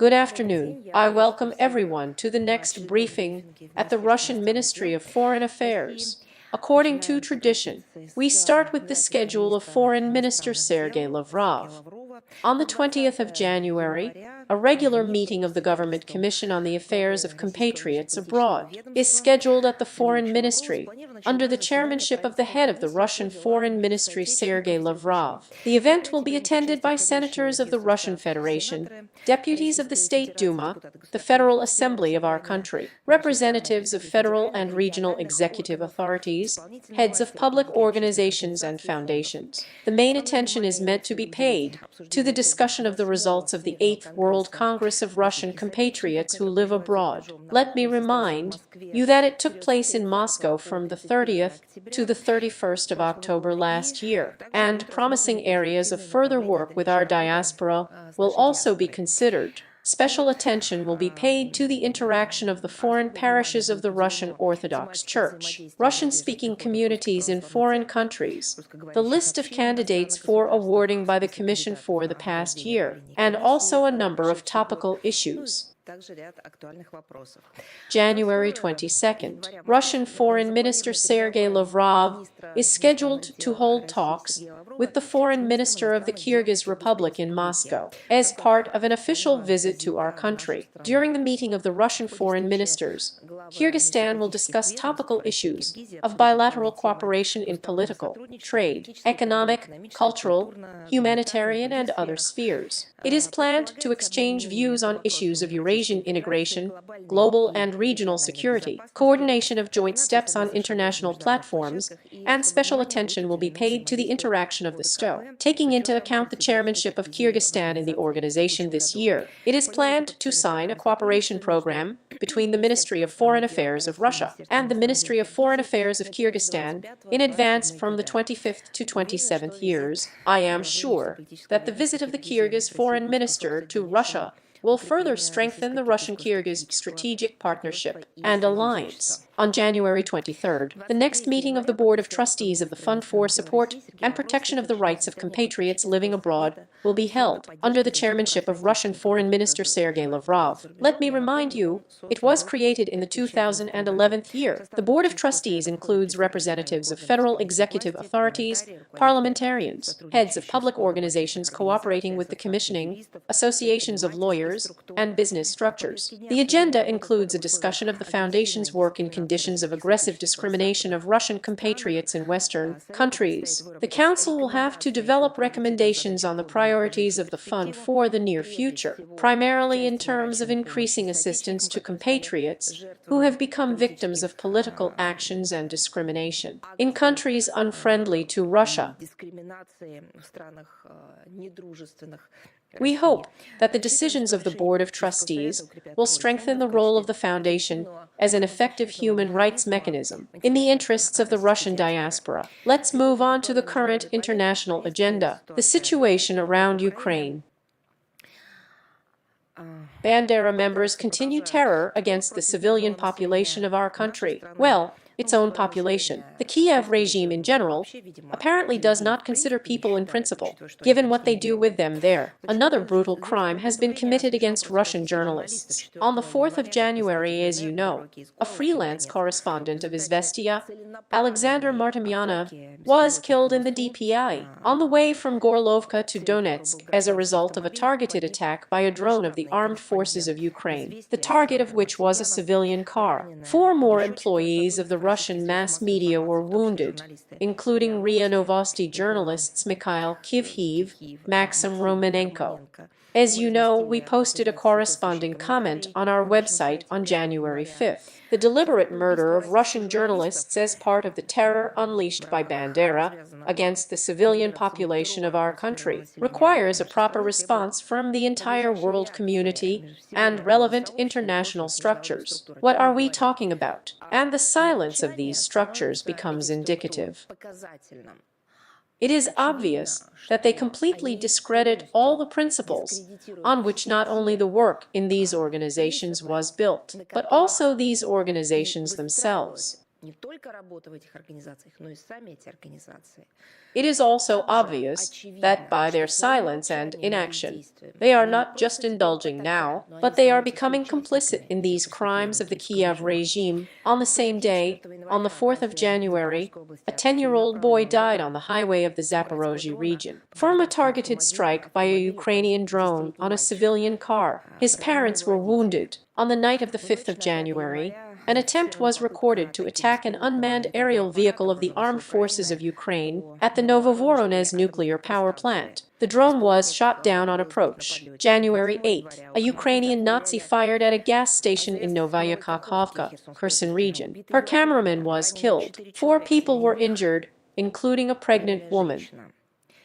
Good afternoon. I welcome everyone to the next briefing at the Russian Ministry of Foreign Affairs. According to tradition, we start with the schedule of Foreign Minister Sergei Lavrov. On the 20th of January, a regular meeting of the Government Commission on the Affairs of Compatriots Abroad is scheduled at the Foreign Ministry, under the chairmanship of the head of the Russian Foreign Ministry Sergei Lavrov. The event will be attended by senators of the Russian Federation, deputies of the State Duma, the Federal Assembly of our country, representatives of federal and regional executive authorities, heads of public organizations and foundations. The main attention is meant to be paid to the discussion of the results of the 8th World Congress of Russian Compatriots who live abroad. Let me remind you that it took place in Moscow from the 30th to the 31st of October last year, and promising areas of further work with our diaspora will also be considered. Special attention will be paid to the interaction of the foreign parishes of the Russian Orthodox Church, Russian-speaking communities in foreign countries, the list of candidates for awarding by the Commission for the past year, and also a number of topical issues. January 22nd, Russian Foreign Minister Sergei Lavrov is scheduled to hold talks with the Foreign Minister of the Kyrgyz Republic in Moscow as part of an official visit to our country. During the meeting of the Russian foreign ministers, Kyrgyzstan will discuss topical issues of bilateral cooperation in political, trade, economic, cultural, humanitarian, and other spheres. It is planned to exchange views on issues of Eurasian integration, global and regional security, coordination of joint steps on international platforms, and special attention will be paid to the interaction of the STO. Taking into account the chairmanship of Kyrgyzstan in the organization this year, it is planned to sign a cooperation program between the Ministry of Foreign Affairs of Russia and the Ministry of Foreign Affairs of Kyrgyzstan in advance from the 25th to 27th years. I am sure that the visit of the Kyrgyz foreign minister to Russia will further strengthen the Russian-Kyrgyz strategic partnership and alliance. On January 23rd, the next meeting of the Board of Trustees of the Fund for Support and Protection of the Rights of Compatriots Living Abroad will be held under the chairmanship of Russian Foreign Minister Sergei Lavrov. Let me remind you, it was created in the 2011 year. The Board of Trustees includes representatives of federal executive authorities, parliamentarians, heads of public organizations cooperating with the commissioning, associations of lawyers, and business structures. The agenda includes a discussion of the Foundation's work in conditions of aggressive discrimination of Russian compatriots in Western countries. The Council will have to develop recommendations on the priorities of the Fund for the near future, primarily in terms of increasing assistance to compatriots who have become victims of political actions and discrimination in countries unfriendly to Russia. We hope that the decisions of the Board of Trustees will strengthen the role of the Foundation as an effective human rights mechanism in the interests of the Russian diaspora. Let's move on to the current international agenda, the situation around Ukraine. Bandera members continue terror against the civilian population of our country. Well, its own population. The Kiev regime in general apparently does not consider people in principle, given what they do with them there. Another brutal crime has been committed against Russian journalists. On the 4th of January, as you know, a freelance correspondent of Izvestia, Alexander Martymyanov, was killed in the DPI on the way from Gorlovka to Donetsk as a result of a targeted attack by a drone of the armed forces of Ukraine, the target of which was a civilian car. 4 more employees of the Russian mass media were wounded, including RIA Novosti journalists Mikhail Kivhiv, Maxim Romanenko. As you know, we posted a corresponding comment on our website on January 5th. The deliberate murder of Russian journalists as part of the terror unleashed by Bandera against the civilian population of our country requires a proper response from the entire world community and relevant international structures. What are we talking about? And the silence of these structures becomes indicative. It is obvious that they completely discredit all the principles on which not only the work in these organizations was built, but also these organizations themselves. It is also obvious that by their silence and inaction, they are not just indulging now, but they are becoming complicit in these crimes of the Kiev regime. On the same day, on the 4th of January, a 10-year-old boy died on the highway of the Zaporozhye region from a targeted strike by a Ukrainian drone on a civilian car. His parents were wounded. On the night of the 5th of January, an attempt was recorded to attack an unmanned aerial vehicle of the armed forces of Ukraine at the Novovoronezh nuclear power plant. The drone was shot down on approach. January 8th, a Ukrainian Nazi fired at a gas station in Novaya Kakhovka, Kherson region. Her cameraman was killed. 4 people were injured, including a pregnant woman.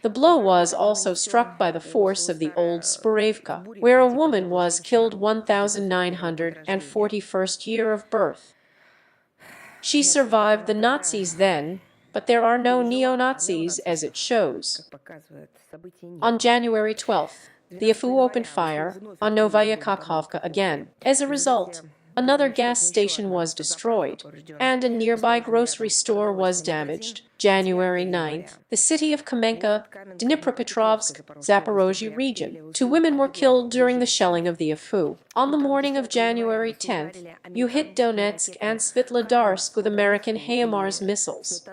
The blow was also struck by the force of the old Sporevka, where a woman was killed 1941st year of birth. She survived the Nazis then, but there are no neo-Nazis as it shows. On January 12th, the AFU opened fire on Novaya Kakhovka again. As a result, another gas station was destroyed, and a nearby grocery store was damaged. January 9th, the city of Kamenka, Dnipropetrovsk, Zaporozhye region. 2 women were killed during the shelling of the AFU. On the morning of January 10th, you hit Donetsk and Svitlodarsk with American HIMARS missiles.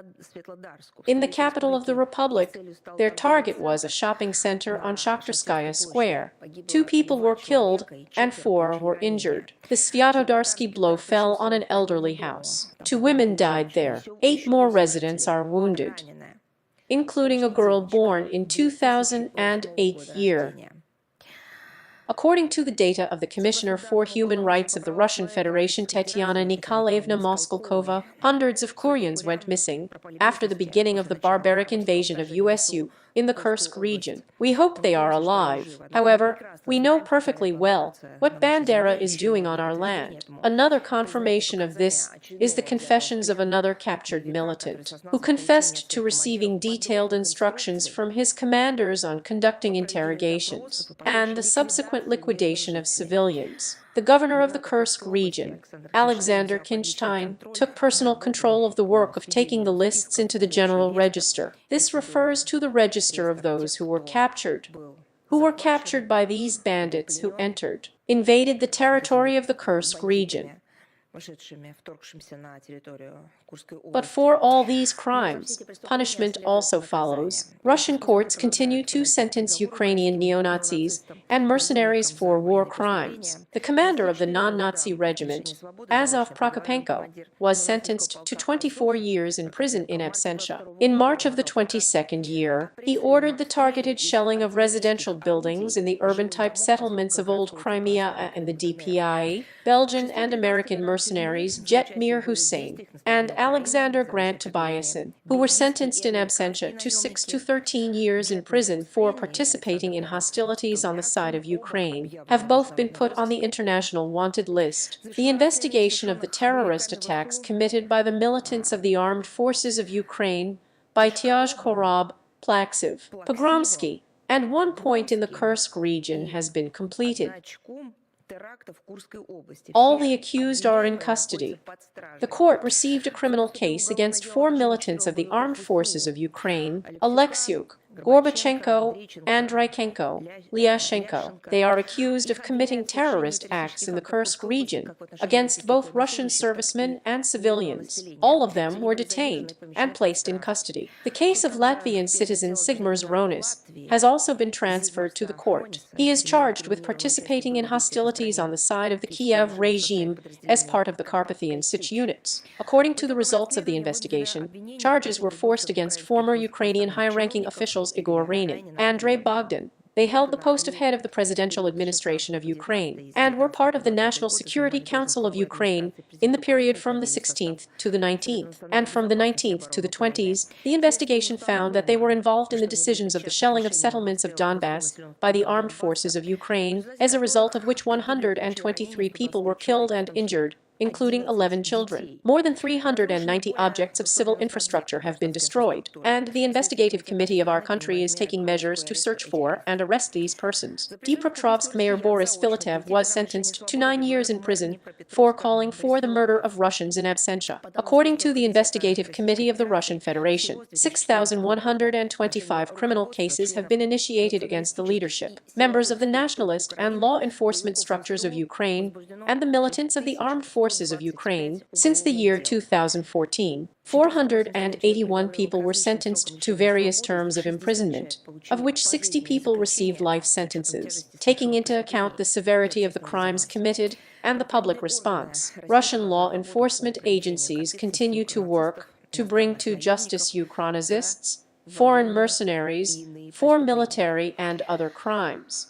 In the capital of the Republic, their target was a shopping center on Shakhtarskaya Square. 2 people were killed and 4 were injured. The Sviatodarsky blow fell on an elderly house. 2 women died there. 8 more residents are wounded, including a girl born in 2008 year. According to the data of the Commissioner for Human Rights of the Russian Federation Tetiana Nikolaevna Moskalkova, hundreds of Kuryans went missing after the beginning of the barbaric invasion of USU in the Kursk region. We hope they are alive. However, we know perfectly well what Bandera is doing on our land. Another confirmation of this is the confessions of another captured militant, who confessed to receiving detailed instructions from his commanders on conducting interrogations, and the subsequent liquidation of civilians. The governor of the Kursk region, Alexander Kinstein, took personal control of the work of taking the lists into the general register. This refers to the register of those who were captured by these bandits who invaded the territory of the Kursk region. But for all these crimes, punishment also follows. Russian courts continue to sentence Ukrainian neo-Nazis and mercenaries for war crimes. The commander of the non-Nazi regiment, Azov Prokopenko, was sentenced to 24 years in prison in absentia. In March of the 22nd year, he ordered the targeted shelling of residential buildings in the urban-type settlements of Old Crimea and the DPI. Belgian and American mercenaries Jetmir Hussein and Alexander Grant Tobiasen, who were sentenced in absentia to 6 to 13 years in prison for participating in hostilities on the side of Ukraine, have both been put on the international wanted list. The investigation of the terrorist attacks committed by the militants of the armed forces of Ukraine by Tyazh Korob, Plaksiv, Pogromsky, and one point in the Kursk region has been completed. All the accused are in custody. The court received a criminal case against 4 militants of the armed forces of Ukraine, Aleksiuk, Gorbachenko, Andreychenko, Lyashenko. They are accused of committing terrorist acts in the Kursk region against both Russian servicemen and civilians. All of them were detained and placed in custody. The case of Latvian citizen Sigmars Ronis has also been transferred to the court. He is charged with participating in hostilities on the side of the Kiev regime as part of the Carpathian Sich units. According to the results of the investigation, charges were forced against former Ukrainian high-ranking officials Igor Renin, Andrei Bogdan. They held the post of head of the presidential administration of Ukraine and were part of the National Security Council of Ukraine in the period from the 16th to the 19th, and from the 19th to the 20s. The investigation found that they were involved in the decisions of the shelling of settlements of Donbass by the armed forces of Ukraine, as a result of which 123 people were killed and injured, including 11 children. More than 390 objects of civil infrastructure have been destroyed, and the investigative committee of our country is taking measures to search for and arrest these persons. Dnipropetrovsk Mayor Boris Filatev was sentenced to 9 years in prison for calling for the murder of Russians in absentia. According to the investigative committee of the Russian Federation, 6,125 criminal cases have been initiated against the leadership, members of the nationalist and law enforcement structures of Ukraine, and the militants of the armed forces of Ukraine. Since the year 2014, 481 people were sentenced to various terms of imprisonment, of which 60 people received life sentences. Taking into account the severity of the crimes committed and the public response, Russian law enforcement agencies continue to work to bring to justice Ukrainists, foreign mercenaries, for military and other crimes.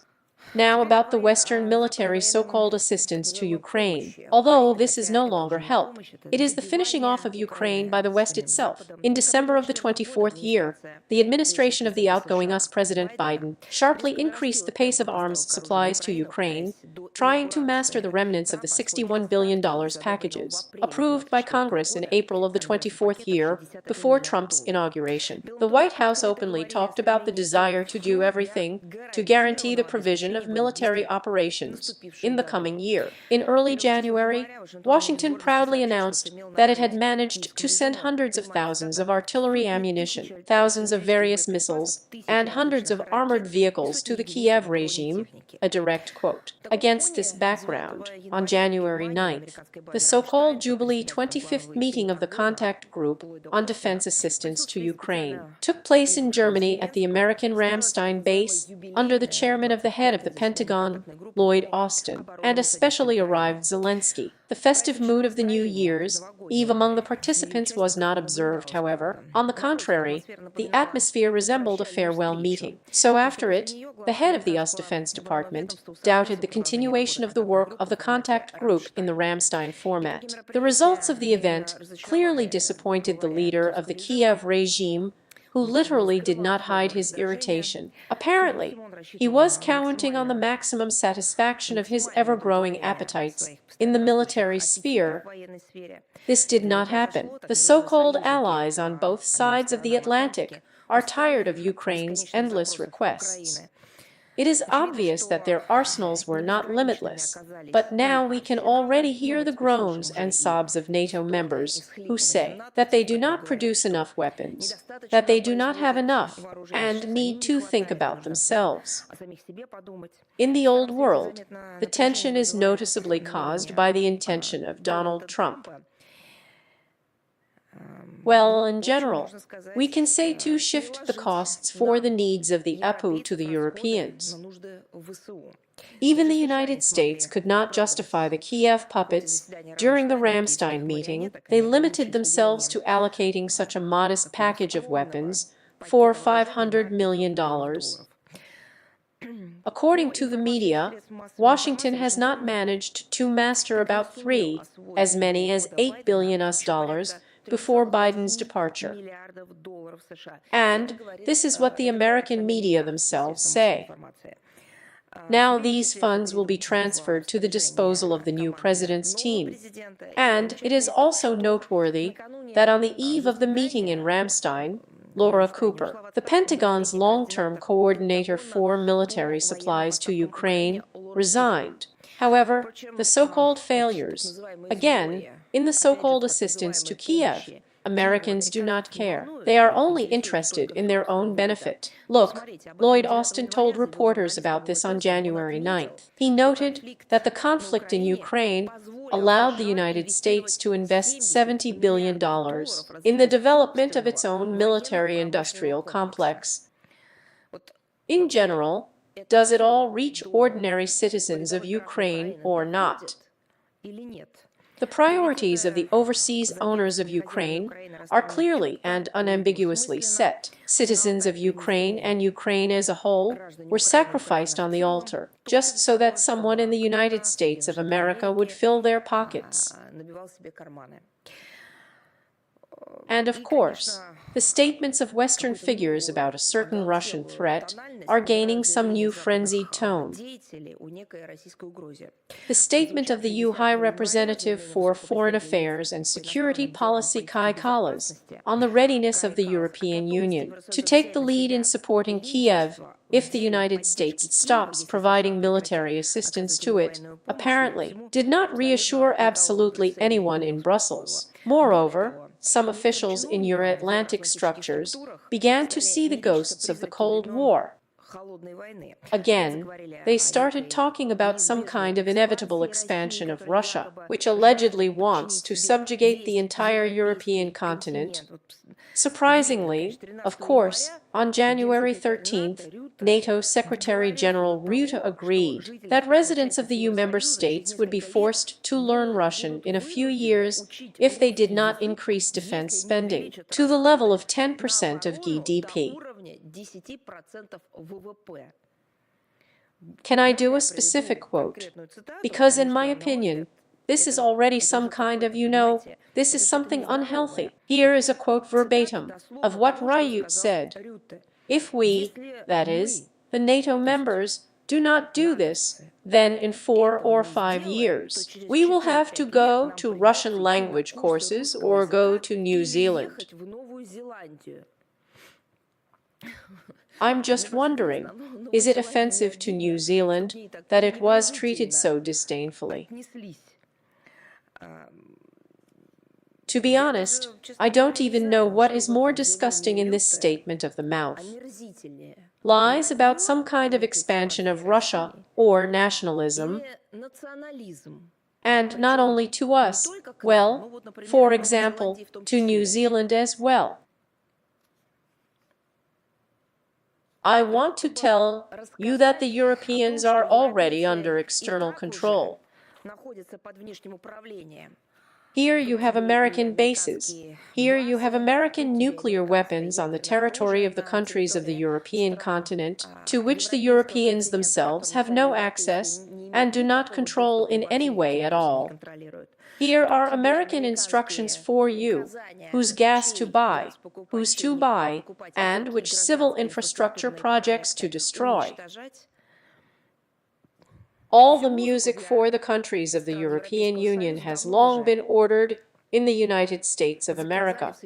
Now about the Western military so-called assistance to Ukraine. Although this is no longer help, it is the finishing off of Ukraine by the West itself. In December of the 24th year, the administration of the outgoing US President Biden sharply increased the pace of arms supplies to Ukraine, trying to master the remnants of the $61 billion packages, approved by Congress in April of the 24th year before Trump's inauguration. The White House openly talked about the desire to do everything to guarantee the provision of military operations in the coming year. In early January, Washington proudly announced that it had managed to send hundreds of thousands of artillery ammunition, thousands of various missiles, and hundreds of armored vehicles to the Kiev regime, a direct quote. Against this background, on January 9th, the so-called Jubilee 25th meeting of the Contact Group on Defense Assistance to Ukraine took place in Germany at the American Ramstein base under the chairman of the head of the Pentagon, Lloyd Austin, and especially arrived Zelensky. The festive mood of the New Year's Eve among the participants was not observed, however. On the contrary, the atmosphere resembled a farewell meeting. So after it, the head of the US Defense Department doubted the continuation of the work of the contact group in the Ramstein format. The results of the event clearly disappointed the leader of the Kiev regime, who literally did not hide his irritation. Apparently, he was counting on the maximum satisfaction of his ever-growing appetites in the military sphere. This did not happen. The so-called allies on both sides of the Atlantic are tired of Ukraine's endless requests. It is obvious that their arsenals were not limitless, but now we can already hear the groans and sobs of NATO members who say that they do not produce enough weapons, that they do not have enough, and need to think about themselves. In the old world, the tension is noticeably caused by the intention of Donald Trump. Well, in general, we can say to shift the costs for the needs of the APU to the Europeans. Even the United States could not justify the Kiev puppets during the Ramstein meeting. They limited themselves to allocating such a modest package of weapons for $500 million. According to the media, Washington has not managed to master about as many as $8 billion before Biden's departure. And this is what the American media themselves say. Now these funds will be transferred to the disposal of the new president's team. And it is also noteworthy that on the eve of the meeting in Ramstein, Laura Cooper, the Pentagon's long-term coordinator for military supplies to Ukraine, resigned. However, the so-called failures, again, in the so-called assistance to Kiev, Americans do not care. They are only interested in their own benefit. Look, Lloyd Austin told reporters about this on January 9th. He noted that the conflict in Ukraine allowed the United States to invest $70 billion in the development of its own military-industrial complex. In general, does it all reach ordinary citizens of Ukraine or not? The priorities of the overseas owners of Ukraine are clearly and unambiguously set. Citizens of Ukraine and Ukraine as a whole were sacrificed on the altar, just so that someone in the United States of America would fill their pockets. And of course, the statements of Western figures about a certain Russian threat are gaining some new frenzied tone. The statement of the EU High Representative for Foreign Affairs and Security Policy Kai Kallas on the readiness of the European Union to take the lead in supporting Kiev if the United States stops providing military assistance to it, apparently did not reassure absolutely anyone in Brussels. Moreover, some officials in Euro-Atlantic structures began to see the ghosts of the Cold War. Again, they started talking about some kind of inevitable expansion of Russia, which allegedly wants to subjugate the entire European continent. Surprisingly, of course, on January 13th, NATO Secretary-General Rutte agreed that residents of the EU member states would be forced to learn Russian in a few years if they did not increase defense spending to the level of 10% of GDP. Can I do a specific quote? Because in my opinion, this is already some kind of, this is something unhealthy. Here is a quote verbatim of what Rutte said. If we, that is, the NATO members, do not do this, then in 4 or 5 years, we will have to go to Russian language courses or go to New Zealand. I'm just wondering, is it offensive to New Zealand that it was treated so disdainfully? To be honest, I don't even know what is more disgusting in this statement of the mouth. Lies about some kind of expansion of Russia or nationalism, and not only to us, well, for example, to New Zealand as well. I want to tell you that the Europeans are already under external control. Here you have American bases. Here you have American nuclear weapons on the territory of the countries of the European continent, to which the Europeans themselves have no access and do not control in any way at all. Here are American instructions for you, whose gas to buy, whose to buy, and which civil infrastructure projects to destroy. All the music for the countries of the European Union has long been ordered in the United States of America.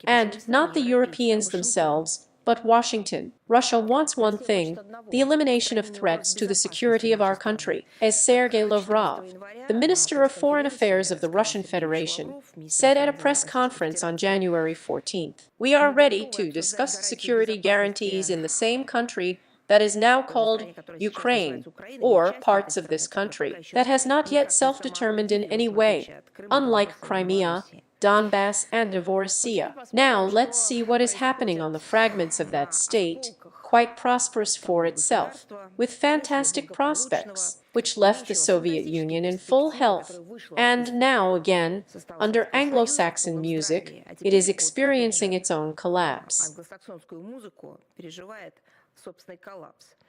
And not the Europeans themselves, but Washington. Russia wants one thing, the elimination of threats to the security of our country. As Sergei Lavrov, the Minister of Foreign Affairs of the Russian Federation, said at a press conference on January 14th, we are ready to discuss security guarantees in the same country that is now called Ukraine, or parts of this country that has not yet self-determined in any way, unlike Crimea, Donbass, and Novorossiya. Now let's see what is happening on the fragments of that state, quite prosperous for itself, with fantastic prospects, which left the Soviet Union in full health, and now again, under Anglo-Saxon music, it is experiencing its own collapse.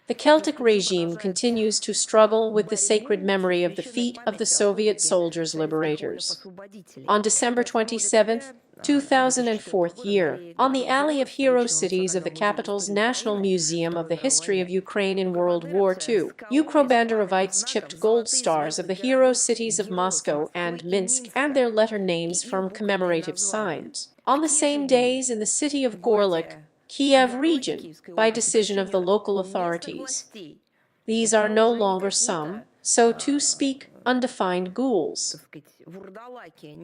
The Celtic regime continues to struggle with the sacred memory of the feat of the Soviet soldiers' liberators. On December 27, 2004 year, on the Alley of Hero Cities of the capital's National Museum of the History of Ukraine in World War II, Ukrobanderovites chipped gold stars of the hero cities of Moscow and Minsk and their letter names from commemorative signs. On the same days in the city of Gorlik, Kiev region, by decision of the local authorities. These are no longer some, so to speak, undefined ghouls.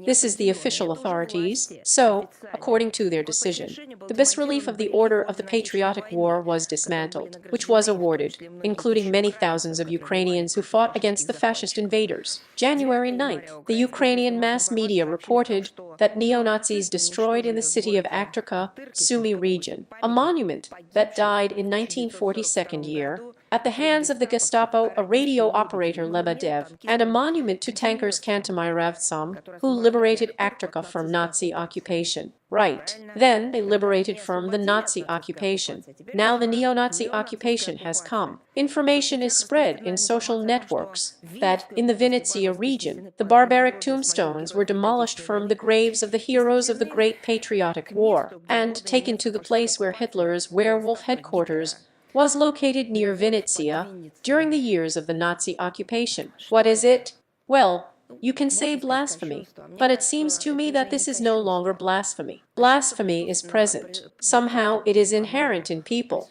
This is the official authorities, so, according to their decision, the bas-relief of the Order of the Patriotic War was dismantled, which was awarded, including many thousands of Ukrainians who fought against the fascist invaders. January 9th, the Ukrainian mass media reported that neo-Nazis destroyed in the city of Aktarka, Sumy region, a monument that died in 1942 year, at the hands of the Gestapo, a radio operator Lebedev, and a monument to tankers Kantomirovtsam, who liberated Aktarka from Nazi occupation. Right. Then they liberated from the Nazi occupation. Now the neo-Nazi occupation has come. Information is spread in social networks that, in the Vinnytsia region, the barbaric tombstones were demolished from the graves of the heroes of the Great Patriotic War, and taken to the place where Hitler's werewolf headquarters was located near Vinnytsia during the years of the Nazi occupation. What is it? Well, you can say blasphemy, but it seems to me that this is no longer blasphemy. Blasphemy is present. Somehow it is inherent in people.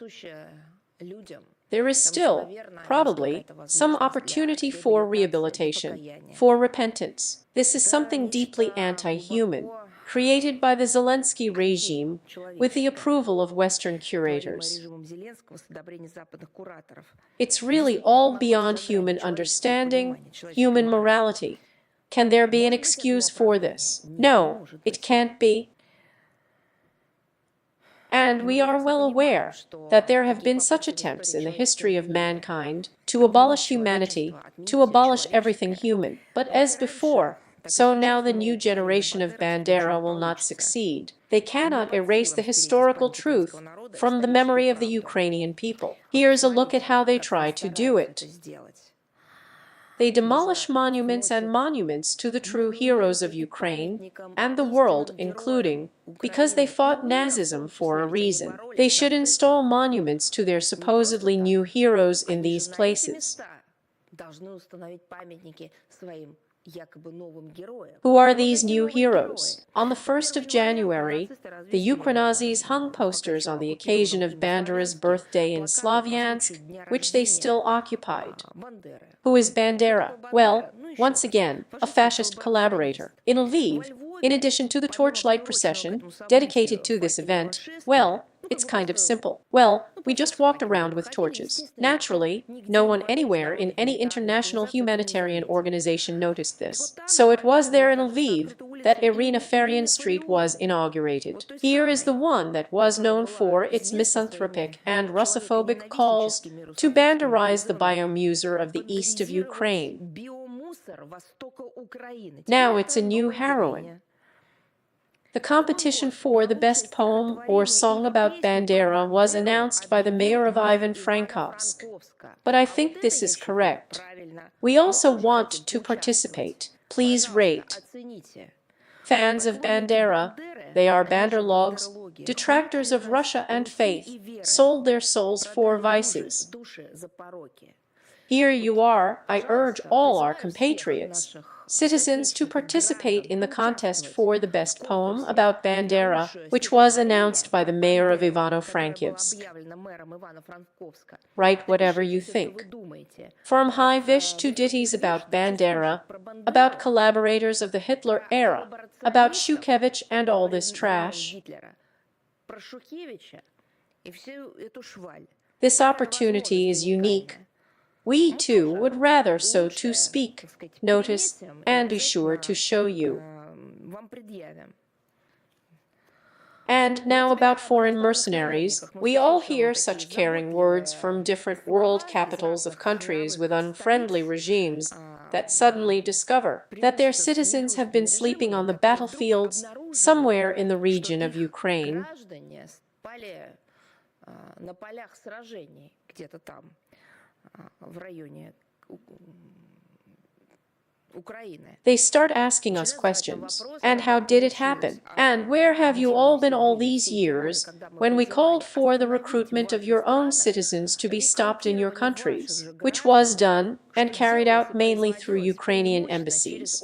There is still, probably, some opportunity for rehabilitation, for repentance. This is something deeply anti-human, created by the Zelensky regime with the approval of Western curators. It's really all beyond human understanding, human morality. Can there be an excuse for this? No, it can't be. And we are well aware that there have been such attempts in the history of mankind to abolish humanity, to abolish everything human. But as before, so now the new generation of Bandera will not succeed. They cannot erase the historical truth from the memory of the Ukrainian people. Here's a look at how they try to do it. They demolish monuments and monuments to the true heroes of Ukraine and the world, including, because they fought Nazism for a reason. They should install monuments to their supposedly new heroes in these places. Who are these new heroes? On the 1st of January, the Ukranazis hung posters on the occasion of Bandera's birthday in Slavyansk, which they still occupied. Who is Bandera? Well, once again, a fascist collaborator. In Lviv, in addition to the torchlight procession dedicated to this event, well, it's kind of simple. Well, we just walked around with torches. Naturally, no one anywhere in any international humanitarian organization noticed this. So it was there in Lviv that Irina Farian Street was inaugurated. Here is the one that was known for its misanthropic and Russophobic calls to banderize the biomuser of the east of Ukraine. Now it's a new heroine. The competition for the best poem or song about Bandera was announced by the mayor of Ivan-Frankovsk. But I think this is correct. We also want to participate. Please rate. Fans of Bandera, they are Banderlogs, detractors of Russia and faith, sold their souls for vices. Here you are. I urge all our compatriots, citizens, to participate in the contest for the best poem about Bandera, which was announced by the mayor of Ivano-Frankivsk. Write whatever you think. From high vish to ditties about Bandera, about collaborators of the Hitler era, about Shukevich and all this trash. This opportunity is unique. We, too, would rather so to speak, notice, and be sure to show you. And now about foreign mercenaries. We all hear such caring words from different world capitals of countries with unfriendly regimes that suddenly discover that their citizens have been sleeping on the battlefields somewhere in the region of Ukraine. They start asking us questions. And how did it happen? And where have you all been all these years when we called for the recruitment of your own citizens to be stopped in your countries, which was done and carried out mainly through Ukrainian embassies?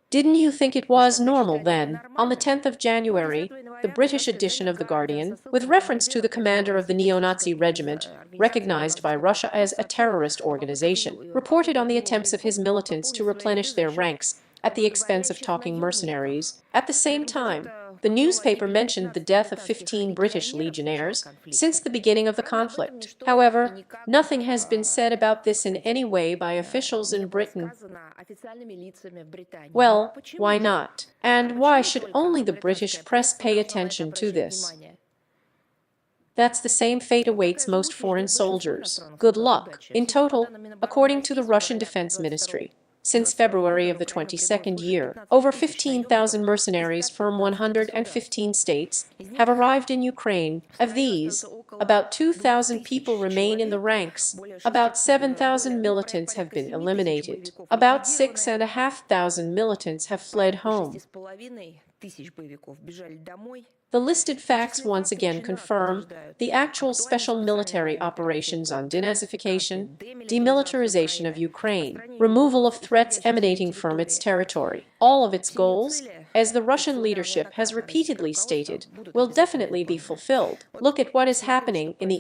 Didn't you think it was normal then? On the 10th of January, the British edition of The Guardian, with reference to the commander of the neo-Nazi regiment, recognized by Russia as a terrorist organization, reported on the attempts of his militants to replenish their ranks at the expense of talking mercenaries. At the same time, the newspaper mentioned the death of 15 British legionnaires since the beginning of the conflict. However, nothing has been said about this in any way by officials in Britain. Well, why not? And why should only the British press pay attention to this? That's the same fate awaits most foreign soldiers. Good luck. In total, according to the Russian Defense Ministry, since February of the 22nd year, over 15,000 mercenaries from 115 states have arrived in Ukraine. Of these, about 2,000 people remain in the ranks, about 7,000 militants have been eliminated, about 6,500 militants have fled home. The listed facts once again confirm the actual special military operations on denazification, demilitarization of Ukraine, removal of threats emanating from its territory. All of its goals, as the Russian leadership has repeatedly stated, will definitely be fulfilled. Look at what is happening in the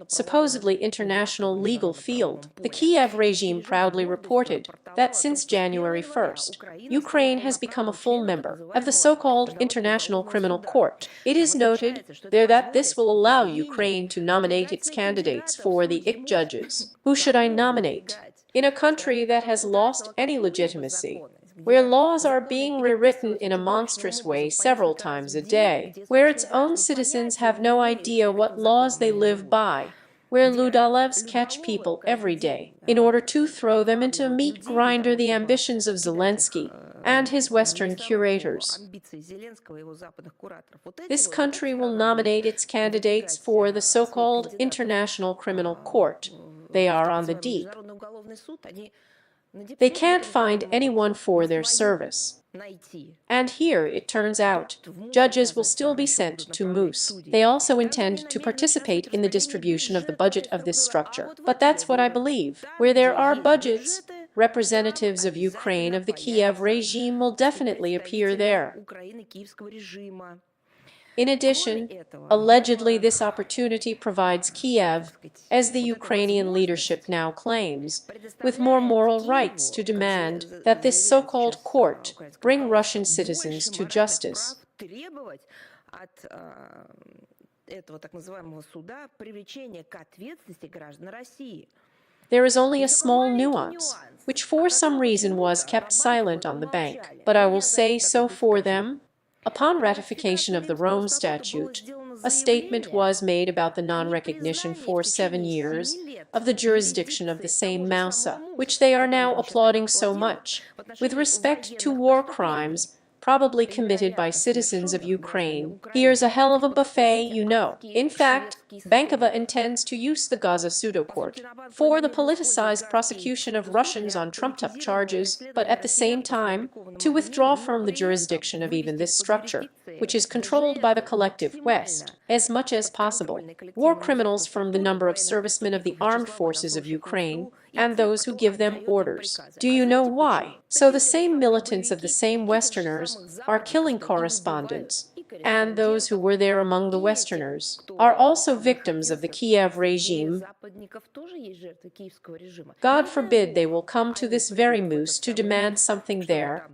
supposedly international legal field. The Kiev regime proudly reported that since January 1st, Ukraine has become a full member of the so-called International Criminal Court. It is noted there that this will allow Ukraine to nominate its candidates for the IC judges. Who should I nominate? In a country that has lost any legitimacy, where laws are being rewritten in a monstrous way several times a day, where its own citizens have no idea what laws they live by, where Ludolevs catch people every day in order to throw them into a meat grinder, the ambitions of Zelensky and his Western curators. This country will nominate its candidates for the so-called International Criminal Court. They are on the deep. They can't find anyone for their service. And here, it turns out, judges will still be sent to Moose. They also intend to participate in the distribution of the budget of this structure. But that's what I believe. Where there are budgets, representatives of Ukraine of the Kiev regime will definitely appear there. In addition, allegedly this opportunity provides Kiev, as the Ukrainian leadership now claims, with more moral rights to demand that this so-called court bring Russian citizens to justice. There is only a small nuance, which for some reason was kept silent on the bank, but I will say so for them. Upon ratification of the Rome Statute, a statement was made about the non-recognition for 7 years of the jurisdiction of the same Mausa, which they are now applauding so much, with respect to war crimes probably committed by citizens of Ukraine. Here's a hell of a buffet, you know. In fact, Bankova intends to use the Gaza pseudo-court for the politicized prosecution of Russians on trumped-up charges, but at the same time, to withdraw from the jurisdiction of even this structure, which is controlled by the collective West, as much as possible. War criminals from the number of servicemen of the armed forces of Ukraine and those who give them orders. Do you know why? So the same militants of the same Westerners are killing correspondents, and those who were there among the Westerners are also victims of the Kiev regime. God forbid they will come to this very Moose to demand something there.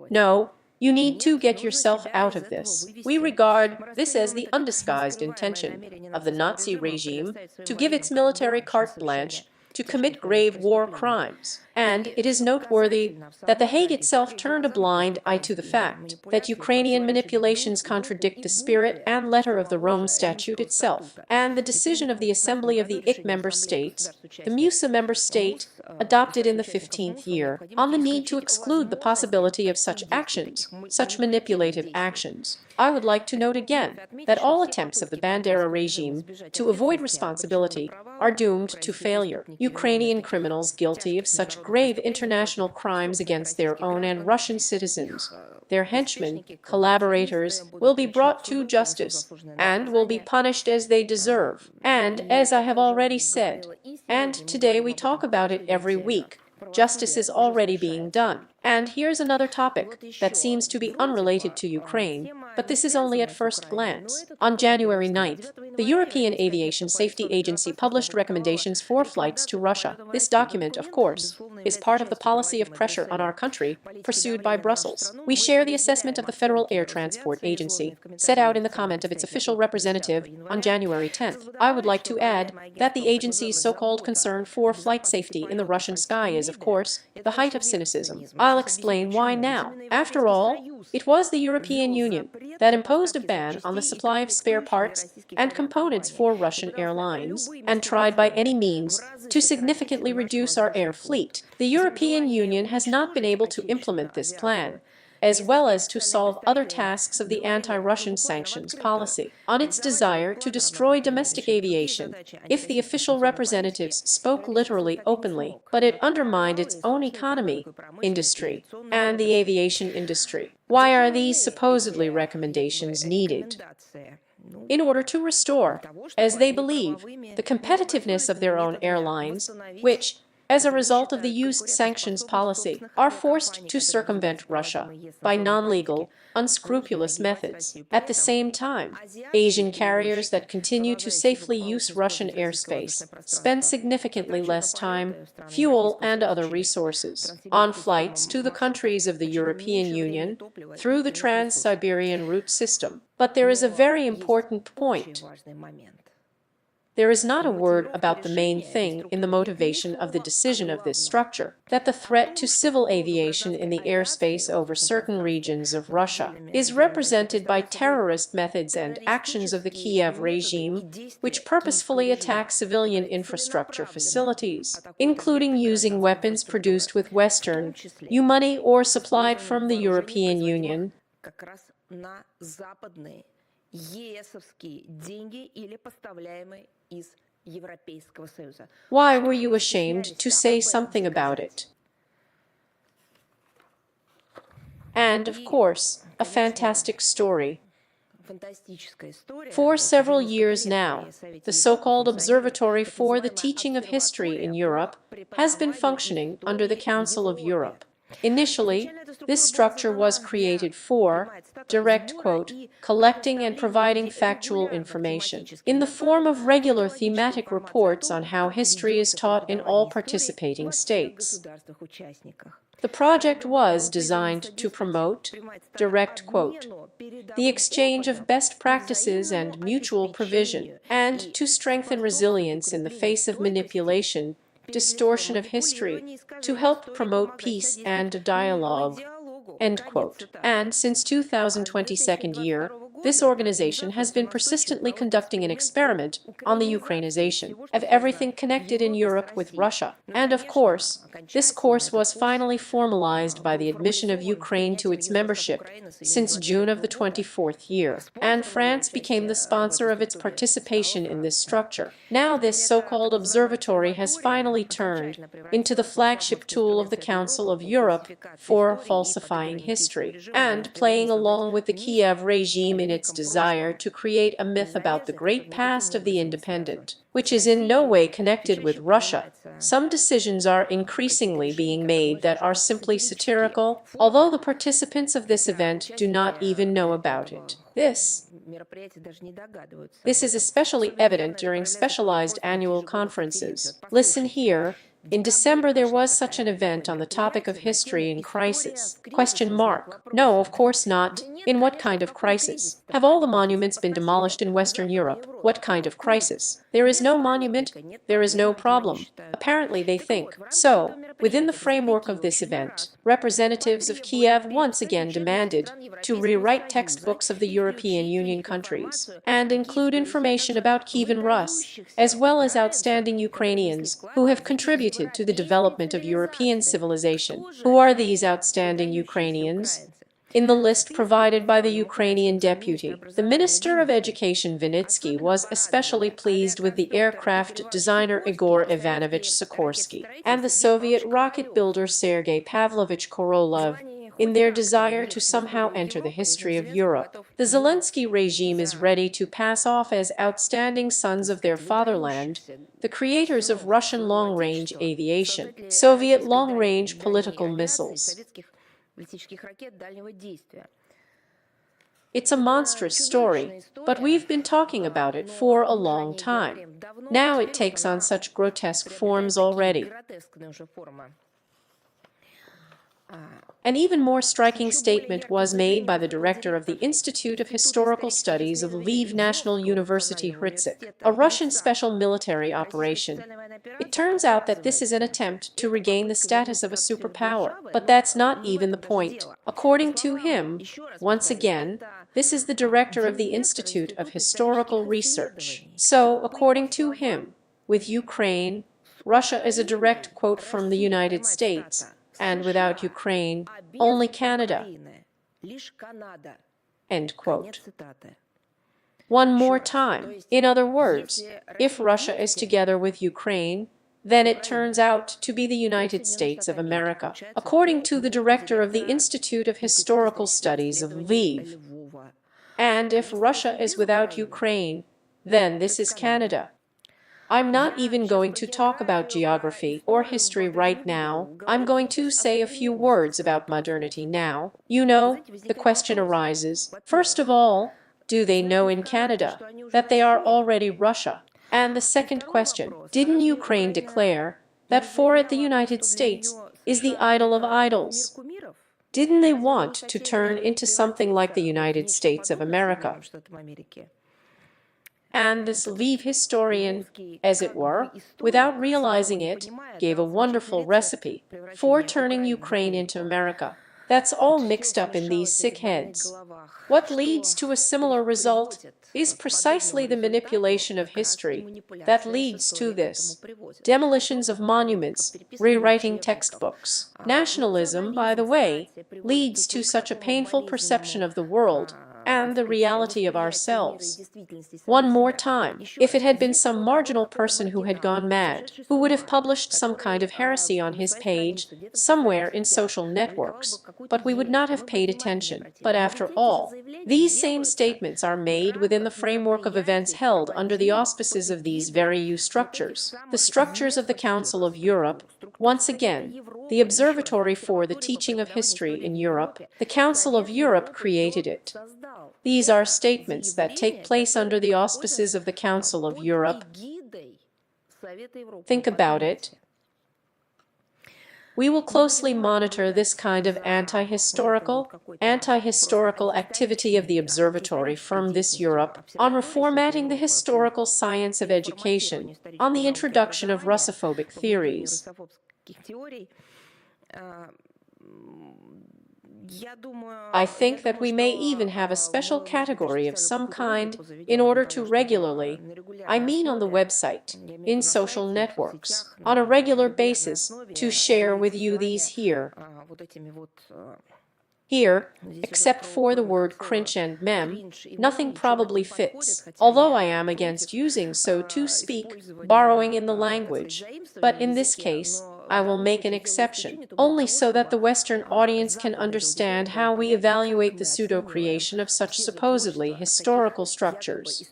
No, you need to get yourself out of this. We regard this as the undisguised intention of the Nazi regime to give its military carte blanche to commit grave war crimes. And it is noteworthy that The Hague itself turned a blind eye to the fact that Ukrainian manipulations contradict the spirit and letter of the Rome Statute itself, and the decision of the Assembly of the IC member states, the MUSA member state, adopted in the 15th year, on the need to exclude the possibility of such actions, such manipulative actions. I would like to note again that all attempts of the Bandera regime to avoid responsibility are doomed to failure. Ukrainian criminals guilty of such grave international crimes against their own and Russian citizens, their henchmen, collaborators, will be brought to justice and will be punished as they deserve. And, as I have already said, and today we talk about it every week, justice is already being done. And here's another topic that seems to be unrelated to Ukraine, but this is only at first glance. On January 9th, the European Aviation Safety Agency published recommendations for flights to Russia. This document, of course, is part of the policy of pressure on our country pursued by Brussels. We share the assessment of the Federal Air Transport Agency, set out in the comment of its official representative on January 10th. I would like to add that the agency's so-called concern for flight safety in the Russian sky is, of course, the height of cynicism. I'll explain why now. After all, It was the European Union that imposed a ban on the supply of spare parts and components for Russian airlines and tried by any means to significantly reduce our air fleet. The European Union has not been able to implement this plan, as well as to solve other tasks of the anti-Russian sanctions policy, on its desire to destroy domestic aviation, if the official representatives spoke literally openly, but it undermined its own economy, industry, and the aviation industry. Why are these supposedly recommendations needed? In order to restore, as they believe, the competitiveness of their own airlines, which, as a result of the used sanctions policy, are forced to circumvent Russia by non-legal, unscrupulous methods. At the same time, Asian carriers that continue to safely use Russian airspace spend significantly less time, fuel, and other resources on flights to the countries of the European Union through the Trans-Siberian Route system. But there is a very important point. There is not a word about the main thing in the motivation of the decision of this structure, that the threat to civil aviation in the airspace over certain regions of Russia is represented by terrorist methods and actions of the Kiev regime, which purposefully attack civilian infrastructure facilities, including using weapons produced with Western money or supplied from the European Union. Why were you ashamed to say something about it? And, of course, a fantastic story. For several years now, the so-called Observatory for the Teaching of History in Europe has been functioning under the Council of Europe. Initially, this structure was created for, direct quote, collecting and providing factual information in the form of regular thematic reports on how history is taught in all participating states. The project was designed to promote, direct quote, the exchange of best practices and mutual provision, and to strengthen resilience in the face of manipulation, distortion of history, to help promote peace and dialogue. End quote. And since 2022 year, this organization has been persistently conducting an experiment on the Ukrainization of everything connected in Europe with Russia. And of course, this course was finally formalized by the admission of Ukraine to its membership since June of the 24th year, and France became the sponsor of its participation in this structure. Now this so-called observatory has finally turned into the flagship tool of the Council of Europe for falsifying history and playing along with the Kiev regime in its desire to create a myth about the great past of the independent, which is in no way connected with Russia. Some decisions are increasingly being made that are simply satirical, although the participants of this event do not even know about it. This is especially evident during specialized annual conferences. Listen here. In December there was such an event on the topic of history in crisis. Question mark. No, of course not. In what kind of crisis? Have all the monuments been demolished in Western Europe? What kind of crisis? There is no monument, there is no problem. Apparently they think. So, within the framework of this event, representatives of Kiev once again demanded to rewrite textbooks of the European Union countries and include information about Kievan Rus, as well as outstanding Ukrainians who have contributed to the development of European civilization. Who are these outstanding Ukrainians? In the list provided by the Ukrainian deputy, the Minister of Education Vinnytsky was especially pleased with the aircraft designer Igor Ivanovich Sikorsky and the Soviet rocket builder Sergei Pavlovich Korolev in their desire to somehow enter the history of Europe. The Zelensky regime is ready to pass off as outstanding sons of their fatherland, the creators of Russian long-range aviation, Soviet long-range political missiles. It's a monstrous story, but we've been talking about it for a long time. Now it takes on such grotesque forms already. An even more striking statement was made by the director of the Institute of Historical Studies of Lviv National University Rutte, a Russian special military operation. It turns out that this is an attempt to regain the status of a superpower, but that's not even the point. According to him, once again, this is the director of the Institute of Historical Research. So, according to him, with Ukraine, Russia is a direct quote from the United States, and without Ukraine, only Canada. End quote. One more time. In other words, if Russia is together with Ukraine, then it turns out to be the United States of America, according to the director of the Institute of Historical Studies of Lviv. And if Russia is without Ukraine, then this is Canada. I'm not even going to talk about geography or history right now. I'm going to say a few words about modernity now. You know, the question arises, first of all, do they know in Canada that they are already Russia? And the second question, didn't Ukraine declare that for it the United States is the idol of idols? Didn't they want to turn into something like the United States of America? And this Lviv historian, as it were, without realizing it, gave a wonderful recipe for turning Ukraine into America. That's all mixed up in these sick heads. What leads to a similar result is precisely the manipulation of history that leads to this. Demolitions of monuments, rewriting textbooks. Nationalism, by the way, leads to such a painful perception of the world and the reality of ourselves. One more time, if it had been some marginal person who had gone mad, who would have published some kind of heresy on his page, somewhere in social networks, but we would not have paid attention. But after all, these same statements are made within the framework of events held under the auspices of these very EU structures, the structures of the Council of Europe, once again, the Observatory for the Teaching of History in Europe. The Council of Europe created it. These are statements that take place under the auspices of the Council of Europe. Think about it. We will closely monitor this kind of anti-historical activity of the Observatory from this Europe on reformatting the historical science of education, on the introduction of Russophobic theories. I think that we may even have a special category of some kind in order to regularly, I mean on the website, in social networks, on a regular basis, to share with you these here. Here, except for the word cringe and mem, nothing probably fits, although I am against using, so to speak, borrowing in the language. But in this case, I will make an exception, only so that the Western audience can understand how we evaluate the pseudo-creation of such supposedly historical structures.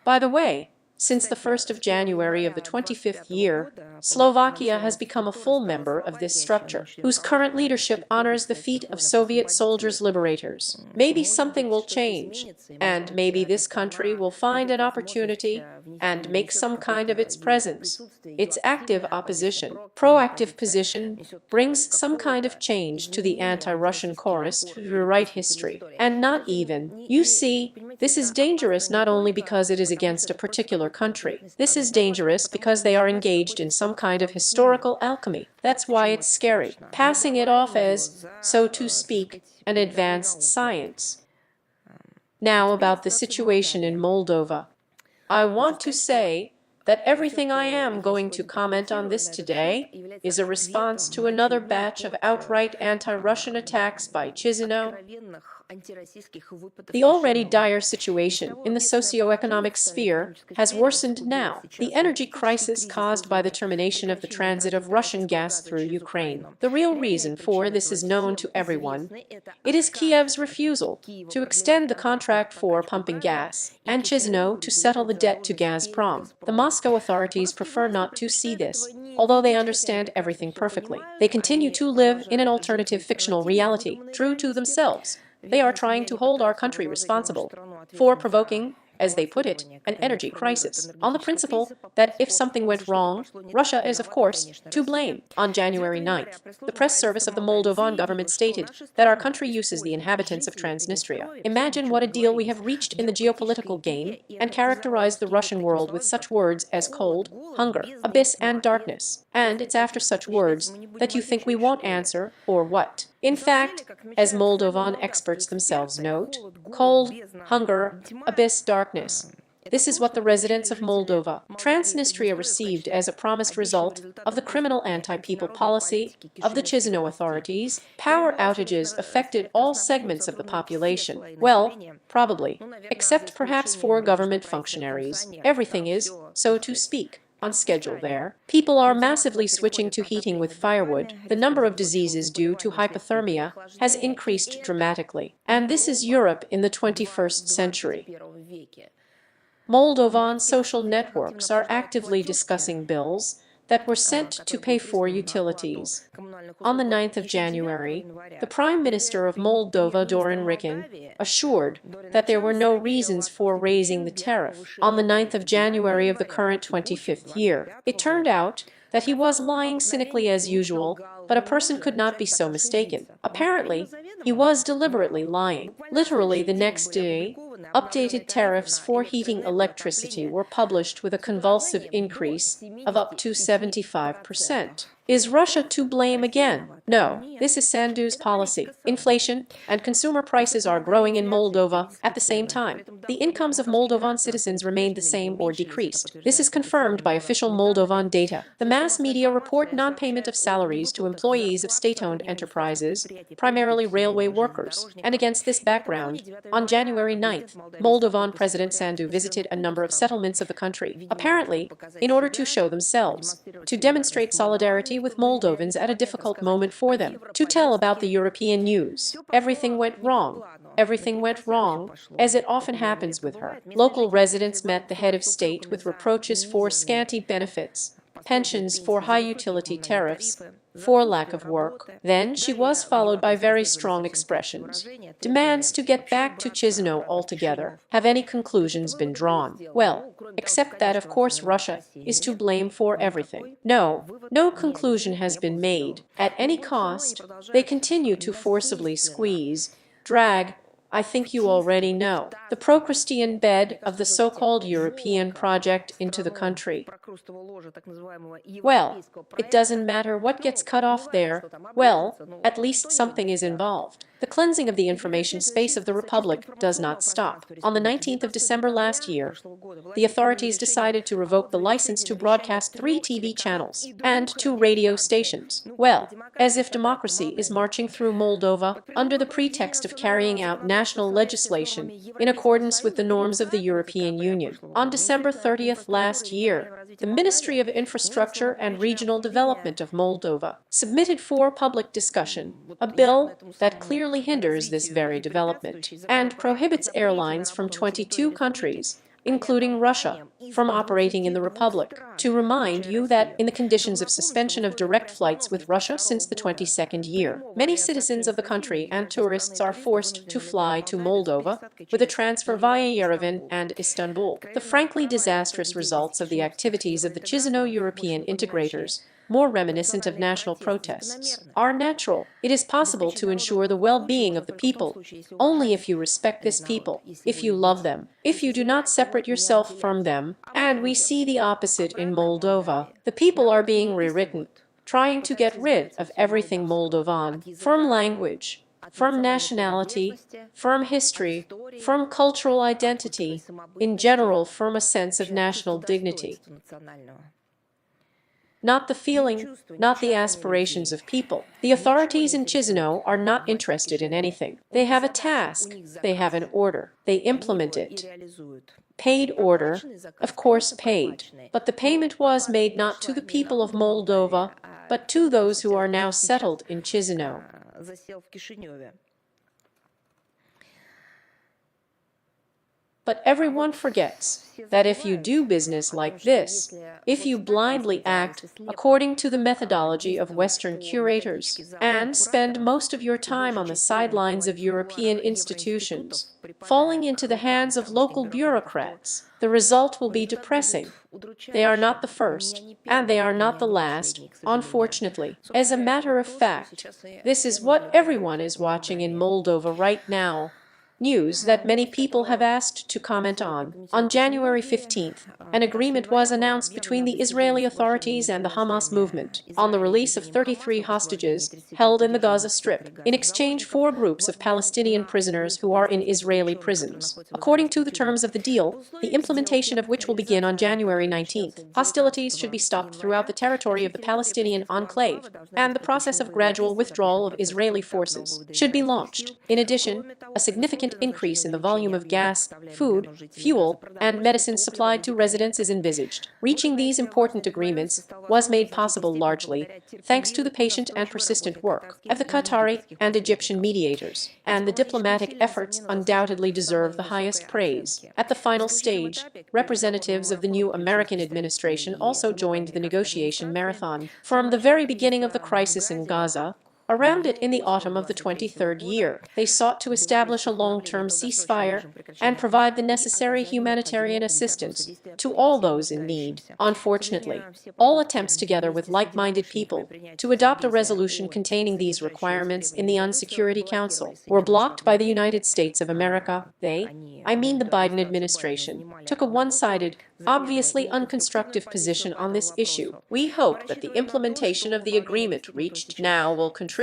By the way, since the 1st of January of the 25th year, Slovakia has become a full member of this structure, whose current leadership honors the feat of Soviet soldiers liberators. Maybe something will change, and maybe this country will find an opportunity and make some kind of its presence, its active opposition, proactive position, brings some kind of change to the anti-Russian chorus to rewrite history. And not even, you see, this is dangerous not only because it is against a particular country. This is dangerous because they are engaged in some kind of historical alchemy. That's why it's scary, passing it off as, so to speak, an advanced science. Now about the situation in Moldova. I want to say that everything I am going to comment on this today is a response to another batch of outright anti-Russian attacks by Chisinau. The already dire situation in the socio-economic sphere has worsened now. The energy crisis caused by the termination of the transit of Russian gas through Ukraine. The real reason for this is known to everyone. It is Kiev's refusal to extend the contract for pumping gas, and Chisinau to settle the debt to Gazprom. The Moscow authorities prefer not to see this, although they understand everything perfectly. They continue to live in an alternative fictional reality, true to themselves. They are trying to hold our country responsible for provoking as they put it, an energy crisis, on the principle that if something went wrong, Russia is, of course, to blame. On January 9th, the press service of the Moldovan government stated that our country uses the inhabitants of Transnistria. Imagine what a deal we have reached in the geopolitical game, and characterized the Russian world with such words as cold, hunger, abyss, and darkness. And it's after such words that you think we won't answer, or what? In fact, as Moldovan experts themselves note, cold, hunger, abyss, darkness. This is what the residents of Moldova, Transnistria received as a promised result of the criminal anti-people policy of the Chisinau authorities. Power outages affected all segments of the population. Well, probably, except perhaps for government functionaries. Everything is, so to speak, on schedule there. People are massively switching to heating with firewood. The number of diseases due to hypothermia has increased dramatically. And this is Europe in the 21st century. Moldovan social networks are actively discussing bills that were sent to pay for utilities. On the 9th of January, the Prime Minister of Moldova, Dorin Rikin, assured that there were no reasons for raising the tariff on the 9th of January of the current 25th year. It turned out that he was lying cynically as usual, but a person could not be so mistaken. Apparently, he was deliberately lying. Literally the next day, updated tariffs for heating electricity were published with a convulsive increase of up to 75%. Is Russia to blame again? No, this is Sandu's policy. Inflation and consumer prices are growing in Moldova at the same time. The incomes of Moldovan citizens remained the same or decreased. This is confirmed by official Moldovan data. The mass media report non-payment of salaries to employees of state-owned enterprises, primarily railway workers. And against this background, on January 9th, Moldovan President Sandu visited a number of settlements of the country, apparently in order to show themselves, to demonstrate solidarity with Moldovans at a difficult moment for them, to tell about the European news. Everything went wrong. Everything went wrong, as it often happens with her. Local residents met the head of state with reproaches for scanty benefits, pensions, for high utility tariffs, for lack of work. Then she was followed by very strong expressions, demands to get back to Chisinau altogether. Have any conclusions been drawn? Well, except that of course Russia is to blame for everything. No, no conclusion has been made. At any cost, they continue to forcibly squeeze, drag, I think you already know, the pro-Christian bed of the so-called European project into the country. Well, it doesn't matter what gets cut off there. Well, at least something is involved. The cleansing of the information space of the Republic does not stop. On the 19th of December last year, the authorities decided to revoke the license to broadcast 3 TV channels and 2 radio stations. Well, as if democracy is marching through Moldova under the pretext of carrying out national legislation in accordance with the norms of the European Union. On December 30th last year, the Ministry of Infrastructure and Regional Development of Moldova submitted for public discussion a bill that clearly hinders this very development and prohibits airlines from 22 countries, including Russia, from operating in the Republic. To remind you that in the conditions of suspension of direct flights with Russia since the 22nd year, many citizens of the country and tourists are forced to fly to Moldova with a transfer via Yerevan and Istanbul. The frankly disastrous results of the activities of the Chisinau European integrators, more reminiscent of national protests, are natural. It is possible to ensure the well-being of the people only if you respect this people, if you love them, if you do not separate yourself from them. And we see the opposite in Moldova. The people are being rewritten, trying to get rid of everything Moldovan, from language, from nationality, from history, from cultural identity, in general from a sense of national dignity. Not the feeling, not the aspirations of people. The authorities in Chisinau are not interested in anything. They have a task, they have an order, they implement it. Paid order, of course paid, but the payment was made not to the people of Moldova, but to those who are now settled in Chisinau. But everyone forgets that if you do business like this, if you blindly act according to the methodology of Western curators and spend most of your time on the sidelines of European institutions, falling into the hands of local bureaucrats, the result will be depressing. They are not the first, and they are not the last, unfortunately. As a matter of fact, this is what everyone is watching in Moldova right now. News that many people have asked to comment on. On January 15th, an agreement was announced between the Israeli authorities and the Hamas movement on the release of 33 hostages held in the Gaza Strip, in exchange for groups of Palestinian prisoners who are in Israeli prisons. According to the terms of the deal, the implementation of which will begin on January 19th, hostilities should be stopped throughout the territory of the Palestinian enclave, and the process of gradual withdrawal of Israeli forces should be launched. In addition, a significant increase in the volume of gas, food, fuel, and medicines supplied to residents is envisaged. Reaching these important agreements was made possible largely thanks to the patient and persistent work of the Qatari and Egyptian mediators, and the diplomatic efforts undoubtedly deserve the highest praise. At the final stage, representatives of the new American administration also joined the negotiation marathon. From the very beginning of the crisis in Gaza, around it in the autumn of the 23rd year, they sought to establish a long-term ceasefire and provide the necessary humanitarian assistance to all those in need. Unfortunately, all attempts together with like-minded people to adopt a resolution containing these requirements in the UN Security Council were blocked by the United States of America. I mean the Biden administration, took a one-sided, obviously unconstructive position on this issue. We hope that the implementation of the agreement reached now will contribute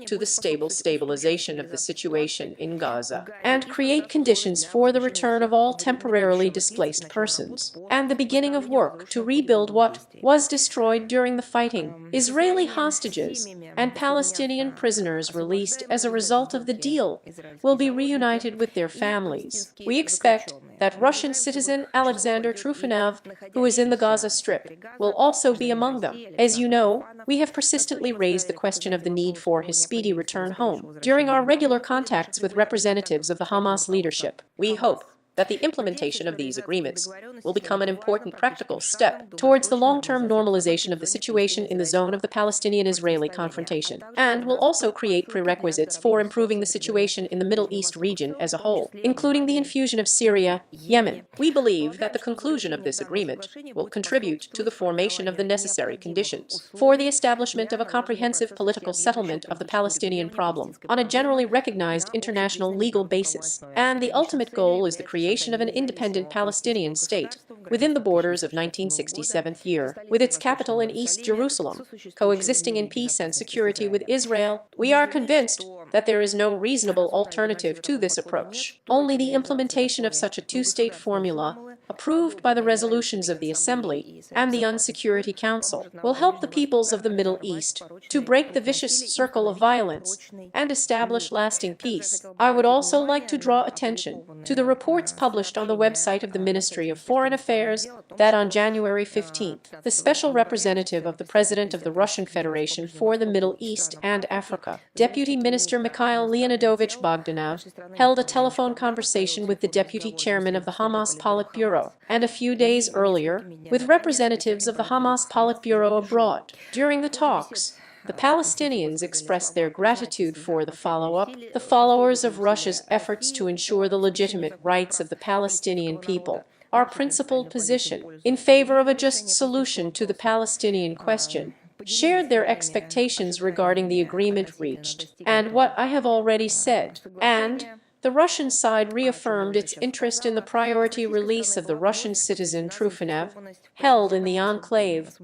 to the stabilization of the situation in Gaza and create conditions for the return of all temporarily displaced persons and the beginning of work to rebuild what was destroyed during the fighting. Israeli hostages and Palestinian prisoners released as a result of the deal will be reunited with their families. We expect that Russian citizen Alexander Trufanov, who is in the Gaza Strip, will also be among them. As you know, we have persistently raised the question of the need for his speedy return home. During our regular contacts with representatives of the Hamas leadership, we hope that the implementation of these agreements will become an important practical step towards the long-term normalization of the situation in the zone of the Palestinian-Israeli confrontation, and will also create prerequisites for improving the situation in the Middle East region as a whole, including the infusion of Syria, Yemen. We believe that the conclusion of this agreement will contribute to the formation of the necessary conditions for the establishment of a comprehensive political settlement of the Palestinian problem on a generally recognized international legal basis, and the ultimate goal is the creation of an independent Palestinian state within the borders of 1967 year, with its capital in East Jerusalem, coexisting in peace and security with Israel. We are convinced that there is no reasonable alternative to this approach. Only the implementation of such a two-state formula, approved by the resolutions of the Assembly and the UN Security Council, will help the peoples of the Middle East to break the vicious circle of violence and establish lasting peace. I would also like to draw attention to the reports published on the website of the Ministry of Foreign Affairs that on January 15th, the special representative of the President of the Russian Federation for the Middle East and Africa, Deputy Minister Mikhail Leonidovich Bogdanov, held a telephone conversation with the Deputy Chairman of the Hamas Politburo, and a few days earlier, with representatives of the Hamas Politburo abroad. During the talks, the Palestinians expressed their gratitude for the follow-up, the followers of Russia's efforts to ensure the legitimate rights of the Palestinian people. Our principled position in favor of a just solution to the Palestinian question shared their expectations regarding the agreement reached, and what I have already said, and the Russian side reaffirmed its interest in the priority release of the Russian citizen Trufanov, held in the enclave.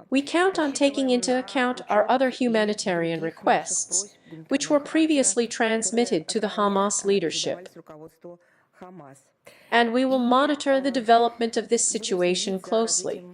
We count on taking into account our other humanitarian requests, which were previously transmitted to the Hamas leadership, and we will monitor the development of this situation closely.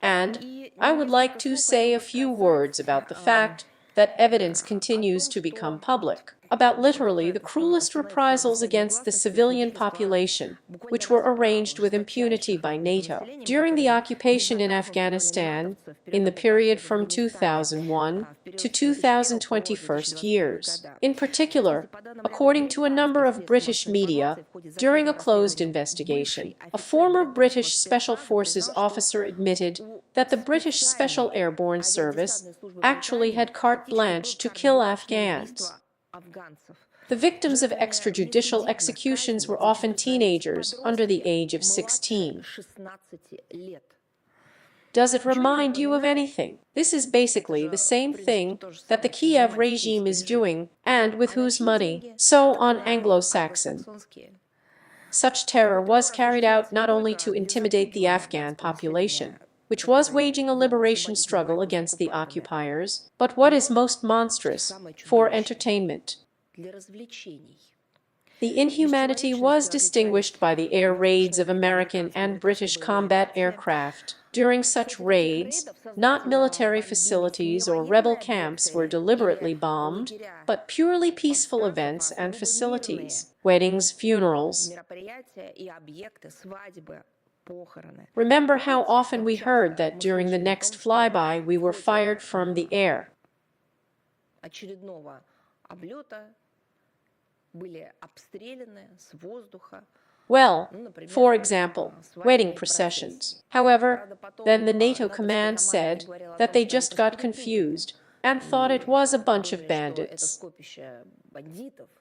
And I would like to say a few words about the fact that evidence continues to become public. about literally the cruelest reprisals against the civilian population, which were arranged with impunity by NATO. During the occupation in Afghanistan, in the period from 2001 to 2021 years. In particular, according to a number of British media, during a closed investigation, a former British Special Forces officer admitted that the British Special Airborne Service actually had carte blanche to kill Afghans. The victims of extrajudicial executions were often teenagers under the age of 16. Does it remind you of anything? This is basically the same thing that the Kiev regime is doing, and with whose money? So on Anglo-Saxon. Such terror was carried out not only to intimidate the Afghan population, which was waging a liberation struggle against the occupiers, but what is most monstrous, for entertainment. The inhumanity was distinguished by the air raids of American and British combat aircraft. During such raids, not military facilities or rebel camps were deliberately bombed, but purely peaceful events and facilities, weddings, funerals. Remember how often we heard that during the next flyby we were fired from the air. Well, for example, wedding processions. However, then the NATO command said that they just got confused and thought it was a bunch of bandits.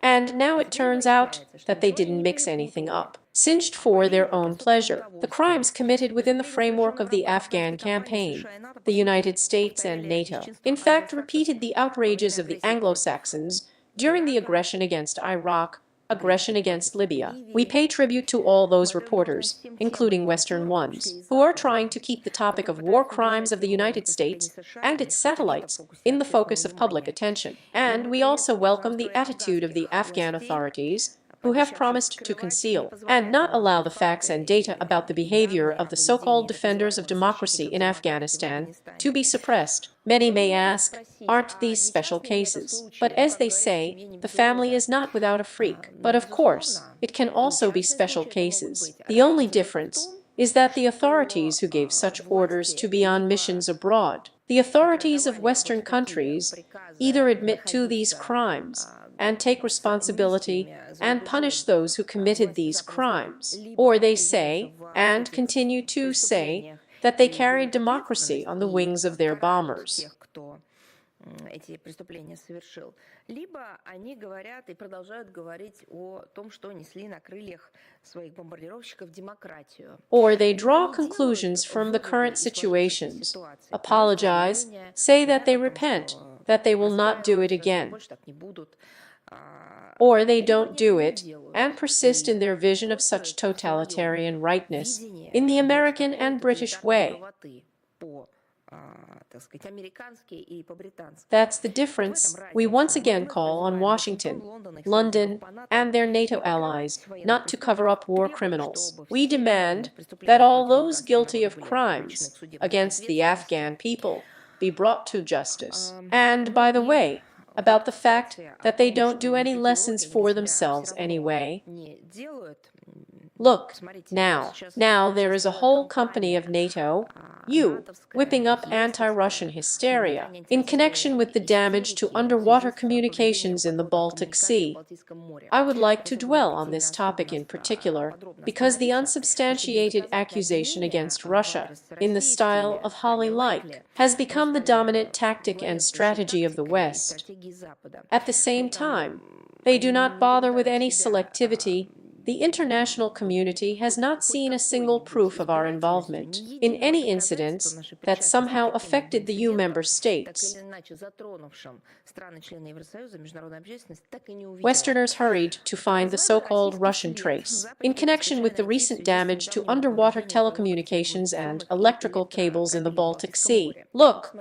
And now it turns out that they didn't mix anything up, cinched for their own pleasure. The crimes committed within the framework of the Afghan campaign, the United States and NATO, in fact, repeated the outrages of the Anglo-Saxons during the aggression against Iraq, aggression against Libya. We pay tribute to all those reporters, including Western ones, who are trying to keep the topic of war crimes of the United States and its satellites in the focus of public attention. And we also welcome the attitude of the Afghan authorities, who have promised to conceal and not allow the facts and data about the behavior of the so-called defenders of democracy in Afghanistan to be suppressed. Many may ask, aren't these special cases? But as they say, the family is not without a freak. But of course, it can also be special cases. The only difference is that the authorities who gave such orders to be on missions abroad, the authorities of Western countries, either admit to these crimes and take responsibility and punish those who committed these crimes, or they say, and continue to say, that they carried democracy on the wings of their bombers. Or they draw conclusions from the current situations, apologize, say that they repent, that they will not do it again. Or they don't do it and persist in their vision of such totalitarian rightness in the American and British way. That's the difference. We once again call on Washington, London, and their NATO allies not to cover up war criminals. We demand that all those guilty of crimes against the Afghan people be brought to justice. And, by the way, about the fact that they don't do any lessons for themselves anyway. Look, now there is a whole company of NATO, whipping up anti-Russian hysteria in connection with the damage to underwater communications in the Baltic Sea. I would like to dwell on this topic in particular because the unsubstantiated accusation against Russia, in the style of Holly-like, has become the dominant tactic and strategy of the West. At the same time, they do not bother with any selectivity. The international community has not seen a single proof of our involvement in any incidents that somehow affected the EU member states. Westerners hurried to find the so-called Russian trace in connection with the recent damage to underwater telecommunications and electrical cables in the Baltic Sea. Look,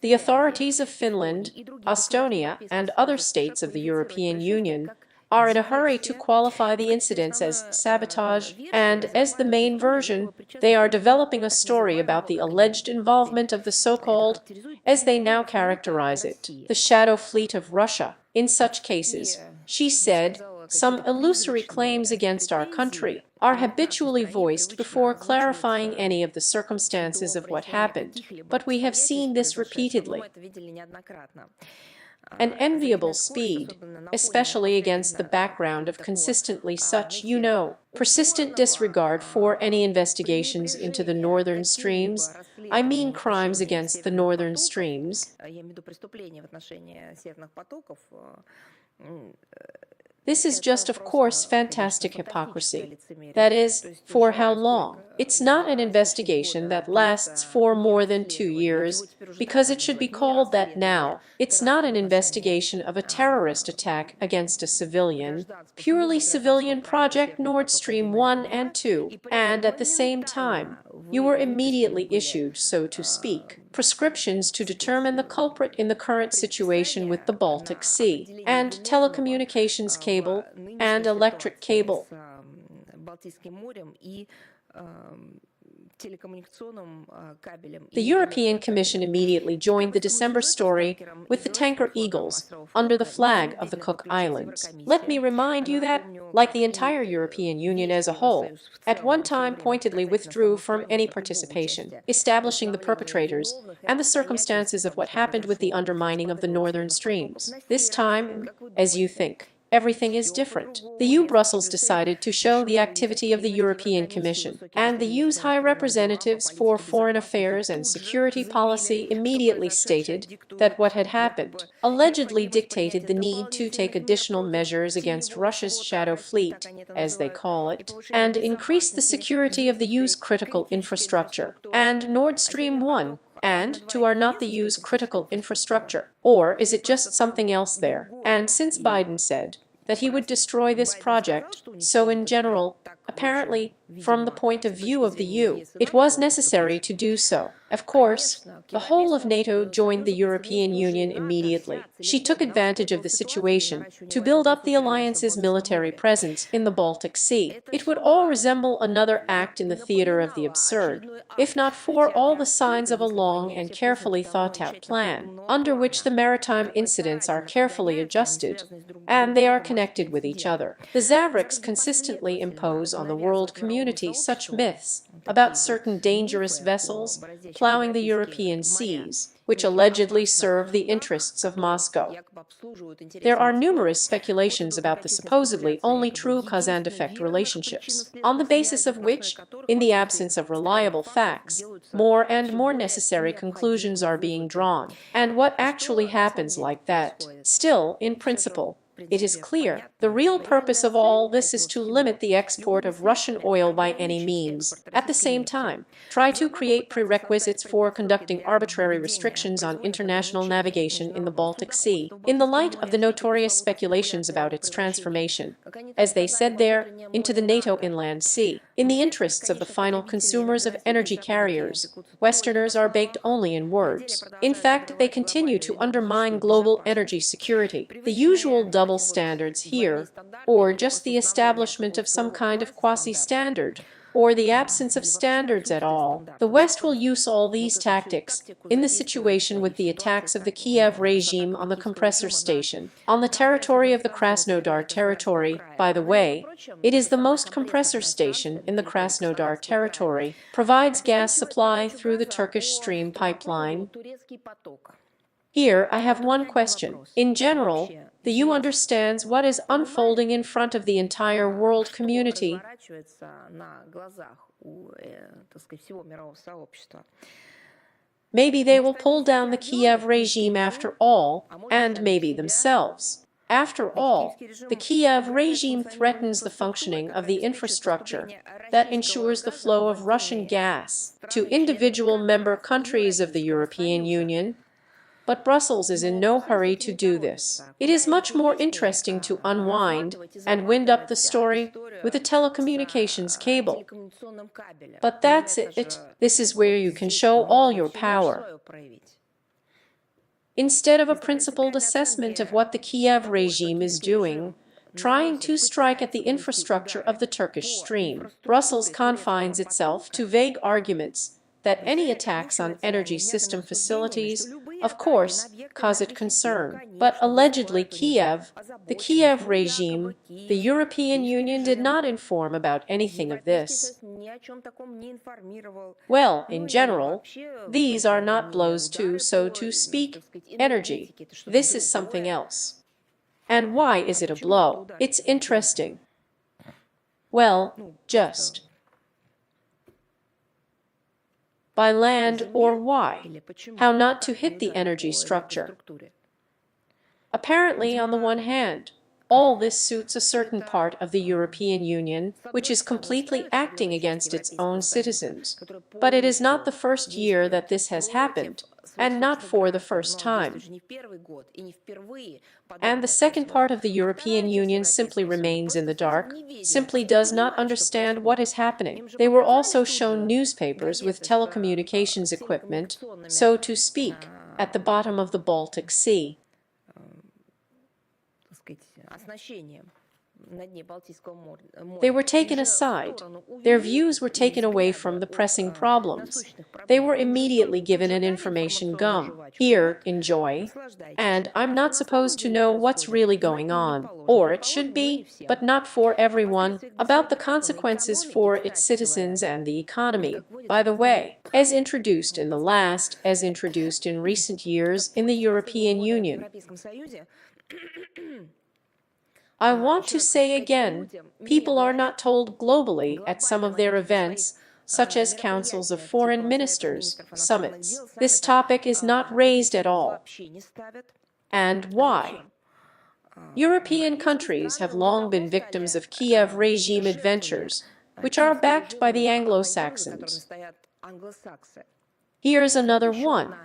the authorities of Finland, Estonia, and other states of the European Union are in a hurry to qualify the incidents as sabotage, and as the main version, they are developing a story about the alleged involvement of the so-called, as they now characterize it, the shadow fleet of Russia. In such cases, she said, some illusory claims against our country are habitually voiced before clarifying any of the circumstances of what happened, but we have seen this repeatedly. An enviable speed, especially against the background of consistently such, persistent disregard for any investigations into the northern streams, I mean crimes against the northern streams. This is just, of course, fantastic hypocrisy. That is, for how long? It's not an investigation that lasts for more than 2 years, because it should be called that now. It's not an investigation of a terrorist attack against a civilian, purely civilian project Nord Stream 1 and 2, and at the same time, you were immediately issued, so to speak, prescriptions to determine the culprit in the current situation with the Baltic Sea, and telecommunications cable, and electric cable. The European Commission immediately joined the December story with the tanker Eagles under the flag of the Cook Islands. Let me remind you that, like the entire European Union as a whole, at one time pointedly withdrew from any participation, establishing the perpetrators and the circumstances of what happened with the undermining of the northern streams. This time, as you think, everything is different. The EU Brussels decided to show the activity of the European Commission, and the EU's High Representatives for Foreign Affairs and Security Policy immediately stated that what had happened allegedly dictated the need to take additional measures against Russia's shadow fleet, as they call it, and increase the security of the EU's critical infrastructure. And Nord Stream 1 and 2 are not the EU's critical infrastructure, or is it just something else there? And since Biden said that he would destroy this project, so in general, apparently, from the point of view of the EU, it was necessary to do so. Of course, the whole of NATO joined the European Union immediately. She took advantage of the situation to build up the alliance's military presence in the Baltic Sea. It would all resemble another act in the theater of the absurd, if not for all the signs of a long and carefully thought-out plan, under which the maritime incidents are carefully adjusted, and they are connected with each other. The Zavriks consistently impose on the world community such myths about certain dangerous vessels plowing the European seas, which allegedly serve the interests of Moscow. There are numerous speculations about the supposedly only true cause and effect relationships, on the basis of which, in the absence of reliable facts, more and more necessary conclusions are being drawn. And what actually happens like that? Still, in principle, it is clear. The real purpose of all this is to limit the export of Russian oil by any means. At the same time, try to create prerequisites for conducting arbitrary restrictions on international navigation in the Baltic Sea, in the light of the notorious speculations about its transformation, as they said there, into the NATO inland sea. In the interests of the final consumers of energy carriers, Westerners are baked only in words. In fact, they continue to undermine global energy security. The usual double standards here, or just the establishment of some kind of quasi-standard, or the absence of standards at all. The West will use all these tactics in the situation with the attacks of the Kiev regime on the compressor station, on the territory of the Krasnodar territory. By the way, it is the most compressor station in the Krasnodar territory, provides gas supply through the Turkish Stream pipeline. Here I have one question. In general, the EU understands what is unfolding in front of the entire world community. Maybe they will pull down the Kiev regime after all, and maybe themselves. After all, the Kiev regime threatens the functioning of the infrastructure that ensures the flow of Russian gas to individual member countries of the European Union. But Brussels is in no hurry to do this. It is much more interesting to unwind and wind up the story with a telecommunications cable. But that's it. This is where you can show all your power. Instead of a principled assessment of what the Kiev regime is doing, trying to strike at the infrastructure of the Turkish stream, Brussels confines itself to vague arguments that any attacks on energy system facilities of course, cause it concern. But allegedly Kiev, the Kiev regime, the European Union did not inform about anything of this. Well, in general, these are not blows to, so to speak, energy. This is something else. And why is it a blow? It's interesting. Well, just by land or why? How not to hit the energy structure? Apparently, on the one hand, all this suits a certain part of the European Union, which is completely acting against its own citizens. But it is not the first year that this has happened, and not for the first time. And the second part of the European Union simply remains in the dark, simply does not understand what is happening. They were also shown newspapers with telecommunications equipment, so to speak, at the bottom of the Baltic Sea. They were taken aside. Their views were taken away from the pressing problems. They were immediately given an information gum. Here, enjoy. And I'm not supposed to know what's really going on, or it should be, but not for everyone, about the consequences for its citizens and the economy. By the way, as introduced in recent years in the European Union. I want to say again, people are not told globally at some of their events, such as councils of foreign ministers, summits. This topic is not raised at all. And why? European countries have long been victims of Kiev regime adventures, which are backed by the Anglo-Saxons. Here's another one.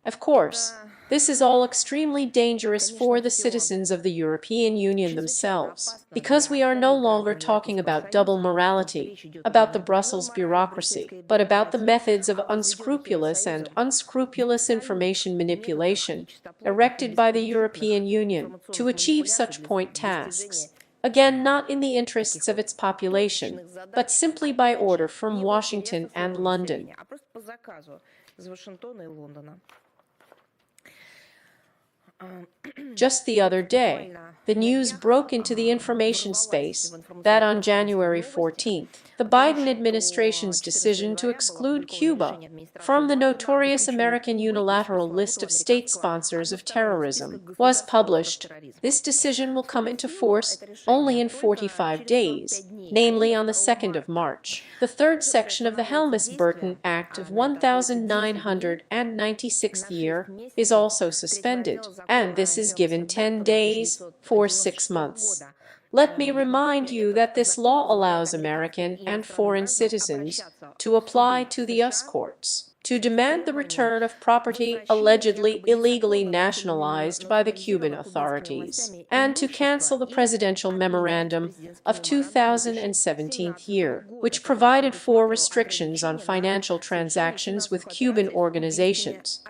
Of course, this is all extremely dangerous for the citizens of the European Union themselves, because we are no longer talking about double morality, about the Brussels bureaucracy, but about the methods of unscrupulous information manipulation erected by the European Union to achieve such point tasks. Again, not in the interests of its population, but simply by order from Washington and London. Just the other day, the news broke into the information space that on January 14th, the Biden administration's decision to exclude Cuba from the notorious American unilateral list of state sponsors of terrorism was published. This decision will come into force only in 45 days, namely on the 2nd of March. The third section of the Helms-Burton Act of 1996th year is also suspended, and this is given 10 days for 6 months. Let me remind you that this law allows American and foreign citizens to apply to the US courts to demand the return of property allegedly illegally nationalized by the Cuban authorities, and to cancel the presidential memorandum of 2017 year, which provided for restrictions on financial transactions with Cuban organizations.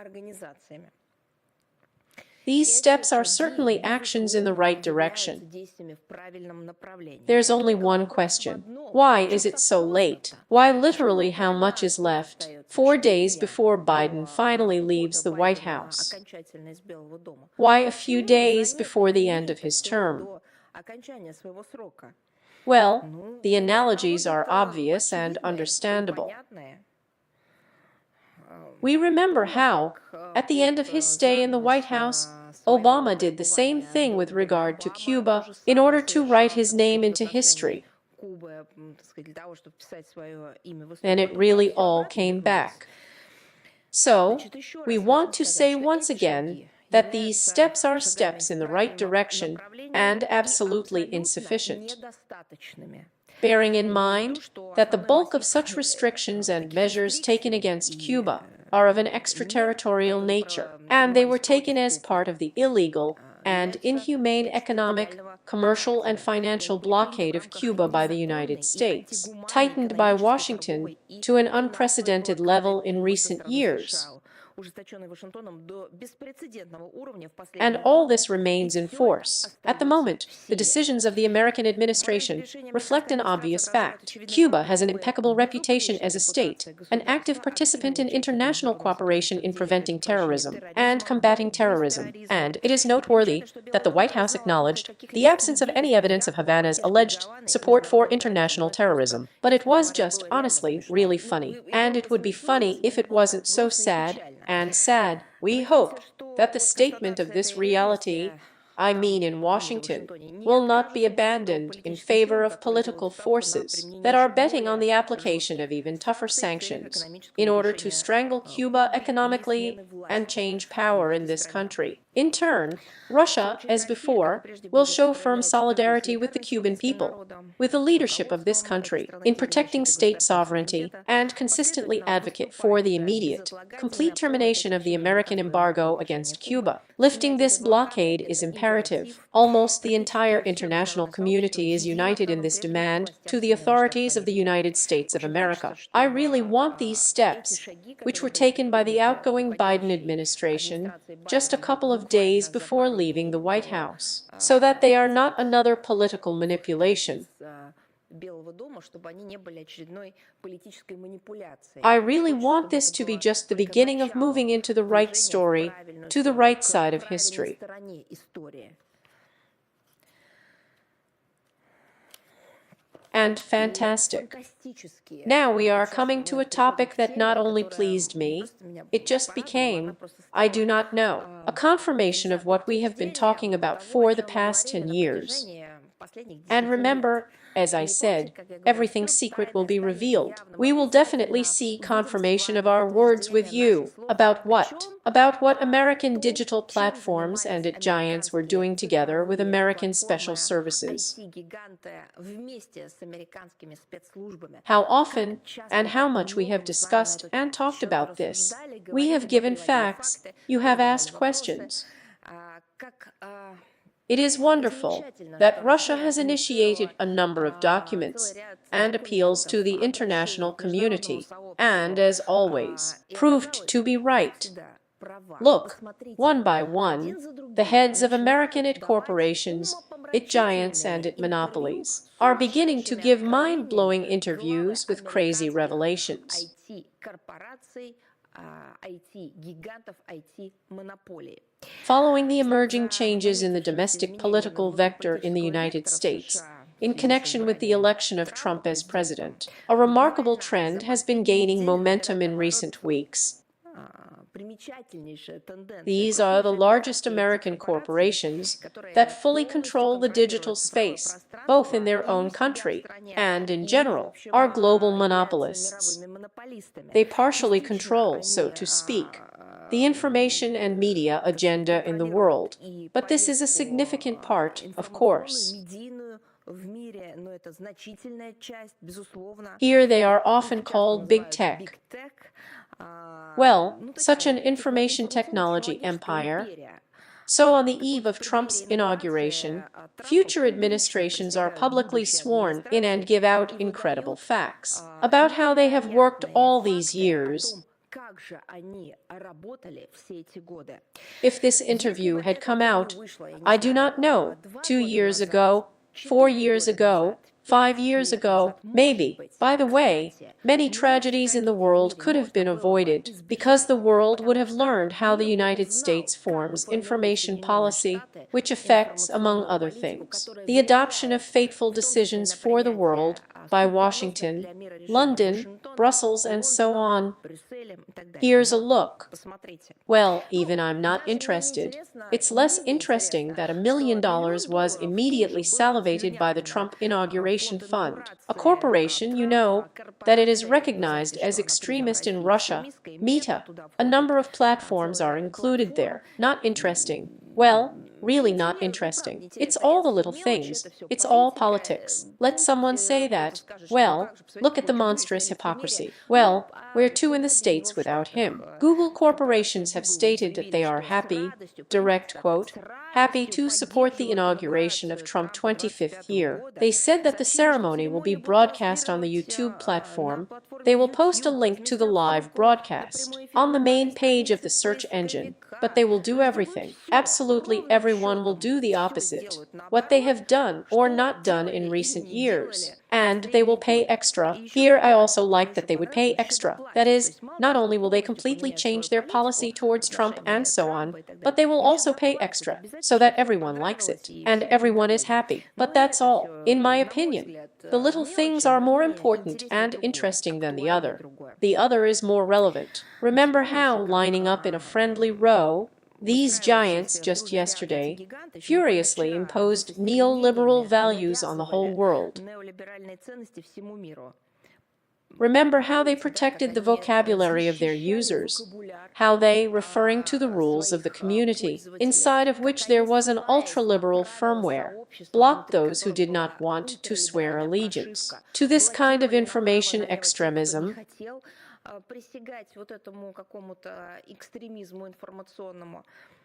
These steps are certainly actions in the right direction. There's only one question. Why is it so late? Why literally how much is left? 4 days before Biden finally leaves the White House. Why a few days before the end of his term? Well, the analogies are obvious and understandable. We remember how, at the end of his stay in the White House, Obama did the same thing with regard to Cuba in order to write his name into history. Then it really all came back. So, we want to say once again that these steps are steps in the right direction and absolutely insufficient. Bearing in mind that the bulk of such restrictions and measures taken against Cuba are of an extraterritorial nature, and they were taken as part of the illegal and inhumane economic, commercial, and financial blockade of Cuba by the United States, tightened by Washington to an unprecedented level in recent years. And all this remains in force. At the moment, the decisions of the American administration reflect an obvious fact. Cuba has an impeccable reputation as a state, an active participant in international cooperation in preventing terrorism and combating terrorism, and it is noteworthy that the White House acknowledged the absence of any evidence of Havana's alleged support for international terrorism. But it was just, honestly, really funny. And it would be funny if it wasn't so sad and sad. We hope that the statement of this reality, I mean in Washington, will not be abandoned in favor of political forces that are betting on the application of even tougher sanctions in order to strangle Cuba economically and change power in this country. In turn, Russia, as before, will show firm solidarity with the Cuban people, with the leadership of this country, in protecting state sovereignty, and consistently advocate for the immediate, complete termination of the American embargo against Cuba. Lifting this blockade is imperative. Almost the entire international community is united in this demand to the authorities of the United States of America. I really want these steps, which were taken by the outgoing Biden administration just a couple of days before leaving the White House, so that they are not another political manipulation. I really want this to be just the beginning of moving into the right story, to the right side of history. And fantastic. Now we are coming to a topic that not only pleased me, it just became, I do not know, a confirmation of what we have been talking about for the past 10 years. And remember, as I said, everything secret will be revealed. We will definitely see confirmation of our words with you. About what? About what American digital platforms and its giants were doing together with American special services. How often and how much we have discussed and talked about this. We have given facts, you have asked questions. It is wonderful that Russia has initiated a number of documents and appeals to the international community, and, as always, proved to be right. Look, one by one, the heads of American IT corporations, IT giants and IT monopolies, are beginning to give mind-blowing interviews with crazy revelations. Following the emerging changes in the domestic political vector in the United States, in connection with the election of Trump as president, a remarkable trend has been gaining momentum in recent weeks. These are the largest American corporations that fully control the digital space, both in their own country and, in general, are global monopolists. They partially control, so to speak, the information and media agenda in the world, but this is a significant part, of course. Here they are often called big tech. Well, such an information technology empire. So on the eve of Trump's inauguration, future administrations are publicly sworn in and give out incredible facts about how they have worked all these years. If this interview had come out, I do not know, 2 years ago, 4 years ago, 5 years ago, maybe. By the way, many tragedies in the world could have been avoided because the world would have learned how the United States forms information policy, which affects, among other things, the adoption of fateful decisions for the world by Washington, London, Brussels, and so on. Here's a look. Well, even I'm not interested. It's less interesting that $1 million was immediately salivated by the Trump Inauguration Fund, a corporation, you know, that it is recognized as extremist in Russia. Meta, a number of platforms are included there. Not interesting. Well, really not interesting. It's all the little things. It's all politics. Let someone say that, well, look at the monstrous hypocrisy. Well, where to in the States without him? Google corporations have stated that they are happy, direct quote, happy to support the inauguration of Trump 25th year. They said that the ceremony will be broadcast on the YouTube platform. They will post a link to the live broadcast on the main page of the search engine, but they will do everything. Absolutely everyone will do the opposite, what they have done or not done in recent years. And they will pay extra. Here I also like that they would pay extra. That is, not only will they completely change their policy towards Trump and so on, but they will also pay extra, so that everyone likes it, and everyone is happy. But that's all, in my opinion. The little things are more important and interesting than the other. The other is more relevant. Remember how, lining up in a friendly row, these giants just yesterday furiously imposed neoliberal values on the whole world. Remember how they protected the vocabulary of their users, how they, referring to the rules of the community, inside of which there was an ultra-liberal firmware, blocked those who did not want to swear allegiance to this kind of information extremism.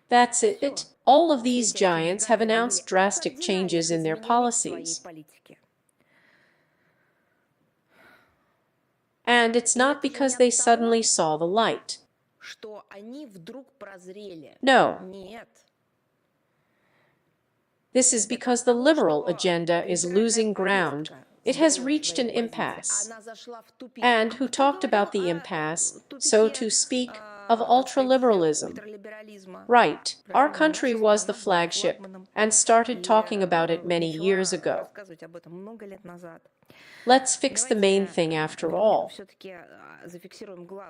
That's it. All of these giants have announced drastic changes in their policies. And it's not because they suddenly saw the light. No. This is because the liberal agenda is losing ground. It has reached an impasse. And who talked about the impasse, so to speak, of ultraliberalism? Right. Our country was the flagship and started talking about it many years ago. Let's fix the main thing after all.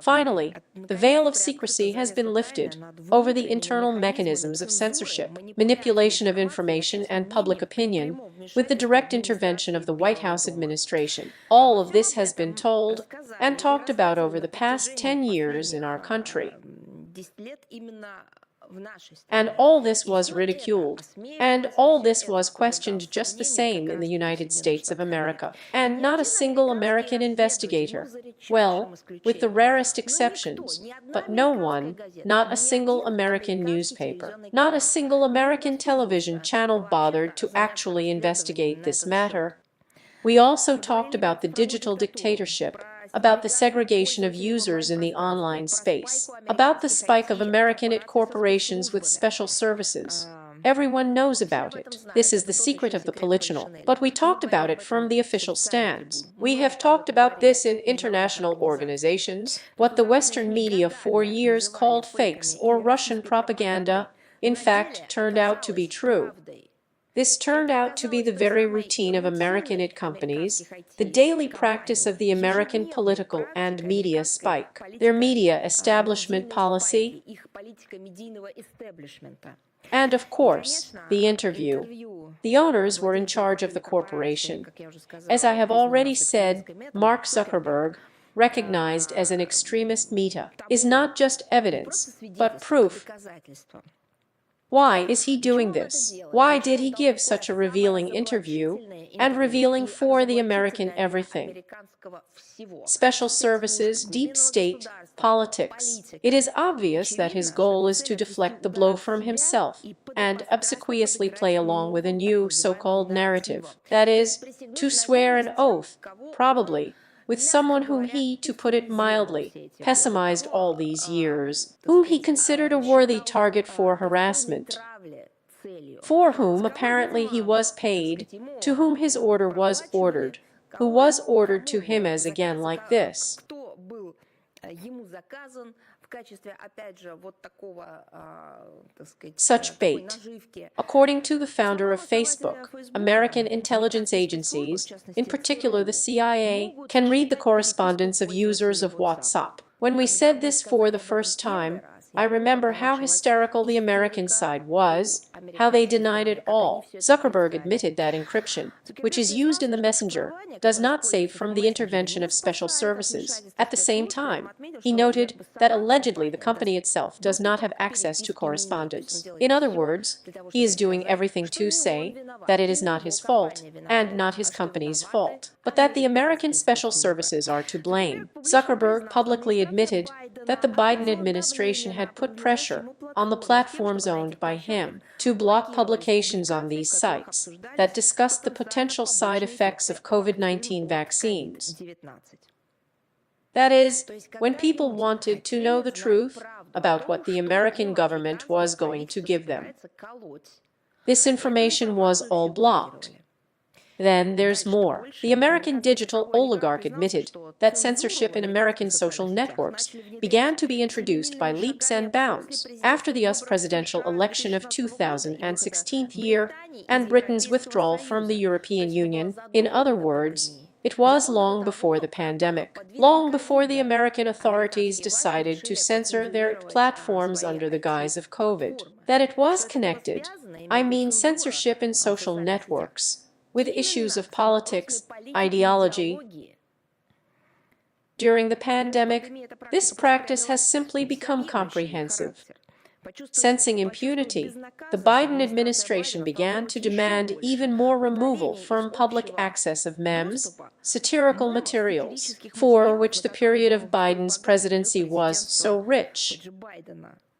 Finally, the veil of secrecy has been lifted over the internal mechanisms of censorship, manipulation of information and public opinion, with the direct intervention of the White House administration. All of this has been told and talked about over the past 10 years in our country. And all this was ridiculed, and all this was questioned just the same in the United States of America. And not a single American investigator, well, with the rarest exceptions, but no one, not a single American newspaper, not a single American television channel bothered to actually investigate this matter. We also talked about the digital dictatorship, about the segregation of users in the online space, about the spike of American corporations with special services. Everyone knows about it. This is the secret of the political, but we talked about it from the official stands. We have talked about this in international organizations, what the Western media for years called fakes or Russian propaganda, in fact turned out to be true. This turned out to be the very routine of American companies, the daily practice of the American political and media spike, their media establishment policy, and of course, the interview. The owners were in charge of the corporation. As I have already said, Mark Zuckerberg, recognized as an extremist meta, is not just evidence, but proof. Why is he doing this? Why did he give such a revealing interview, and revealing for the American everything? Special services, deep state, politics. It is obvious that his goal is to deflect the blow from himself and obsequiously play along with a new so-called narrative. That is, to swear an oath, probably, with someone whom he, to put it mildly, pessimized all these years, whom he considered a worthy target for harassment, for whom apparently he was paid, to whom his order was ordered, who was ordered to him as again like this. Such bait. According to the founder of Facebook, American intelligence agencies, in particular the CIA, can read the correspondence of users of WhatsApp. When we said this for the first time, I remember how hysterical the American side was, how they denied it all. Zuckerberg admitted that encryption, which is used in the messenger, does not save from the intervention of special services. At the same time, he noted that allegedly the company itself does not have access to correspondence. In other words, he is doing everything to say that it is not his fault and not his company's fault, but that the American special services are to blame. Zuckerberg publicly admitted that the Biden administration had put pressure on the platforms owned by him to block publications on these sites that discussed the potential side effects of COVID-19 vaccines. That is, when people wanted to know the truth about what the American government was going to give them. This information was all blocked. Then there's more. The American digital oligarch admitted that censorship in American social networks began to be introduced by leaps and bounds after the US presidential election of 2016 year and Britain's withdrawal from the European Union. In other words, it was long before the pandemic, long before the American authorities decided to censor their platforms under the guise of COVID, that it was connected, I mean censorship in social networks, with issues of politics, ideology. During the pandemic, this practice has simply become comprehensive. Sensing impunity, the Biden administration began to demand even more removal from public access of memes, satirical materials, for which the period of Biden's presidency was so rich.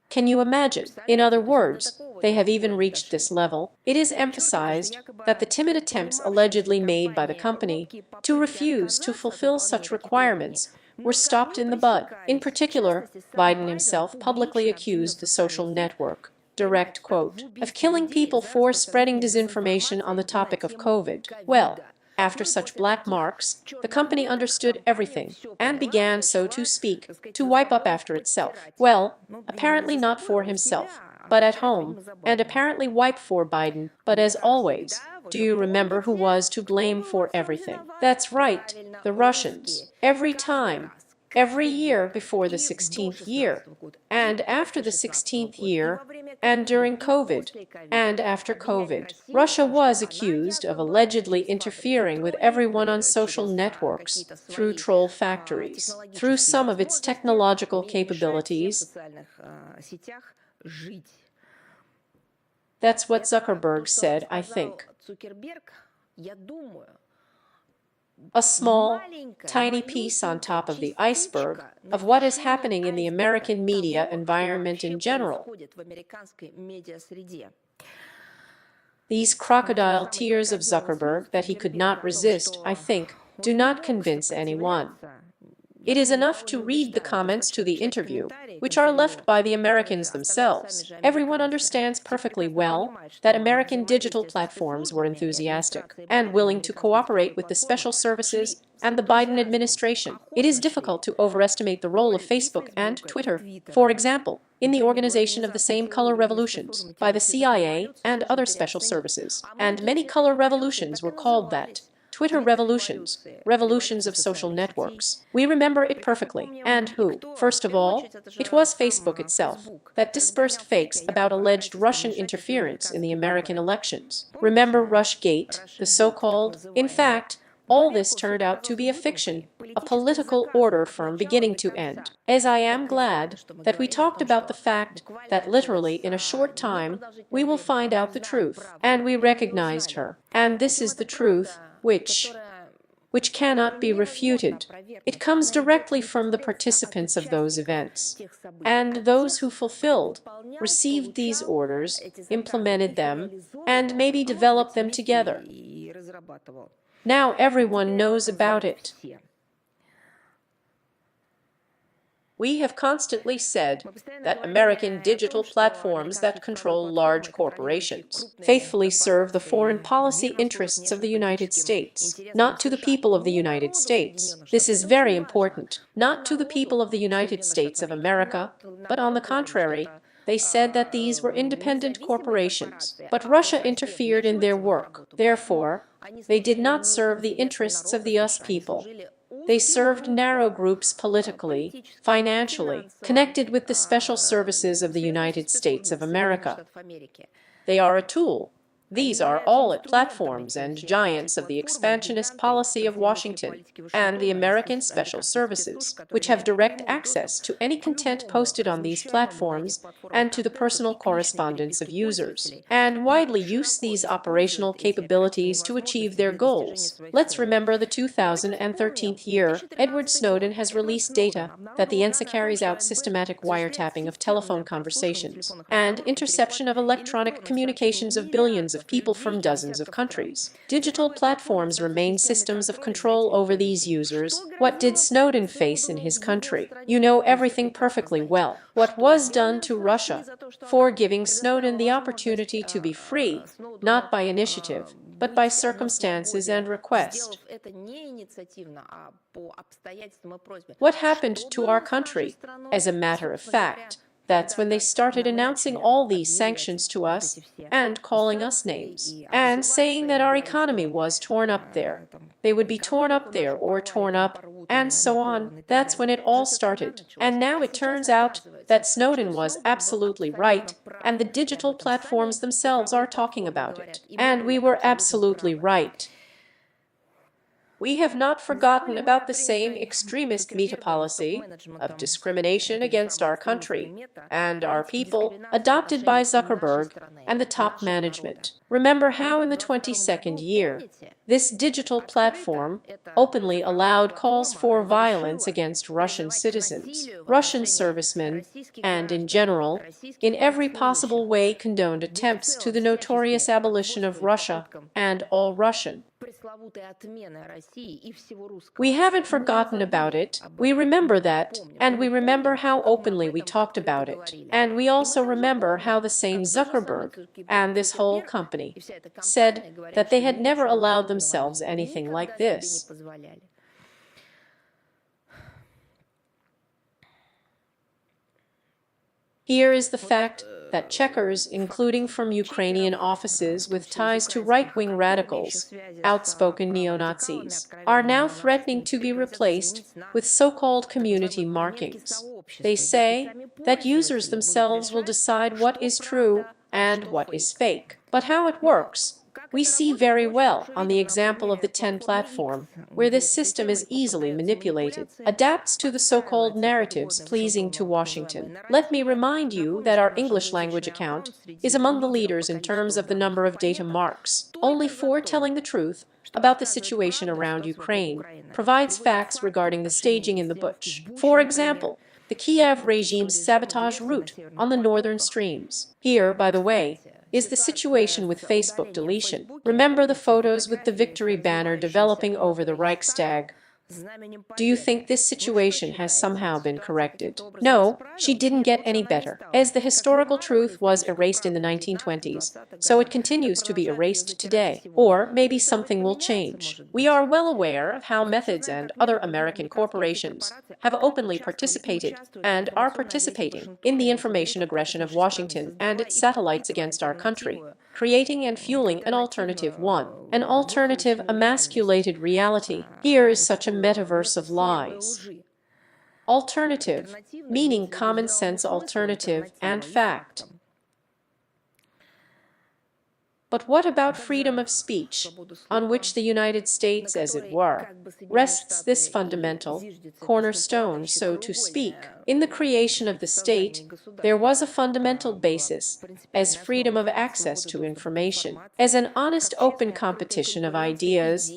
Can you imagine? In other words, they have even reached this level. It is emphasized that the timid attempts allegedly made by the company to refuse to fulfill such requirements were stopped in the bud. In particular, Biden himself publicly accused the social network, direct quote, of killing people for spreading disinformation on the topic of COVID. Well, after such black marks, the company understood everything and began, so to speak, to wipe up after itself. Well, apparently not for himself, but at home, and apparently wipe for Biden. But as always, do you remember who was to blame for everything? That's right, the Russians. Every time. Every year before the 16th year, and after the 16th year, and during COVID, and after COVID, Russia was accused of allegedly interfering with everyone on social networks through troll factories, through some of its technological capabilities. That's what Zuckerberg said, I think. A small, tiny piece on top of the iceberg of what is happening in the American media environment in general. These crocodile tears of Zuckerberg that he could not resist, I think, do not convince anyone. It is enough to read the comments to the interview, which are left by the Americans themselves. Everyone understands perfectly well that American digital platforms were enthusiastic and willing to cooperate with the special services and the Biden administration. It is difficult to overestimate the role of Facebook and Twitter, for example, in the organization of the same color revolutions by the CIA and other special services. And many color revolutions were called that. Twitter revolutions, revolutions of social networks. We remember it perfectly. And who? First of all, it was Facebook itself that dispersed fakes about alleged Russian interference in the American elections. Remember Rushgate, the so-called? In fact, all this turned out to be a fiction, a political order from beginning to end. As I am glad that we talked about the fact that literally in a short time we will find out the truth. And we recognized her. And this is the truth, which cannot be refuted. It comes directly from the participants of those events. And those who fulfilled, received these orders, implemented them, and maybe developed them together. Now everyone knows about it. We have constantly said that American digital platforms that control large corporations faithfully serve the foreign policy interests of the United States, not to the people of the United States. This is very important. Not to the people of the United States of America, but on the contrary, they said that these were independent corporations, but Russia interfered in their work. Therefore, they did not serve the interests of the US people. They served narrow groups politically, financially, connected with the special services of the United States of America. They are a tool. These are all platforms and giants of the expansionist policy of Washington and the American Special Services, which have direct access to any content posted on these platforms and to the personal correspondence of users, and widely use these operational capabilities to achieve their goals. Let's remember the 2013 year, Edward Snowden has released data that the NSA carries out systematic wiretapping of telephone conversations and interception of electronic communications of billions of people from dozens of countries. Digital platforms remain systems of control over these users. What did Snowden face in his country? You know everything perfectly well. What was done to Russia for giving Snowden the opportunity to be free, not by initiative, but by circumstances and request. What happened to our country? As a matter of fact, that's when they started announcing all these sanctions to us and calling us names and saying that our economy was torn up there. They would be torn up there or torn up and so on. That's when it all started. And now it turns out that Snowden was absolutely right, and the digital platforms themselves are talking about it. And we were absolutely right. We have not forgotten about the same extremist meta policy of discrimination against our country and our people adopted by Zuckerberg and the top management. Remember how in the 22nd year, this digital platform openly allowed calls for violence against Russian citizens, Russian servicemen, and in general, in every possible way condoned attempts to the notorious abolition of Russia and all Russian. We haven't forgotten about it. We remember that, and we remember how openly we talked about it. And we also remember how the same Zuckerberg and this whole company said that they had never allowed themselves anything like this. Here is the fact that checkers, including from Ukrainian offices with ties to right-wing radicals, outspoken neo-Nazis, are now threatening to be replaced with so-called community markings. They say that users themselves will decide what is true and what is fake. But how it works, we see very well on the example of the 10 platform, where this system is easily manipulated, adapts to the so-called narratives pleasing to Washington. Let me remind you that our English language account is among the leaders in terms of the number of data marks. Only 4 telling the truth about the situation around Ukraine provides facts regarding the staging in the bush. For example, the Kiev regime's sabotage route on the northern streams. Here, by the way, is the situation with Facebook deletion. Remember the photos with the victory banner developing over the Reichstag? Do you think this situation has somehow been corrected? No, she didn't get any better, as the historical truth was erased in the 1920s, so it continues to be erased today. Or maybe something will change. We are well aware of how Methods and other American corporations have openly participated and are participating in the information aggression of Washington and its satellites against our country, creating and fueling an alternative an alternative emasculated reality. Here is such a metaverse of lies. Alternative, meaning common sense alternative and fact. But what about freedom of speech, on which the United States, as it were, rests this fundamental cornerstone, so to speak? In the creation of the state, there was a fundamental basis as freedom of access to information, as an honest open competition of ideas.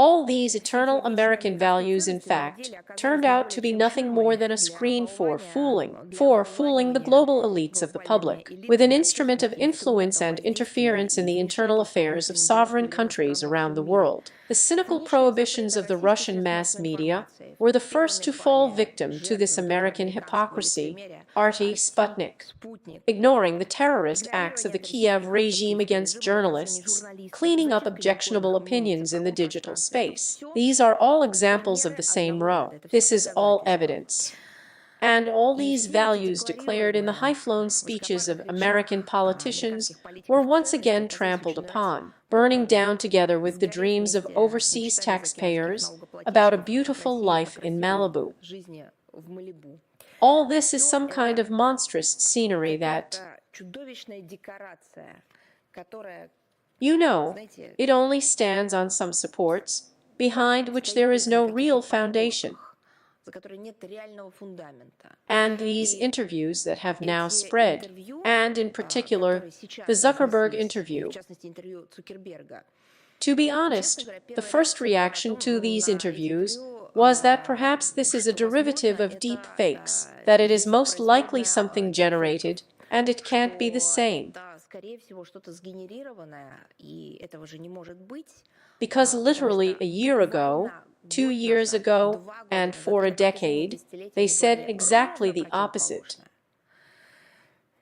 All these eternal American values, in fact, turned out to be nothing more than a screen for fooling the global elites of the public, with an instrument of influence and interference in the internal affairs of sovereign countries around the world. The cynical prohibitions of the Russian mass media were the first to fall victim to this American hypocrisy. RT Sputnik, ignoring the terrorist acts of the Kiev regime against journalists, cleaning up objectionable opinions in the digital space. These are all examples of the same row. This is all evidence. And all these values declared in the high-flown speeches of American politicians were once again trampled upon, burning down together with the dreams of overseas taxpayers about a beautiful life in Malibu. All this is some kind of monstrous scenery that, it only stands on some supports, behind which there is no real foundation. And these interviews that have now spread, and in particular the Zuckerberg interview. To be honest, the first reaction to these interviews was that perhaps this is a derivative of deep fakes, that it is most likely something generated, and it can't be the same. Because literally a year ago, 2 years ago, and for a decade, they said exactly the opposite.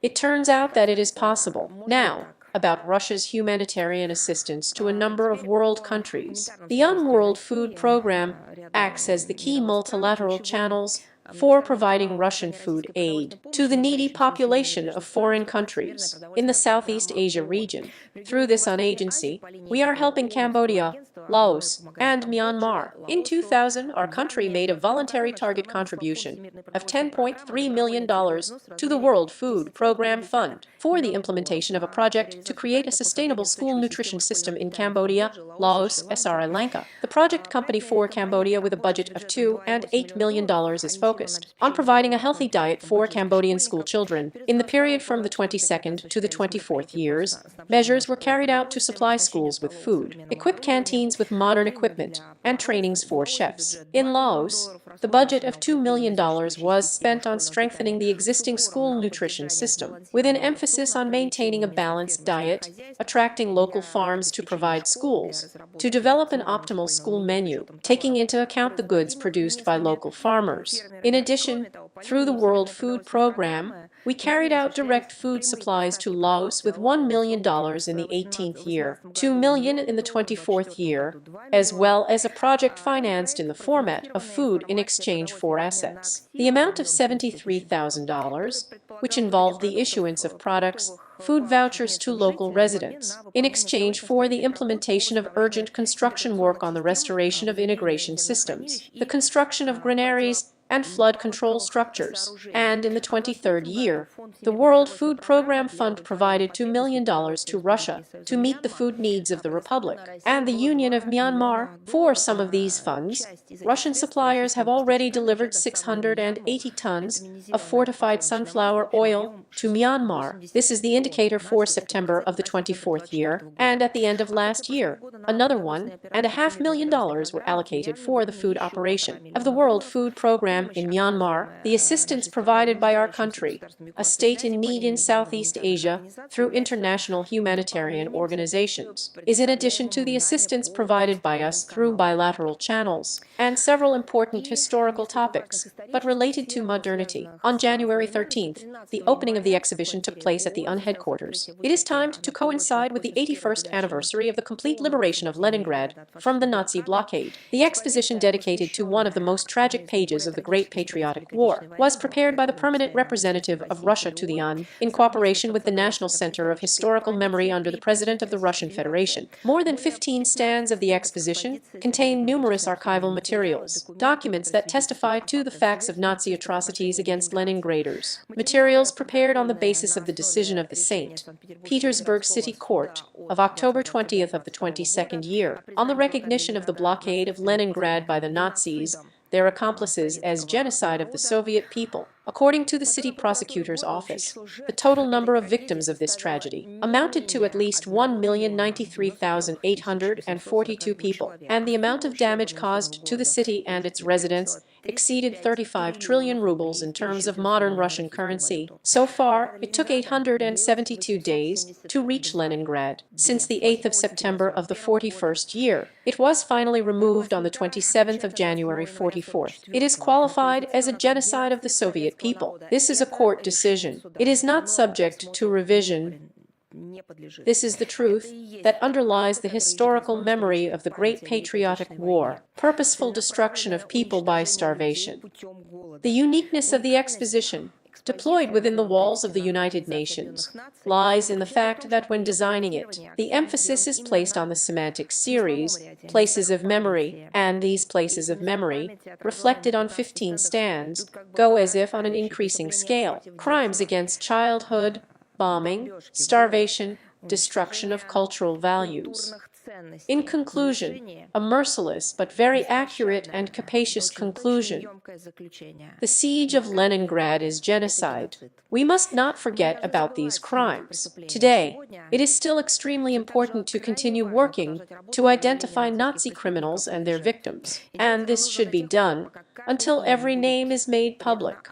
It turns out that it is possible. Now, about Russia's humanitarian assistance to a number of world countries. The UN World Food Programme acts as the key multilateral channels for providing Russian food aid to the needy population of foreign countries in the Southeast Asia region. Through this UN agency, we are helping Cambodia, Laos, and Myanmar. In 2000, our country made a voluntary target contribution of $10.3 million to the World Food Programme Fund for the implementation of a project to create a sustainable school nutrition system in Cambodia, Laos, and Sri Lanka. The project company for Cambodia, with a budget of $2 and $8 million, is focused on providing a healthy diet for Cambodian school children. In the period from the 22nd to the 24th years, measures were carried out to supply schools with food, equip canteens with modern equipment, and trainings for chefs. In Laos, the budget of $2 million was spent on strengthening the existing school nutrition system, with an emphasis on maintaining a balanced diet, attracting local farms to provide schools, to develop an optimal school menu, taking into account the goods produced by local farmers. In addition, through the World Food Programme, we carried out direct food supplies to Laos with $1 million in the 18th year, $2 million in the 24th year, as well as a project financed in the format of food in exchange for assets. The amount of $73,000, which involved the issuance of products, food vouchers to local residents, in exchange for the implementation of urgent construction work on the restoration of integration systems, the construction of granaries, and flood control structures. And in the 23rd year, the World Food Programme Fund provided $2 million to Russia to meet the food needs of the Republic and the Union of Myanmar. For some of these funds, Russian suppliers have already delivered 680 tons of fortified sunflower oil to Myanmar. This is the indicator for September of the 24th year, and at the end of last year, another $1.5 million were allocated for the food operation of the World Food Programme in Myanmar. The assistance provided by our country, a state in need in Southeast Asia, through international humanitarian organizations, is in addition to the assistance provided by us through bilateral channels, and several important historical topics, but related to modernity. On January 13th, the opening of the exhibition took place at the UN headquarters. It is timed to coincide with the 81st anniversary of the complete liberation of Leningrad from the Nazi blockade. The exposition, dedicated to one of the most tragic pages of the Great Patriotic War, was prepared by the permanent representative of Russia to the UN, in cooperation with the National Center of Historical Memory under the President of the Russian Federation. More than 15 stands of the exposition contain numerous archival materials, documents that testify to the facts of Nazi atrocities against Leningraders, materials prepared on the basis of the decision of the St. Petersburg City Court of October 20th of the 22nd year, on the recognition of the blockade of Leningrad by the Nazis, their accomplices, as genocide of the Soviet people. According to the city prosecutor's office, the total number of victims of this tragedy amounted to at least 1,093,842 people, and the amount of damage caused to the city and its residents exceeded 35 trillion rubles in terms of modern Russian currency. So far, it took 872 days to reach Leningrad. Since the 8th of September of the 41st year, it was finally removed on the 27th of January 44th. It is qualified as a genocide of the Soviet people. This is a court decision. It is not subject to revision. This is the truth that underlies the historical memory of the Great Patriotic War, purposeful destruction of people by starvation. The uniqueness of the exposition, deployed within the walls of the United Nations, lies in the fact that when designing it, the emphasis is placed on the semantic series, places of memory, and these places of memory, reflected on 15 stands, go as if on an increasing scale. Crimes against childhood, bombing, starvation, destruction of cultural values. In conclusion, a merciless but very accurate and capacious conclusion. The siege of Leningrad is genocide. We must not forget about these crimes. Today, it is still extremely important to continue working to identify Nazi criminals and their victims, and this should be done until every name is made public.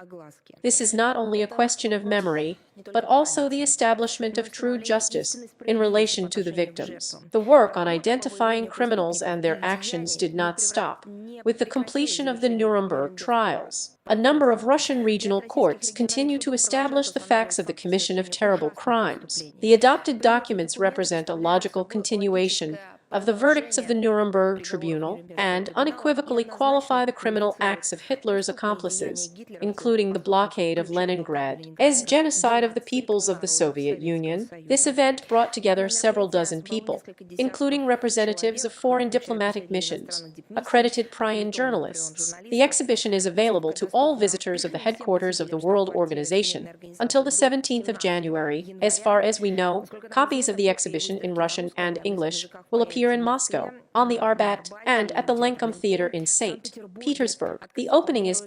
This is not only a question of memory, but also the establishment of true justice in relation to the victims. The work on identifying criminals and their actions did not stop with the completion of the Nuremberg trials. A number of Russian regional courts continue to establish the facts of the commission of terrible crimes. The adopted documents represent a logical continuation of the verdicts of the Nuremberg Tribunal and unequivocally qualify the criminal acts of Hitler's accomplices, including the blockade of Leningrad, as genocide of the peoples of the Soviet Union. This event brought together several dozen people, including representatives of foreign diplomatic missions, accredited Prian journalists. The exhibition is available to all visitors of the headquarters of the World Organization until the 17th of January. As far as we know, copies of the exhibition in Russian and English will appear in Moscow, on the Arbat, and at the Lenkom Theater in St. Petersburg. The opening is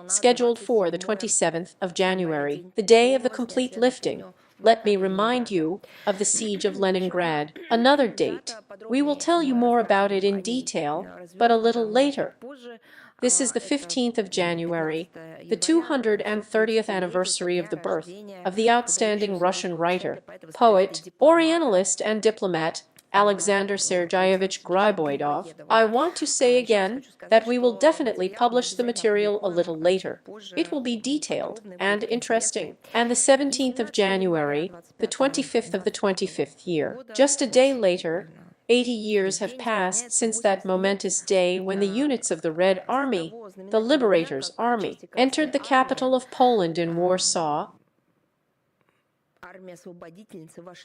scheduled for the 27th of January, the day of the complete lifting. Let me remind you of the siege of Leningrad, another date. We will tell you more about it in detail, but a little later. This is the 15th of January, the 230th anniversary of the birth of the outstanding Russian writer, poet, Orientalist, and diplomat Alexander Sergeyevich Griboidov. I want to say again that we will definitely publish the material a little later. It will be detailed and interesting. And the 17th of January, the 25th of the 25th year. Just a day later, 80 years have passed since that momentous day when the units of the Red Army, the Liberator's Army, entered the capital of Poland in Warsaw.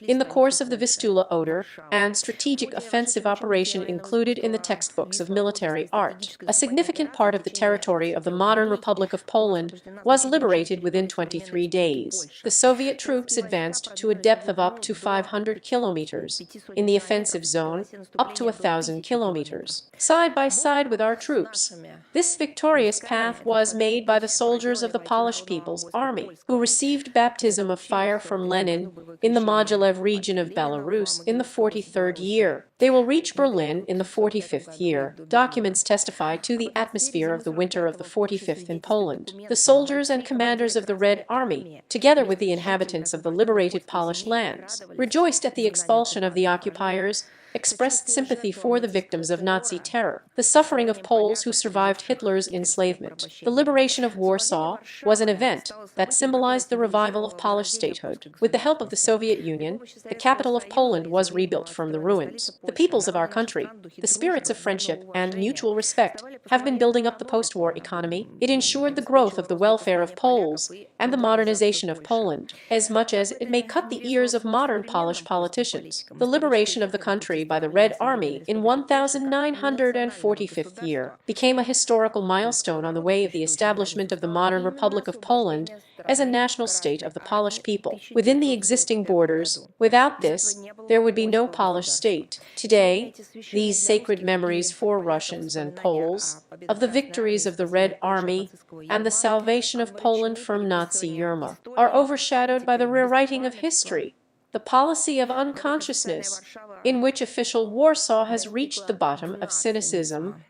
In the course of the Vistula Oder and strategic offensive operation included in the textbooks of military art, a significant part of the territory of the modern Republic of Poland was liberated within 23 days. The Soviet troops advanced to a depth of up to 500 kilometers, in the offensive zone up to 1,000 kilometers, side by side with our troops. This victorious path was made by the soldiers of the Polish People's Army, who received baptism of fire from Lenin in the Mogilev region of Belarus in the 43rd year. They will reach Berlin in the 45th year. Documents testify to the atmosphere of the winter of the 45th in Poland. The soldiers and commanders of the Red Army, together with the inhabitants of the liberated Polish lands, rejoiced at the expulsion of the occupiers, expressed sympathy for the victims of Nazi terror, the suffering of Poles who survived Hitler's enslavement. The liberation of Warsaw was an event that symbolized the revival of Polish statehood. With the help of the Soviet Union, the capital of Poland was rebuilt from the ruins. The peoples of our country, the spirits of friendship and mutual respect, have been building up the post-war economy. It ensured the growth of the welfare of Poles and the modernization of Poland, as much as it may cut the ears of modern Polish politicians. The liberation of the country by the Red Army in 1945th year became a historical milestone on the way of the establishment of the modern Republic of Poland as a national state of the Polish people within the existing borders. Without this, there would be no Polish state. Today, these sacred memories for Russians and Poles of the victories of the Red Army and the salvation of Poland from Nazi Yerma are overshadowed by the rewriting of history, the policy of unconsciousness, in which official Warsaw has reached the bottom of cynicism.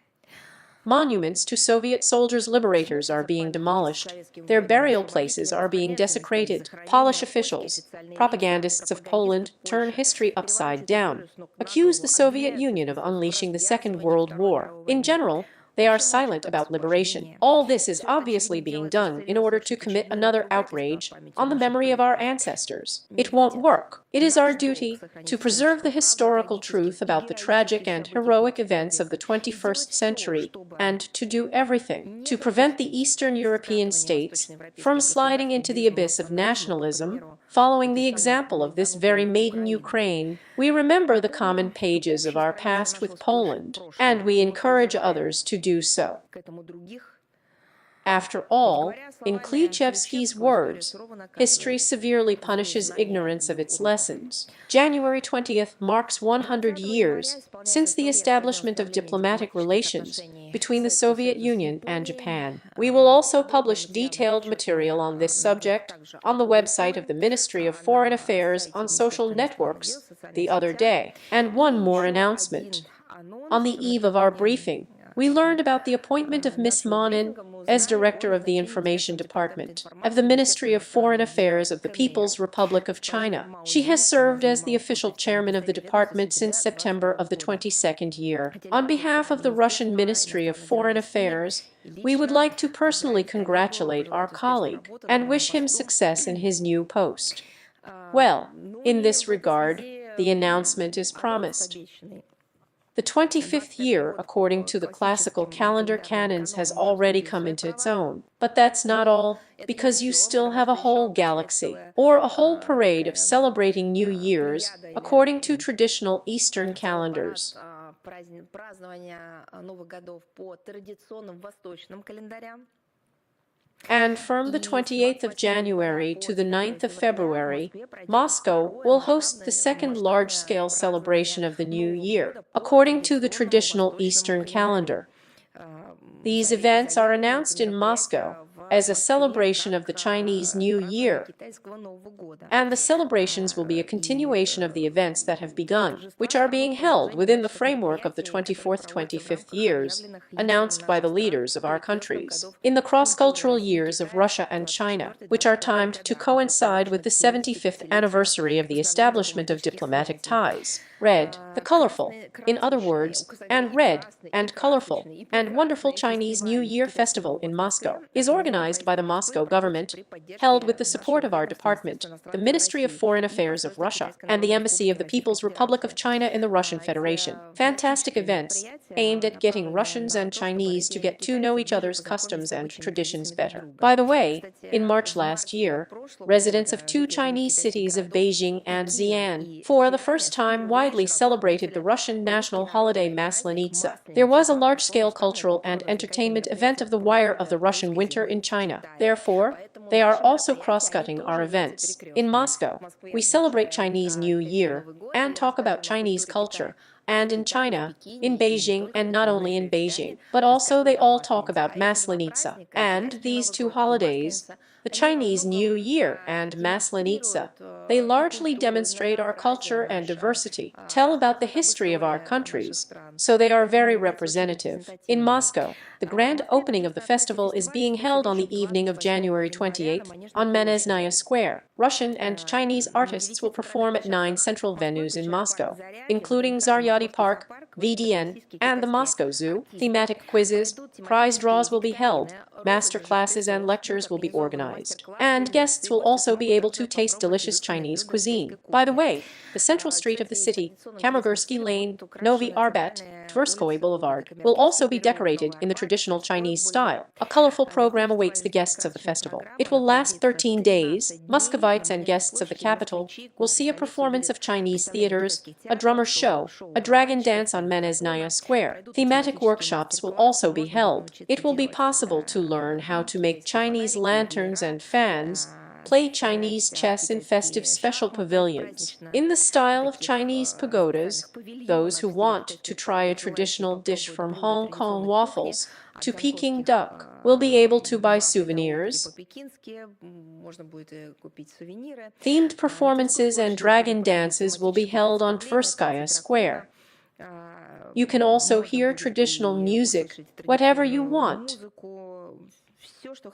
Monuments to Soviet soldiers liberators are being demolished. Their burial places are being desecrated. Polish officials, propagandists of Poland, turn history upside down, accuse the Soviet Union of unleashing the Second World War. In general, They are silent about liberation. All this is obviously being done in order to commit another outrage on the memory of our ancestors. It won't work. It is our duty to preserve the historical truth about the tragic and heroic events of the 21st century and to do everything to prevent the Eastern European states from sliding into the abyss of nationalism. Following the example of this very maiden Ukraine, we remember the common pages of our past with Poland, and we encourage others to do so. After all, in Klyczewski's words, history severely punishes ignorance of its lessons. January 20th marks 100 years since the establishment of diplomatic relations between the Soviet Union and Japan. We will also publish detailed material on this subject on the website of the Ministry of Foreign Affairs on social networks the other day. And one more announcement. On the eve of our briefing, we learned about the appointment of Ms. Monin as Director of the Information Department of the Ministry of Foreign Affairs of the People's Republic of China. She has served as the official chairman of the department since September of the 22nd year. On behalf of the Russian Ministry of Foreign Affairs, we would like to personally congratulate our colleague and wish him success in his new post. Well, in this regard, the announcement is promised. The 25th year, according to the classical calendar canons, has already come into its own. But that's not all, because you still have a whole galaxy, or a whole parade of celebrating New Year's, according to traditional Eastern calendars. And from the 28th of January to the 9th of February, Moscow will host the second large-scale celebration of the New Year, according to the traditional Eastern calendar. These events are announced in Moscow as a celebration of the Chinese New Year, and the celebrations will be a continuation of the events that have begun, which are being held within the framework of the 24th, 25th years, announced by the leaders of our countries, in the cross-cultural years of Russia and China, which are timed to coincide with the 75th anniversary of the establishment of diplomatic ties. Red, the colorful, in other words, and red and colorful and wonderful Chinese New Year festival in Moscow is organized by the Moscow government, held with the support of our department, the Ministry of Foreign Affairs of Russia, and the Embassy of the People's Republic of China in the Russian Federation. Fantastic events aimed at getting Russians and Chinese to get to know each other's customs and traditions better. By the way, in March last year, residents of two Chinese cities of Beijing and Xi'an, for the first time widely celebrated the Russian national holiday Maslenitsa. There was a large-scale cultural and entertainment event of the Wire of the Russian Winter in China. Therefore, they are also cross-cutting our events. In Moscow, we celebrate Chinese New Year and talk about Chinese culture. And in China, in Beijing, and not only in Beijing, but also they all talk about Maslenitsa. And these two holidays, the Chinese New Year and Maslenitsa, they largely demonstrate our culture and diversity, tell about the history of our countries, so they are very representative. In Moscow, the grand opening of the festival is being held on the evening of January 28th on Menezhnaya Square. Russian and Chinese artists will perform at 9 central venues in Moscow, including Zaryadny Park, VDN, and the Moscow Zoo. Thematic quizzes, prize draws will be held, master classes and lectures will be organized, and guests will also be able to taste delicious Chinese cuisine. By the way, the central street of the city, Kamagursky Lane, Novy Arbat, Tverskoy Boulevard, will also be decorated in the traditional Chinese style. A colorful program awaits the guests of the festival. It will last 13 days. Muscovites and guests of the capital will see a performance of Chinese theaters, a drummer show, a dragon dance on Menezhnaya Square. Thematic workshops will also be held. It will be possible to learn how to make Chinese lanterns and fans, play Chinese chess in festive special pavilions, in the style of Chinese pagodas. Those who want to try a traditional dish from Hong Kong waffles to Peking duck will be able to buy souvenirs. Themed performances and dragon dances will be held on Tverskaya Square. You can also hear traditional music, whatever you want.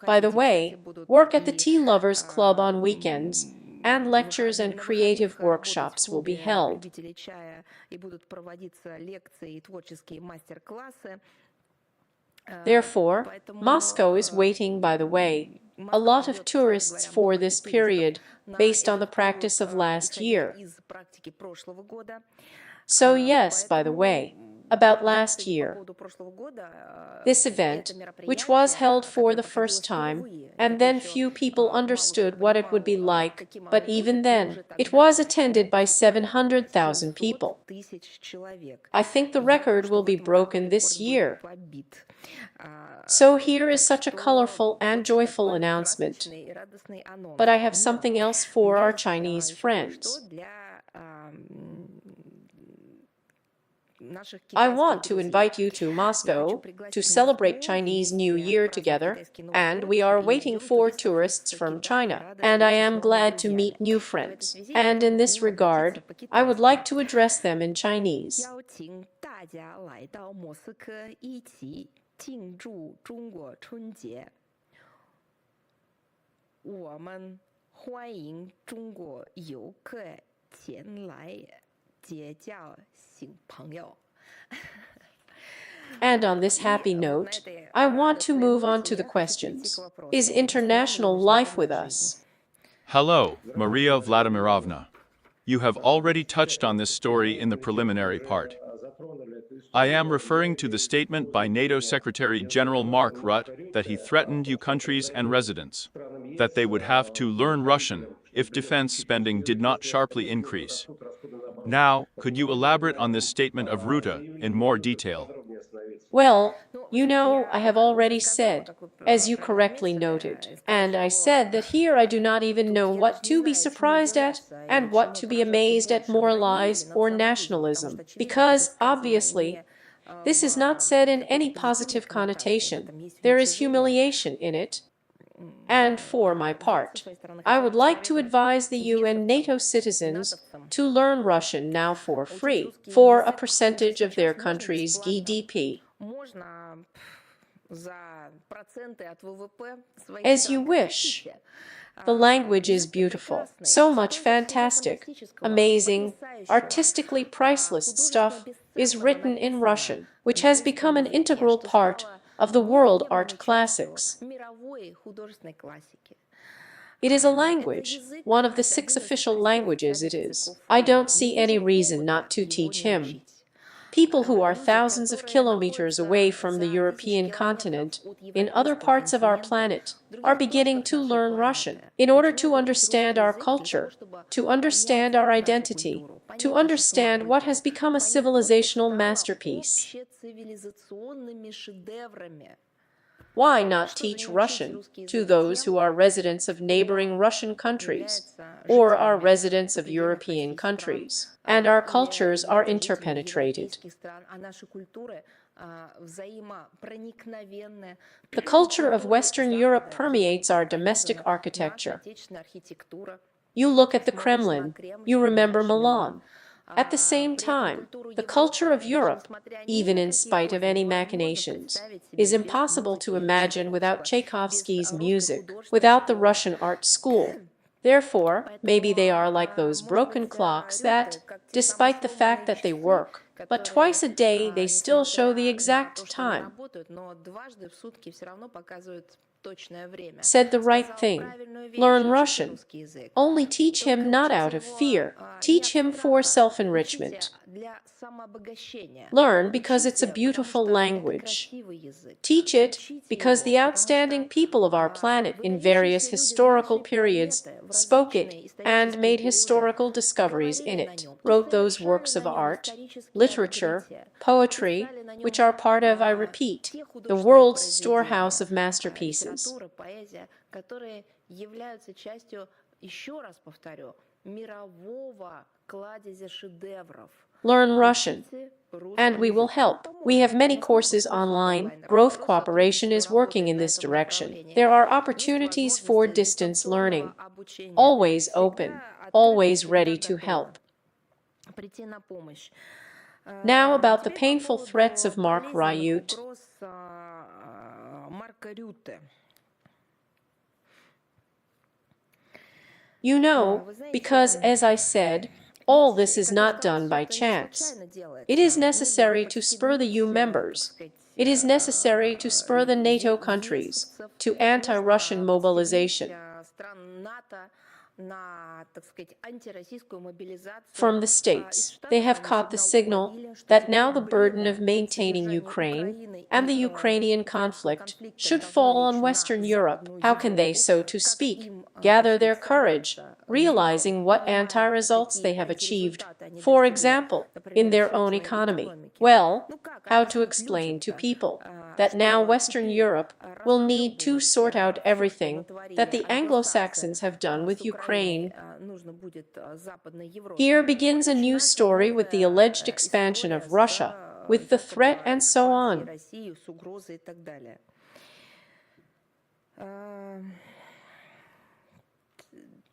By the way, work at the Tea Lovers Club on weekends, and lectures and creative workshops will be held. Therefore, Moscow is waiting, by the way, a lot of tourists for this period, based on the practice of last year. So yes, by the way, about last year. This event, which was held for the first time, and then few people understood what it would be like, but even then, it was attended by 700,000 people. I think the record will be broken this year. So here is such a colorful and joyful announcement. But I have something else for our Chinese friends. I want to invite you to Moscow to celebrate Chinese New Year together, and we are waiting for tourists from China, and I am glad to meet new friends. And in this regard, I would like to address them in Chinese. 庆祝中国春节，我们欢迎中国游客前来结交新朋友。And on this happy note, I want to move on to the questions. Is international life with us? Hello, Maria Vladimirovna. You have already touched on this story in the preliminary part. I am referring to the statement by NATO Secretary General Mark Rutte that he threatened you countries and residents, that they would have to learn Russian if defense spending did not sharply increase. Now, could you elaborate on this statement of Rutte in more detail? Well, you know, I have already said, as you correctly noted, and I said that here I do not even know what to be surprised at and what to be amazed at, more lies or nationalism, because, obviously, this is not said in any positive connotation. There is humiliation in it. And for my part, I would like to advise the UN NATO citizens to learn Russian now for free, for a percentage of their country's GDP. As you wish. The language is beautiful, so much fantastic, amazing, artistically priceless stuff is written in Russian, which has become an integral part of the world art classics. It is a language, one of the 6 official languages it is. I don't see any reason not to teach him. People who are thousands of kilometers away from the European continent, in other parts of our planet, are beginning to learn Russian in order to understand our culture, to understand our identity, to understand what has become a civilizational masterpiece. Why not teach Russian to those who are residents of neighboring Russian countries, or are residents of European countries, and our cultures are interpenetrated? The culture of Western Europe permeates our domestic architecture. You look at the Kremlin, you remember Milan. At the same time, the culture of Europe, even in spite of any machinations, is impossible to imagine without Tchaikovsky's music, without the Russian art school. Therefore, maybe they are like those broken clocks that, despite the fact that they work, but twice a day they still show the exact time. Said the right thing. Learn Russian. Only teach him not out of fear. Teach him for self-enrichment. Learn because it's a beautiful language. Teach it because the outstanding people of our planet in various historical periods spoke it and made historical discoveries in it, wrote those works of art, literature, poetry, which are part of, I repeat, the world's storehouse of masterpieces. Learn Russian, and we will help. We have many courses online. Growth Cooperation is working in this direction. There are opportunities for distance learning. Always open, always ready to help. Now about the painful threats of Mark Rutte. You know, because, as I said, all this is not done by chance. It is necessary to spur the EU members, It is necessary to spur the NATO countries to anti-Russian mobilization. From the states, they have caught the signal that now the burden of maintaining Ukraine and the Ukrainian conflict should fall on Western Europe. How can they, so to speak, gather their courage, realizing what anti-results they have achieved, for example, in their own economy? Well, how to explain to people that now Western Europe will need to sort out everything that the Anglo-Saxons have done with Ukraine? Here begins a new story with the alleged expansion of Russia, with the threat and so on.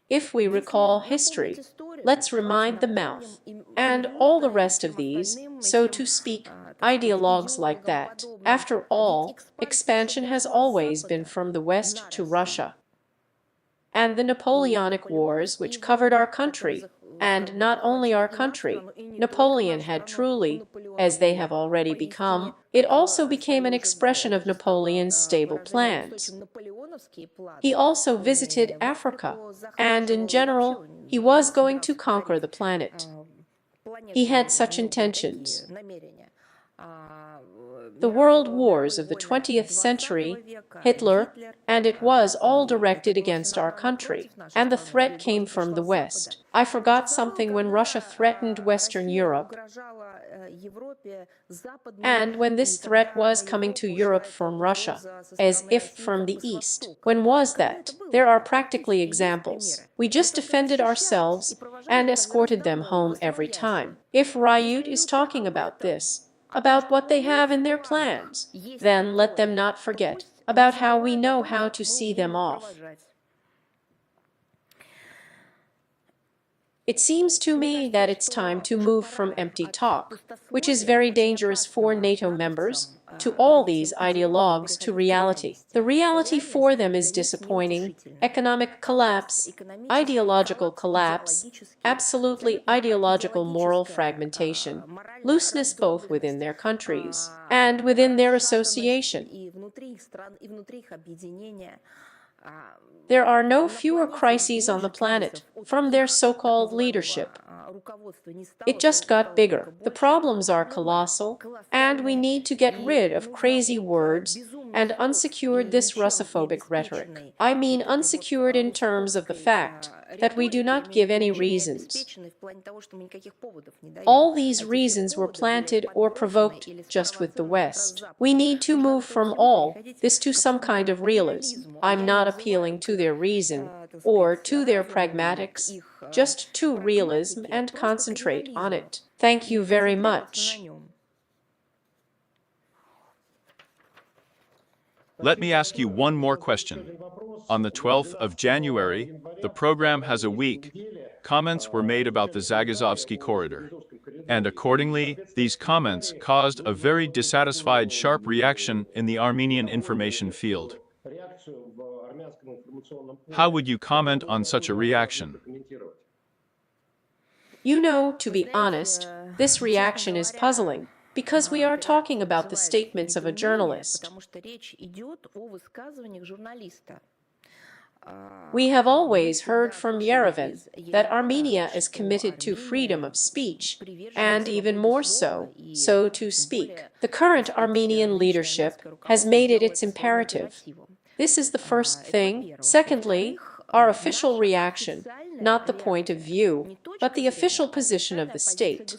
If we recall history, let's remind the mouth and all the rest of these, so to speak, ideologues like that. After all, expansion has always been from the West to Russia. And the Napoleonic Wars, which covered our country, and not only our country, Napoleon had truly, as they have already become, it also became an expression of Napoleon's stable plans. He also visited Africa, and in general, he was going to conquer the planet. He had such intentions. The world wars of the 20th century, Hitler, and it was all directed against our country, and the threat came from the West. I forgot something when Russia threatened Western Europe, and when this threat was coming to Europe from Russia, as if from the East. When was that? There are practically examples. We just defended ourselves and escorted them home every time. If Rutte is talking about this, about what they have in their plans, then let them not forget about how we know how to see them off. It seems to me that it's time to move from empty talk, which is very dangerous for NATO members, to all these ideologues to reality. The reality for them is disappointing: economic collapse, ideological collapse, absolutely ideological moral fragmentation, looseness both within their countries and within their association. There are no fewer crises on the planet from their so-called leadership. It just got bigger. The problems are colossal, and we need to get rid of crazy words and unsecured this Russophobic rhetoric. I mean unsecured in terms of the fact that we do not give any reasons. All these reasons were planted or provoked just with the West. We need to move from all this to some kind of realism. I'm not appealing to their reason or to their pragmatics, just to realism and concentrate on it. Thank you very much. Let me ask you one more question. On the 12th of January, the program has a week. Comments were made about the Zagazovsky corridor. And accordingly, these comments caused a very dissatisfied, sharp reaction in the Armenian information field. How would you comment on such a reaction? You know, to be honest, this reaction is puzzling, because we are talking about the statements of a journalist. We have always heard from Yerevan that Armenia is committed to freedom of speech, and even more so, so to speak. The current Armenian leadership has made it its imperative. This is the first thing. Secondly, our official reaction, not the point of view, but the official position of the state.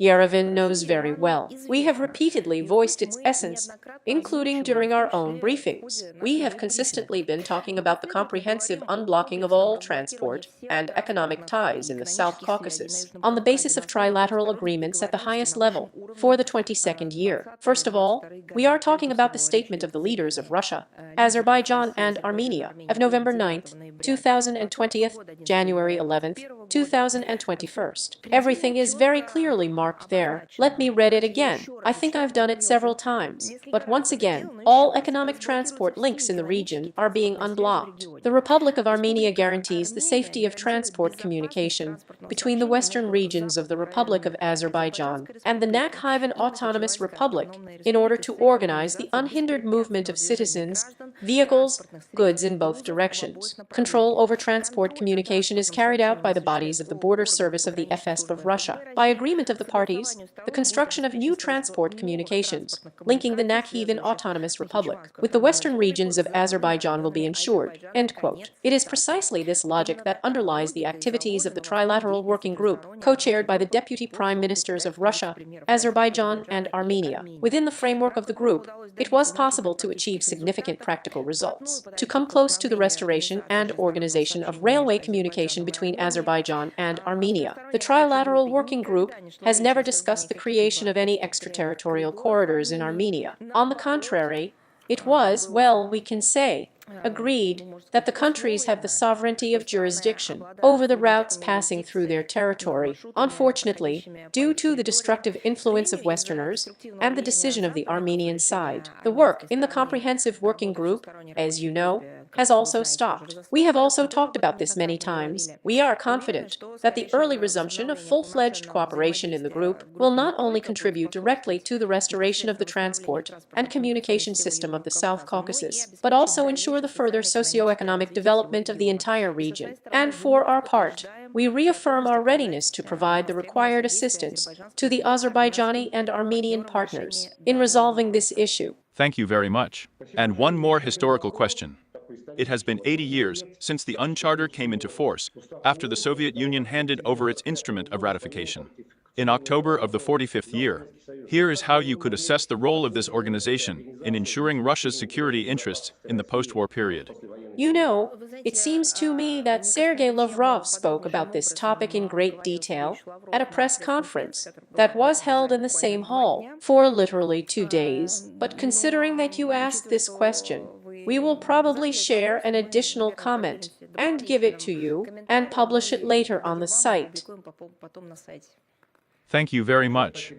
Yerevan knows very well. We have repeatedly voiced its essence, including during our own briefings. We have consistently been talking about the comprehensive unblocking of all transport and economic ties in the South Caucasus, on the basis of trilateral agreements at the highest level, for the 22nd year. First of all, we are talking about the statement of the leaders of Russia, Azerbaijan and Armenia of November 9th, 2020, January 11th, 2021. Everything is very clearly marked there. Let me read it again. I think I've done it several times. But once again, all economic transport links in the region are being unblocked. The Republic of Armenia guarantees the safety of transport communication between the western regions of the Republic of Azerbaijan and the Nakhivan Autonomous Republic in order to organize the unhindered movement of citizens, vehicles, goods in both directions. Control over transport communication is carried out by the bodies of the Border Service of the FSB of Russia. By agreement of the parties, the construction of new transport communications linking the Nakhivan Autonomous Republic with the western regions of Azerbaijan will be ensured. End quote. It is precisely this logic that underlies the activities of the Trilateral Working Group, co-chaired by the Deputy Prime Ministers of Russia, Azerbaijan, and Armenia. Within the framework of the group, it was possible to achieve significant practical results, to come close to the restoration and organization of railway communication between Azerbaijan and Armenia. The Trilateral Working Group has never discussed the creation of any extraterritorial corridors in Armenia. On the contrary, it was, well, we can say, agreed that the countries have the sovereignty of jurisdiction over the routes passing through their territory. Unfortunately, due to the destructive influence of Westerners and the decision of the Armenian side, the work in the Comprehensive Working Group, as you know, has also stopped. We have also talked about this many times. We are confident that the early resumption of full-fledged cooperation in the group will not only contribute directly to the restoration of the transport and communication system of the South Caucasus, but also ensure the further socio-economic development of the entire region. And for our part, we reaffirm our readiness to provide the required assistance to the Azerbaijani and Armenian partners in resolving this issue. Thank you very much. And one more historical question. It has been 80 years since the UN Charter came into force, after the Soviet Union handed over its instrument of ratification. In October of the 45th year, here is how you could assess the role of this organization in ensuring Russia's security interests in the post-war period. You know, it seems to me that Sergei Lavrov spoke about this topic in great detail at a press conference that was held in the same hall for literally 2 days. But considering that you asked this question, we will probably share an additional comment and give it to you and publish it later on the site. Thank you very much.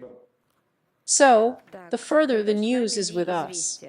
So, the further the news is with us.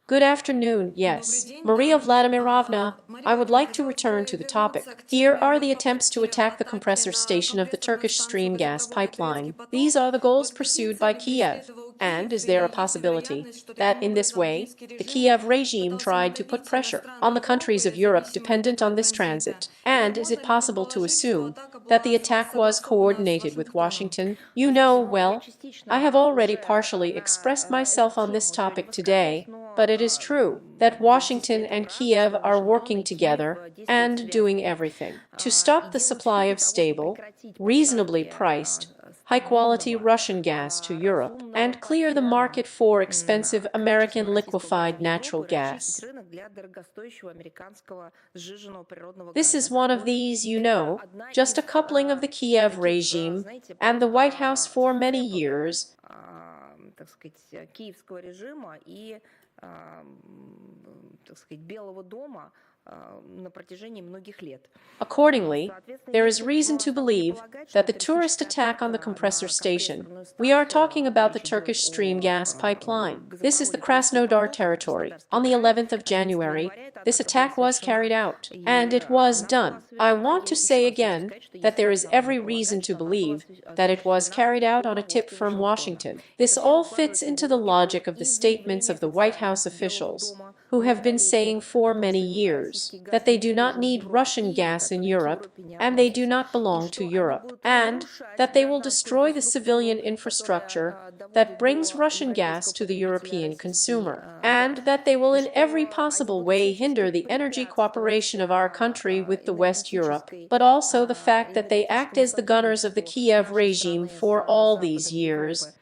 Good afternoon, yes. Maria Vladimirovna, I would like to return to the topic. Here are the attempts to attack the compressor station of the Turkish stream gas pipeline. These are the goals pursued by Kiev. And is there a possibility that in this way, the Kiev regime tried to put pressure on the countries of Europe dependent on this transit? And is it possible to assume that the attack was coordinated with Washington? You know, well, I have already partially expressed myself on this topic today, but it is true that Washington and Kiev are working together and doing everything to stop the supply of stable, reasonably priced, high-quality Russian gas to Europe and clear the market for expensive American liquefied natural gas. This is one of these, you know, just a coupling of the Kiev regime and the White House for many years. Accordingly, there is reason to believe that the tourist attack on the compressor station, we are talking about the Turkish stream gas pipeline. This is the Krasnodar territory. On the 11th of January, this attack was carried out, and it was done. I want to say again that there is every reason to believe that it was carried out on a tip from Washington. This all fits into the logic of the statements of the White House officials, who have been saying for many years that they do not need Russian gas in Europe, and they do not belong to Europe, and that they will destroy the civilian infrastructure that brings Russian gas to the European consumer, and that they will in every possible way hinder the energy cooperation of our country with the West Europe, but also the fact that they act as the gunners of the Kiev regime for all these years.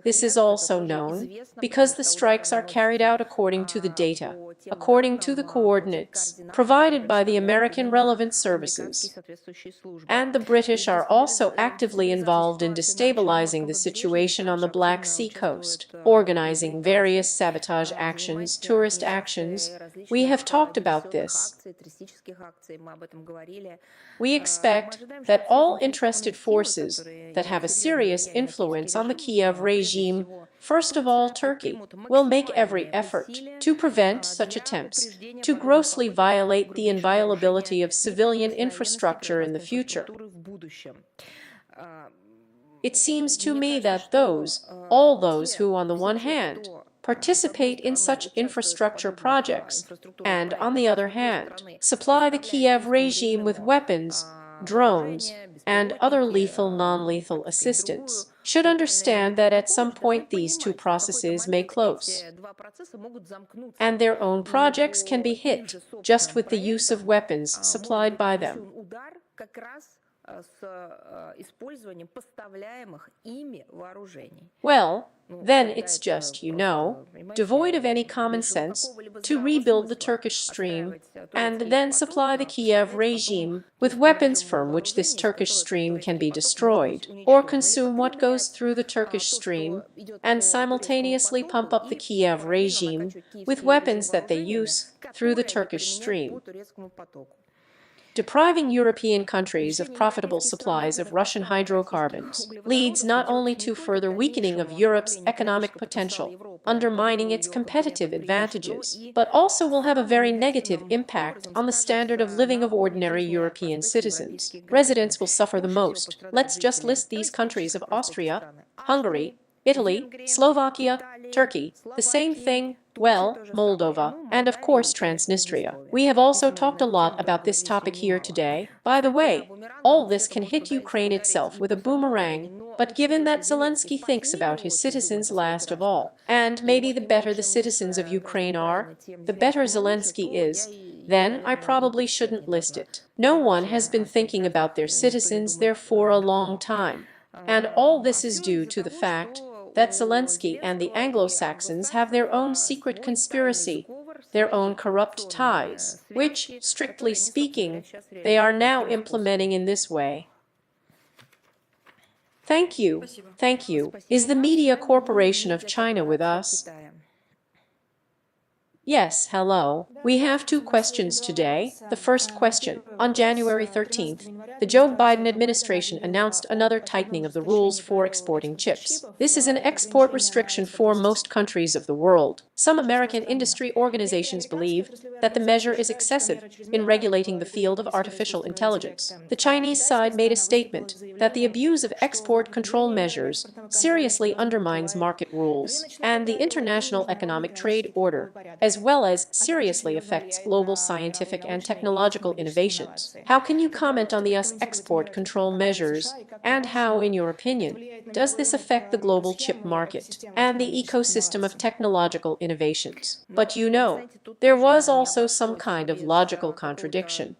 This is also known because the strikes are carried out according to the data, according to the coordinates provided by the American relevant services. And the British are also actively involved in destabilizing the situation on the Black Sea coast, organizing various sabotage actions, tourist actions. We have talked about this. We expect that all interested forces that have a serious influence on the Kiev regime, first of all Turkey, will make every effort to prevent such attempts to grossly violate the inviolability of civilian infrastructure in the future. It seems to me that all those who on the one hand participate in such infrastructure projects, and on the other hand, supply the Kiev regime with weapons, drones, and other lethal non-lethal assistance, should understand that at some point these two processes may close, and their own projects can be hit just with the use of weapons supplied by them. Well, then it's just, devoid of any common sense, to rebuild the Turkish stream and then supply the Kiev regime with weapons from which this Turkish stream can be destroyed, or consume what goes through the Turkish stream, and simultaneously pump up the Kiev regime with weapons that they use through the Turkish stream. Depriving European countries of profitable supplies of Russian hydrocarbons leads not only to further weakening of Europe's economic potential, undermining its competitive advantages, but also will have a very negative impact on the standard of living of ordinary European citizens. Residents will suffer the most. Let's just list these countries of Austria, Hungary, Italy, Slovakia, Turkey, the same thing, Moldova, and of course Transnistria. We have also talked a lot about this topic here today. By the way, all this can hit Ukraine itself with a boomerang, but given that Zelensky thinks about his citizens last of all, and maybe the better the citizens of Ukraine are, the better Zelensky is, then I probably shouldn't list it. No one has been thinking about their citizens there for a long time. And all this is due to the fact that Zelensky and the Anglo-Saxons have their own secret conspiracy, their own corrupt ties, which, strictly speaking, they are now implementing in this way. Thank you. Thank you. Is the Media Corporation of China with us? Yes, hello. We have two questions today. The first question. On January 13th, the Joe Biden administration announced another tightening of the rules for exporting chips. This is an export restriction for most countries of the world. Some American industry organizations believe that the measure is excessive in regulating the field of artificial intelligence. The Chinese side made a statement that the abuse of export control measures seriously undermines market rules and the international economic trade order, as well as seriously affects global scientific and technological innovations. How can you comment on the US export control measures, and how, in your opinion, does this affect the global chip market and the ecosystem of technological innovations? But there was also some kind of logical contradiction.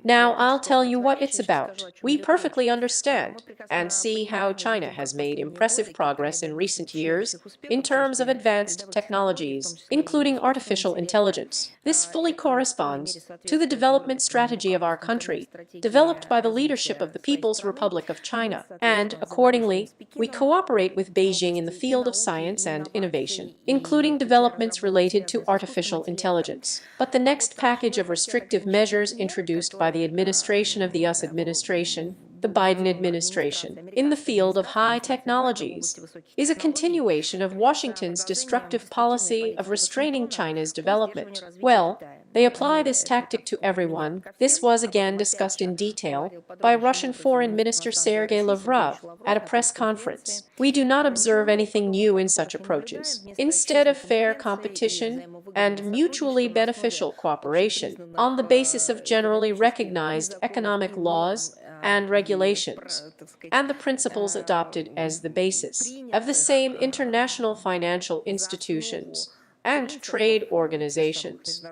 Now I'll tell you what it's about. We perfectly understand and see how China has made impressive progress in recent years in terms of advanced technologies, including artificial intelligence. This fully corresponds to the development strategy of our country, developed by the leadership of the People's Republic of China, and accordingly, we cooperate with Beijing in the field of science and innovation, including developments related to artificial intelligence. But the next package of restrictive measures introduced by the administration of the US administration, the Biden administration, in the field of high technologies, is a continuation of Washington's destructive policy of restraining China's development. Well, they apply this tactic to everyone. This was again discussed in detail by Russian Foreign Minister Sergei Lavrov at a press conference. We do not observe anything new in such approaches. Instead of fair competition and mutually beneficial cooperation on the basis of generally recognized economic laws and regulations, and the principles adopted as the basis of the same international financial institutions, and trade organizations.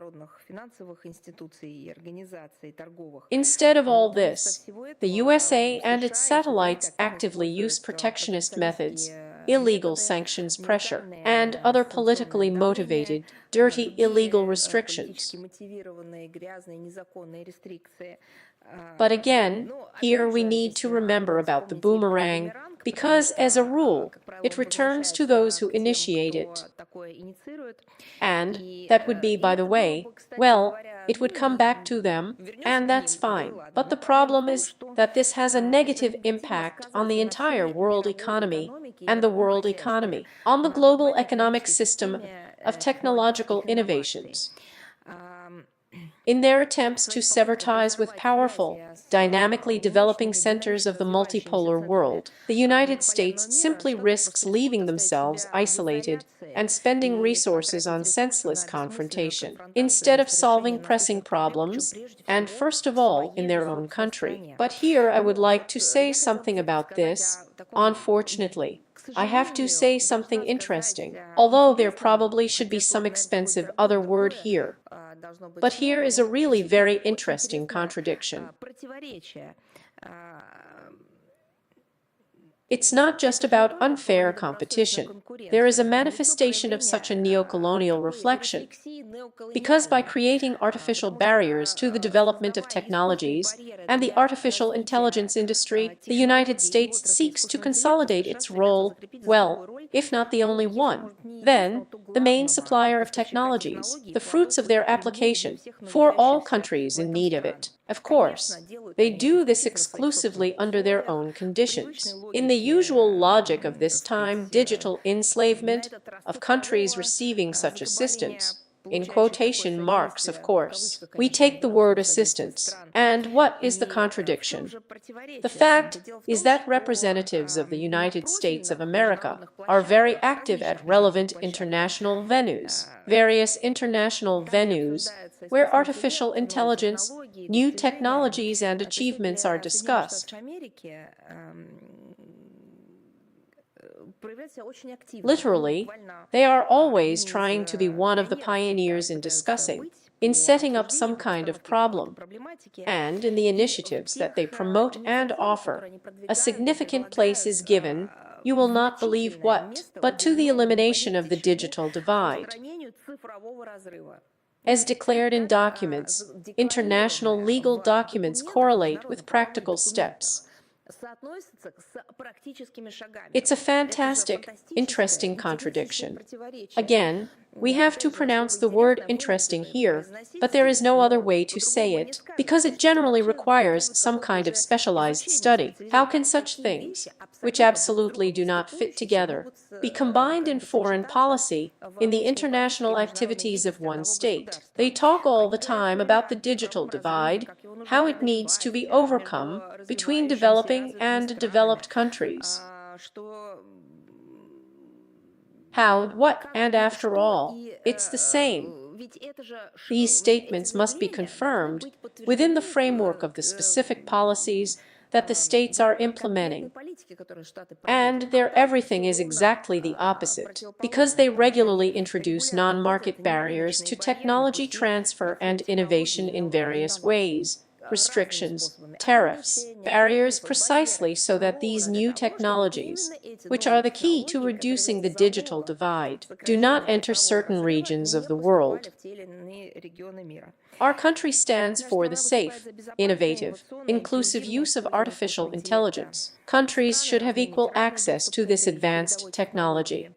Instead of all this, the USA and its satellites actively use protectionist methods, illegal sanctions pressure, and other politically motivated, dirty, illegal restrictions. But again, here we need to remember about the boomerang, because, as a rule, it returns to those who initiate it. And that would be, by the way, well, it would come back to them, and that's fine. But the problem is that this has a negative impact on the entire world economy and the world economy, on the global economic system of technological innovations. In their attempts to sever ties with powerful, dynamically developing centers of the multipolar world, the United States simply risks leaving themselves isolated and spending resources on senseless confrontation, instead of solving pressing problems, and first of all in their own country. But here I would like to say something about this. Unfortunately, I have to say something interesting, although there probably should be some expensive other word here. But here is a really very interesting contradiction. It's not just about unfair competition. There is a manifestation of such a neocolonial reflection. Because by creating artificial barriers to the development of technologies and the artificial intelligence industry, the United States seeks to consolidate its role, well, if not the only one, then the main supplier of technologies, the fruits of their application, for all countries in need of it. Of course, they do this exclusively under their own conditions. In the usual logic of this time, digital enslavement of countries receiving such assistance, in quotation marks, of course, we take the word assistance. And what is the contradiction? The fact is that representatives of the United States of America are very active at relevant international venues, various international venues, where artificial intelligence, new technologies and achievements are discussed. Literally, they are always trying to be one of the pioneers in discussing, in setting up some kind of problem, and in the initiatives that they promote and offer, a significant place is given, you will not believe what, but to the elimination of the digital divide. As declared in documents, international legal documents correlate with practical steps. It's a fantastic, interesting contradiction. Again, we have to pronounce the word interesting here, but there is no other way to say it, because it generally requires some kind of specialized study. How can such things, which absolutely do not fit together, be combined in foreign policy, in the international activities of one state? They talk all the time about the digital divide, how it needs to be overcome between developing and developed countries. How, what, and after all, it's the same. These statements must be confirmed within the framework of the specific policies that the states are implementing. And their everything is exactly the opposite, because they regularly introduce non-market barriers to technology transfer and innovation in various ways. Restrictions, tariffs, barriers precisely so that these new technologies, which are the key to reducing the digital divide, do not enter certain regions of the world. Our country stands for the safe, innovative, inclusive use of artificial intelligence. Countries should have equal access to this advanced technology.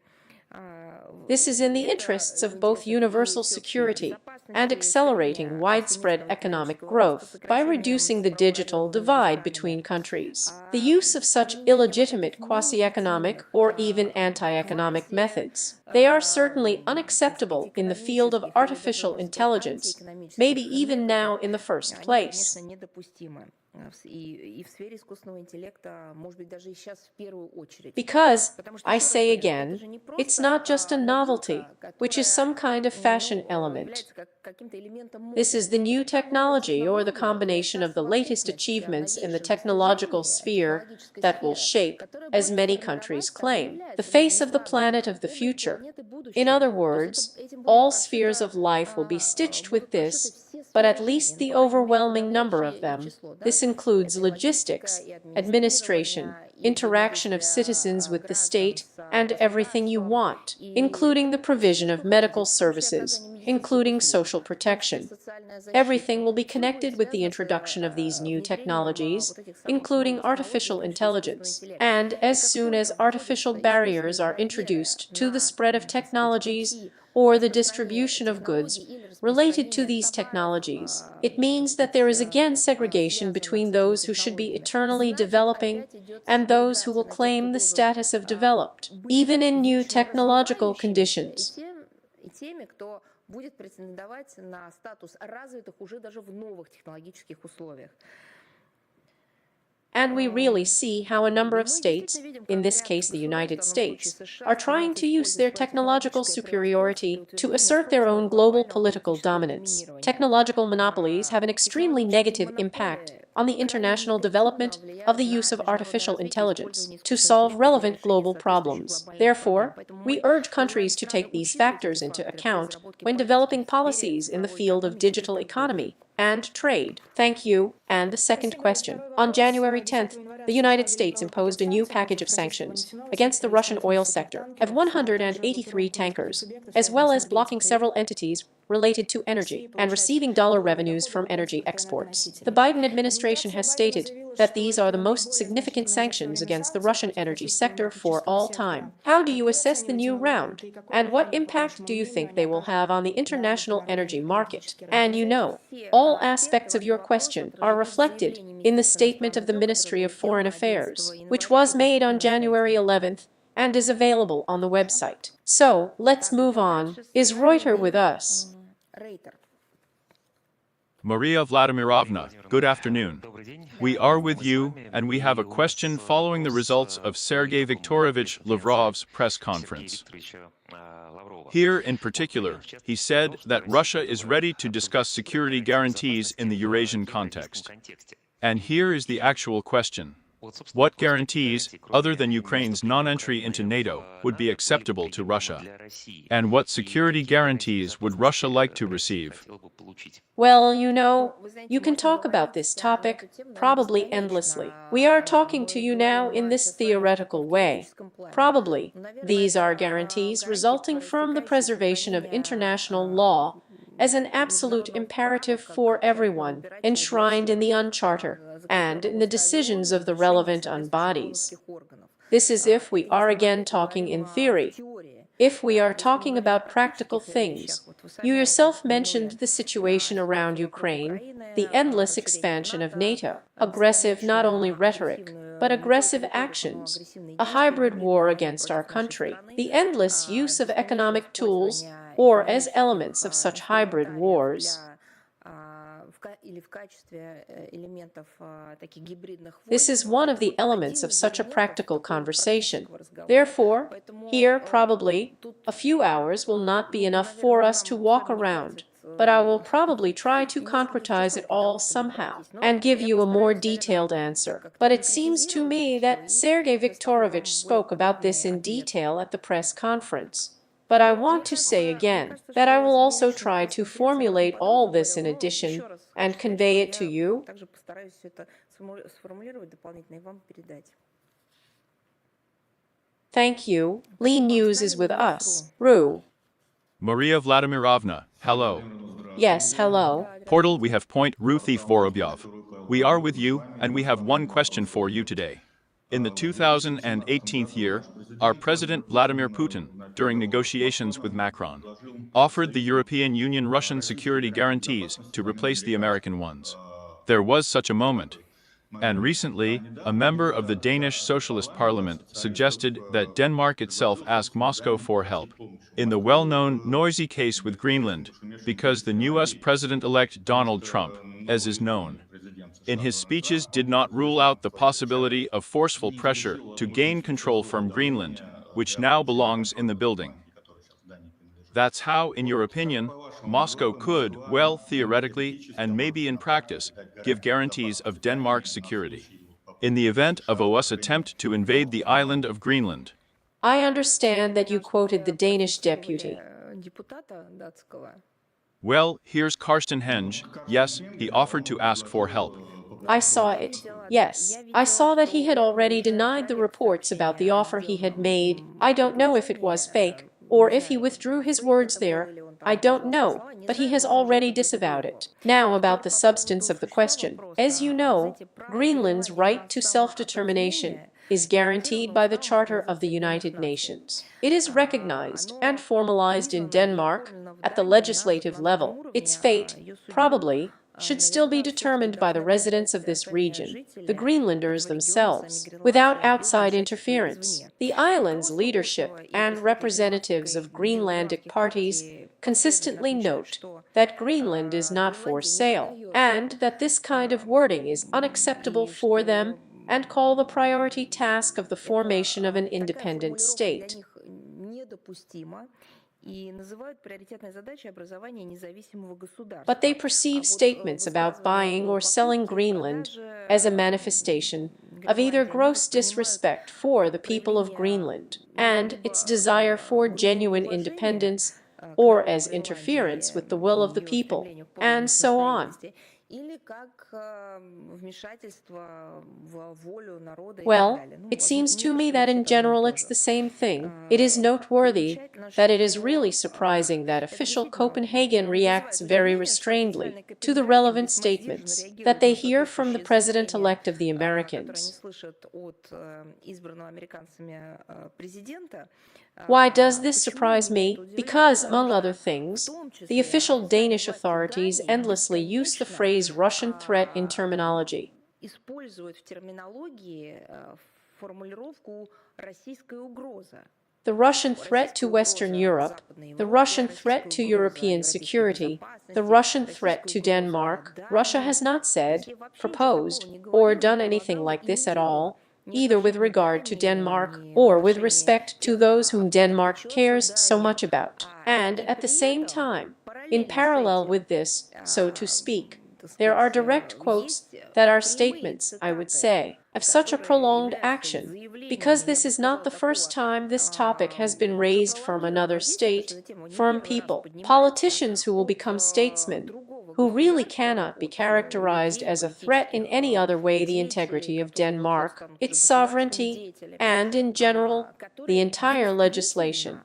This is in the interests of both universal security and accelerating widespread economic growth by reducing the digital divide between countries. The use of such illegitimate quasi-economic or even anti-economic methods, they are certainly unacceptable in the field of artificial intelligence, maybe even now in the first place. Because, I say again, it's not just a novelty, which is some kind of fashion element. This is the new technology or the combination of the latest achievements in the technological sphere that will shape, as many countries claim, the face of the planet of the future. In other words, all spheres of life will be stitched with this, but at least the overwhelming number of them. This includes logistics, administration, interaction of citizens with the state, and everything you want, including the provision of medical services, including social protection. Everything will be connected with the introduction of these new technologies, including artificial intelligence. And as soon as artificial barriers are introduced to the spread of technologies or the distribution of goods related to these technologies, it means that there is again segregation between those who should be eternally developing and those who will claim the status of developed, even in new technological conditions. And we really see how a number of states, in this case the United States, are trying to use their technological superiority to assert their own global political dominance. Technological monopolies have an extremely negative impact on the international development of the use of artificial intelligence to solve relevant global problems. Therefore, we urge countries to take these factors into account when developing policies in the field of digital economy and trade. Thank you. And the second question. On January 10th, the United States imposed a new package of sanctions against the Russian oil sector of 183 tankers, as well as blocking several entities related to energy and receiving dollar revenues from energy exports. The Biden administration has stated that these are the most significant sanctions against the Russian energy sector for all time. How do you assess the new round, and what impact do you think they will have on the international energy market? And you know, all aspects of your question are reflected in the statement of the Ministry of Foreign Affairs, which was made on January 11th and is available on the website. So, let's move on. Is Rutte with us? Maria Vladimirovna, good afternoon. We are with you, and we have a question following the results of Sergei Viktorovich Lavrov's press conference. Here, in particular, he said that Russia is ready to discuss security guarantees in the Eurasian context. And here is the actual question. What guarantees, other than Ukraine's non-entry into NATO, would be acceptable to Russia? And what security guarantees would Russia like to receive? Well, you know, you can talk about this topic probably endlessly. We are talking to you now in this theoretical way. Probably, these are guarantees resulting from the preservation of international law as an absolute imperative for everyone, enshrined in the UN Charter and in the decisions of the relevant UN bodies. This is if we are again talking in theory. If we are talking about practical things, you yourself mentioned the situation around Ukraine, the endless expansion of NATO, aggressive not only rhetoric, but aggressive actions, a hybrid war against our country, the endless use of economic tools, or as elements of such hybrid wars. This is one of the elements of such a practical conversation. Therefore, here probably a few hours will not be enough for us to walk around, but I will probably try to concretize it all somehow and give you a more detailed answer. But it seems to me that Sergei Viktorovich spoke about this in detail at the press conference. But I want to say again that I will also try to formulate all this in addition and convey it to you. Thank you. Lee News is with us. Ru. Maria Vladimirovna, hello. Yes, hello. Portal, we have point Rutte Vorobyov. We are with you, and we have one question for you today. In the 2018 year, our President Vladimir Putin, during negotiations with Macron, offered the European Union Russian security guarantees to replace the American ones. There was such a moment. And recently, a member of the Danish Socialist Parliament suggested that Denmark itself ask Moscow for help in the well-known noisy case with Greenland, because the US President-elect Donald Trump, as is known, in his speeches did not rule out the possibility of forceful pressure to gain control from Greenland, which now belongs in the building. That's how, in your opinion, Moscow could, well, theoretically, and maybe in practice, give guarantees of Denmark's security in the event of OSCE's attempt to invade the island of Greenland. I understand that you quoted the Danish deputy. Well, here's Karsten Henge. Yes, he offered to ask for help. I saw it. Yes, I saw that he had already denied the reports about the offer he had made. I don't know if it was fake, or if he withdrew his words there. I don't know, but he has already disavowed it. Now about the substance of the question. As you know, Greenland's right to self-determination is guaranteed by the Charter of the United Nations. It is recognized and formalized in Denmark at the legislative level. Its fate, probably, should still be determined by the residents of this region, the Greenlanders themselves, without outside interference. The island's leadership and representatives of Greenlandic parties consistently note that Greenland is not for sale, and that this kind of wording is unacceptable for them, and call the priority task of the formation of an independent state. But they perceive statements about buying or selling Greenland as a manifestation of either gross disrespect for the people of Greenland and its desire for genuine independence, or as interference with the will of the people, and so on. Well, it seems to me that in general it's the same thing. It is noteworthy that it is really surprising that official Copenhagen reacts very restrainedly to the relevant statements that they hear from the president-elect of the Americans. Why does this surprise me? Because, among other things, the official Danish authorities endlessly use the phrase Russian threat in terminology. The Russian threat to Western Europe, the Russian threat to European security, the Russian threat to Denmark. Russia has not said, proposed, or done anything like this at all, either with regard to Denmark or with respect to those whom Denmark cares so much about. And at the same time, in parallel with this, so to speak, there are direct quotes that are statements, I would say, of such a prolonged action, because this is not the first time this topic has been raised from another state, from people, politicians who will become statesmen, who really cannot be characterized as a threat in any other way the integrity of Denmark, its sovereignty, and, in general, the entire legislation.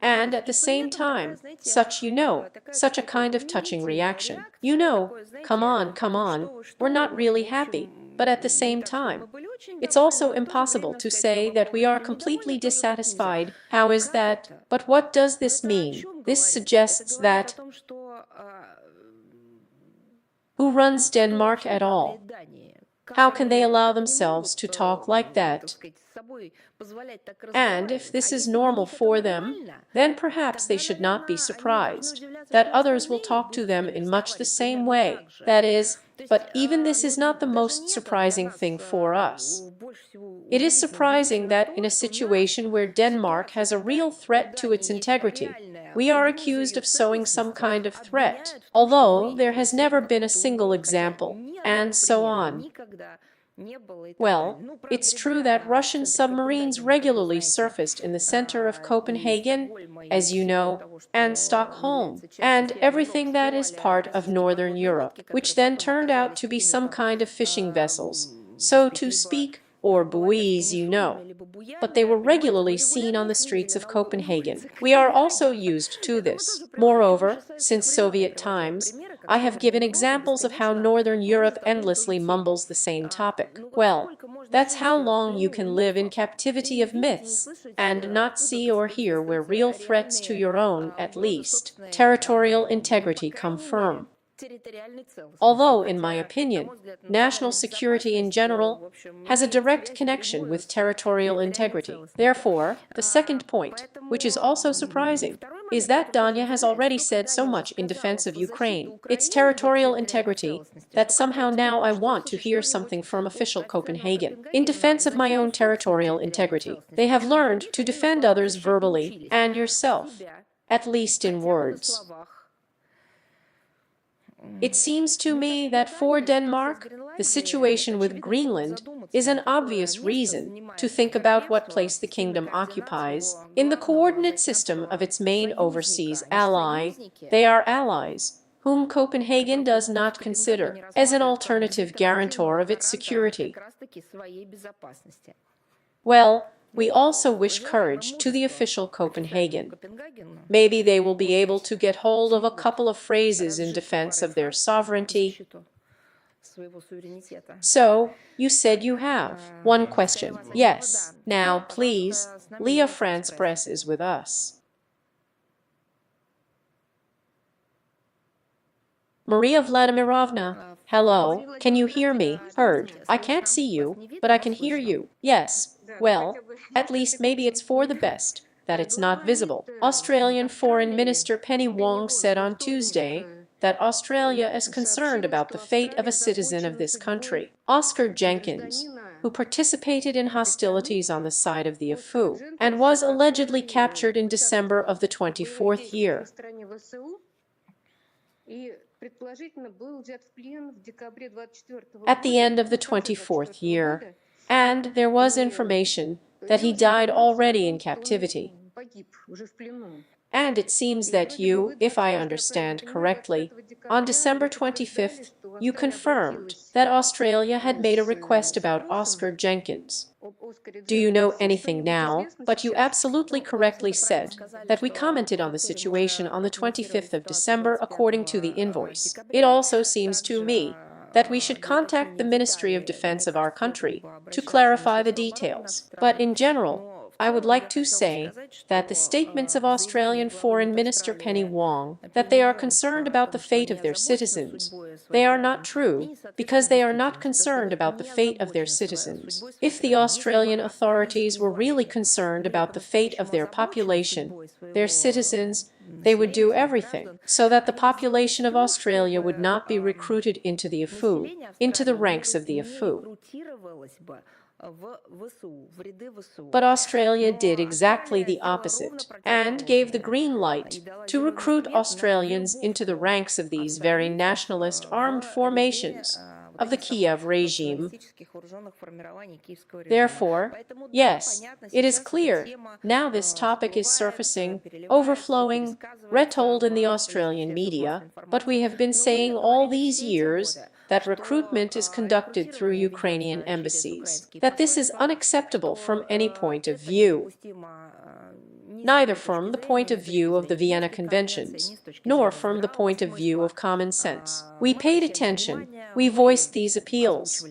And at the same time, such a kind of touching reaction. Come on, we're not really happy, but at the same time, it's also impossible to say that we are completely dissatisfied. How is that? But what does this mean? This suggests that who runs Denmark at all? How can they allow themselves to talk like that? And if this is normal for them, then perhaps they should not be surprised that others will talk to them in much the same way. That is, but even this is not the most surprising thing for us. It is surprising that in a situation where Denmark has a real threat to its integrity, we are accused of sowing some kind of threat, although there has never been a single example, and so on. Well, it's true that Russian submarines regularly surfaced in the center of Copenhagen, as you know, and Stockholm, and everything that is part of Northern Europe, which then turned out to be some kind of fishing vessels, so to speak, or buoys, but they were regularly seen on the streets of Copenhagen. We are also used to this. Moreover, since Soviet times, I have given examples of how Northern Europe endlessly mumbles the same topic. Well, that's how long you can live in captivity of myths, and not see or hear where real threats to your own, at least, territorial integrity come from. Although, in my opinion, national security in general has a direct connection with territorial integrity. Therefore, the second point, which is also surprising, is that Danya has already said so much in defense of Ukraine, its territorial integrity, that somehow now I want to hear something from official Copenhagen. In defense of my own territorial integrity, they have learned to defend others verbally and yourself, at least in words. It seems to me that for Denmark, the situation with Greenland is an obvious reason to think about what place the kingdom occupies in the coordinate system of its main overseas ally. They are allies whom Copenhagen does not consider as an alternative guarantor of its security. Well, we also wish courage to the official Copenhagen. Maybe they will be able to get hold of a couple of phrases in defense of their sovereignty. So, you said you have one question. Yes. Now, please, Leah France Press is with us. Maria Vladimirovna, hello, can you hear me? Heard. I can't see you, but I can hear you. Yes. Well, at least maybe it's for the best that it's not visible. Australian Foreign Minister Penny Wong said on Tuesday that Australia is concerned about the fate of a citizen of this country, Oscar Jenkins, who participated in hostilities on the side of the AFU and was allegedly captured in December of the 24th year. At the end of the 24th year, and there was information that he died already in captivity. And it seems that you, if I understand correctly, on December 25th, you confirmed that Australia had made a request about Oscar Jenkins. Do you know anything now? But you absolutely correctly said that we commented on the situation on the 25th of December according to the invoice. It also seems to me that we should contact the Ministry of Defense of our country to clarify the details. But in general, I would like to say that the statements of Australian Foreign Minister Penny Wong, that they are concerned about the fate of their citizens, they are not true, because they are not concerned about the fate of their citizens. If the Australian authorities were really concerned about the fate of their population, their citizens, they would do everything so that the population of Australia would not be recruited into the AFU, into the ranks of the AFU. But Australia did exactly the opposite and gave the green light to recruit Australians into the ranks of these very nationalist armed formations of the Kiev regime. Therefore, yes, it is clear now this topic is surfacing, overflowing, retold in the Australian media, but we have been saying all these years that recruitment is conducted through Ukrainian embassies, that this is unacceptable from any point of view, neither from the point of view of the Vienna Conventions, nor from the point of view of common sense. We paid attention, we voiced these appeals,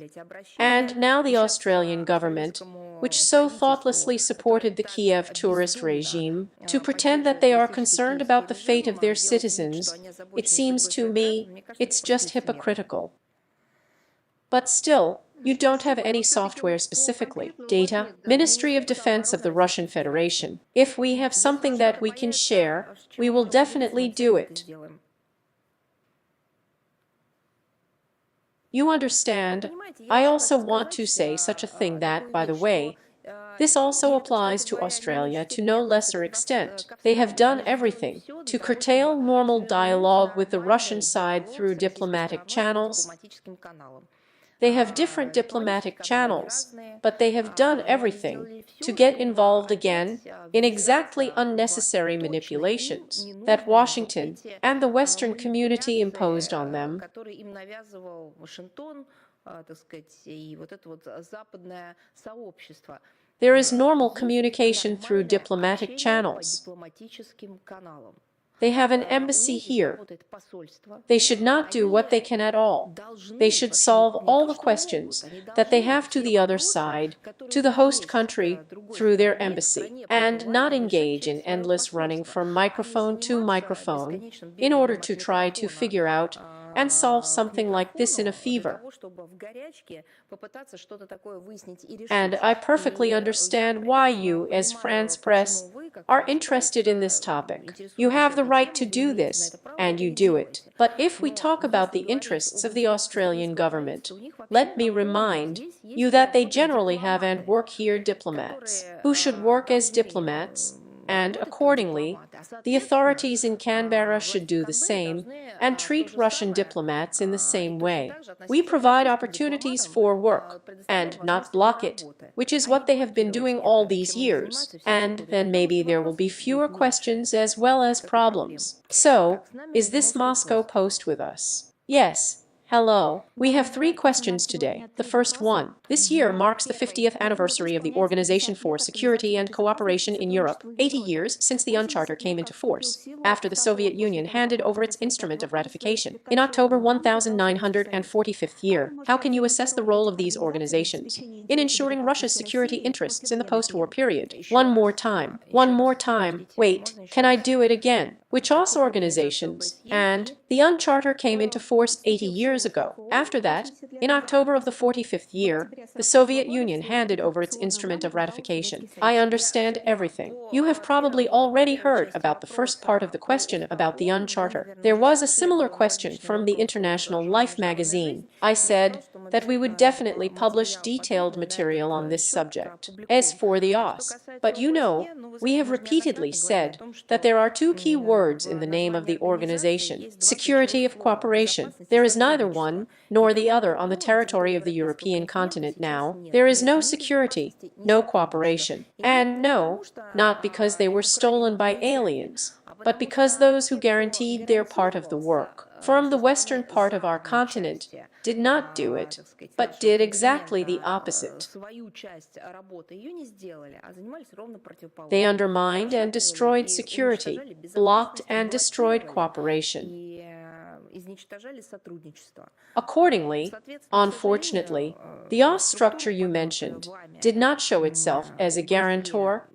and now the Australian government, which so thoughtlessly supported the Kiev tourist regime, to pretend that they are concerned about the fate of their citizens, it seems to me, it's just hypocritical. But still, you don't have any software specifically. Data, Ministry of Defense of the Russian Federation. If we have something that we can share, we will definitely do it. You understand, I also want to say such a thing that, by the way, this also applies to Australia to no lesser extent. They have done everything to curtail normal dialogue with the Russian side through diplomatic channels. They have different diplomatic channels, but they have done everything to get involved again in exactly unnecessary manipulations that Washington and the Western community imposed on them. There is normal communication through diplomatic channels. They have an embassy here. They should not do what they can at all. They should solve all the questions that they have to the other side, to the host country, through their embassy, and not engage in endless running from microphone to microphone in order to try to figure out and solve something like this in a fever. And I perfectly understand why you, as France Press, are interested in this topic. You have the right to do this, and you do it. But if we talk about the interests of the Australian government, let me remind you that they generally have and work here diplomats, who should work as diplomats, and accordingly, the authorities in Canberra should do the same and treat Russian diplomats in the same way. We provide opportunities for work and not block it, which is what they have been doing all these years, and then maybe there will be fewer questions as well as problems. So, is this Moscow post with us? Yes. Hello. We have 3 questions today. The first one. This year marks the 50th anniversary of the Organization for Security and Cooperation in Europe, 80 years since the UN Charter came into force, after the Soviet Union handed over its instrument of ratification. In October 1945th year, how can you assess the role of these organizations in ensuring Russia's security interests in the post-war period? One more time. Wait, can I do it again? Which OSCE organizations and the UN Charter came into force 80 years ago. After that, in October of the 45th year, the Soviet Union handed over its instrument of ratification. I understand everything. You have probably already heard about the first part of the question about the UN Charter. There was a similar question from the International Life magazine. I said that we would definitely publish detailed material on this subject. As for the OSCE, but you know, we have repeatedly said that there are 2 key words in the name of the organization: security of cooperation. There is neither one nor the other on the territory of the European continent now. There is no security, no cooperation. And no, not because they were stolen by aliens, but because those who guaranteed their part of the work from the western part of our continent did not do it, but did exactly the opposite. They undermined and destroyed security, blocked and destroyed cooperation. Accordingly, unfortunately, the OSCE structure you mentioned did not show itself as a guarantor.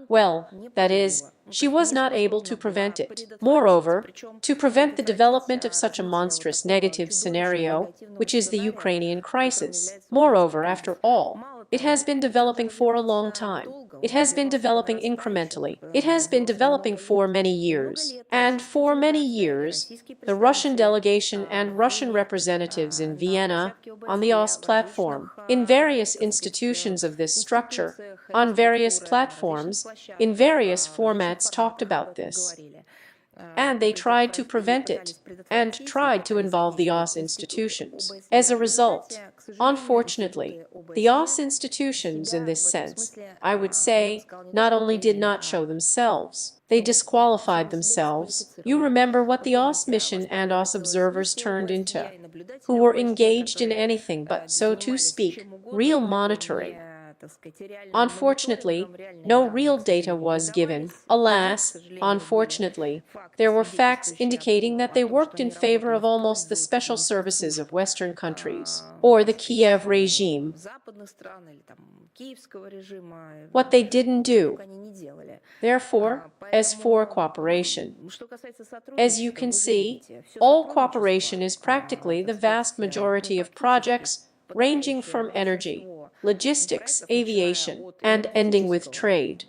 Well, that is, she was not able to prevent it. Moreover, to prevent the development of such a monstrous negative scenario, which is the Ukrainian crisis. Moreover, after all, it has been developing for a long time. It has been developing incrementally. It has been developing for many years. And for many years, the Russian delegation and Russian representatives in Vienna, on the OSCE platform, in various institutions of this structure, on various platforms, in various formats talked about this. And they tried to prevent it, and tried to involve the OSCE institutions. As a result, unfortunately, the OSCE institutions in this sense, I would say, not only did not show themselves, they disqualified themselves. You remember what the OSCE mission and OSCE observers turned into, who were engaged in anything but, so to speak, real monitoring. Unfortunately, no real data was given. Alas, unfortunately, there were facts indicating that they worked in favor of almost the special services of Western countries, or the Kiev regime. What they didn't do. Therefore, as for cooperation, as you can see, all cooperation is practically the vast majority of projects ranging from energy, logistics, aviation, and ending with trade.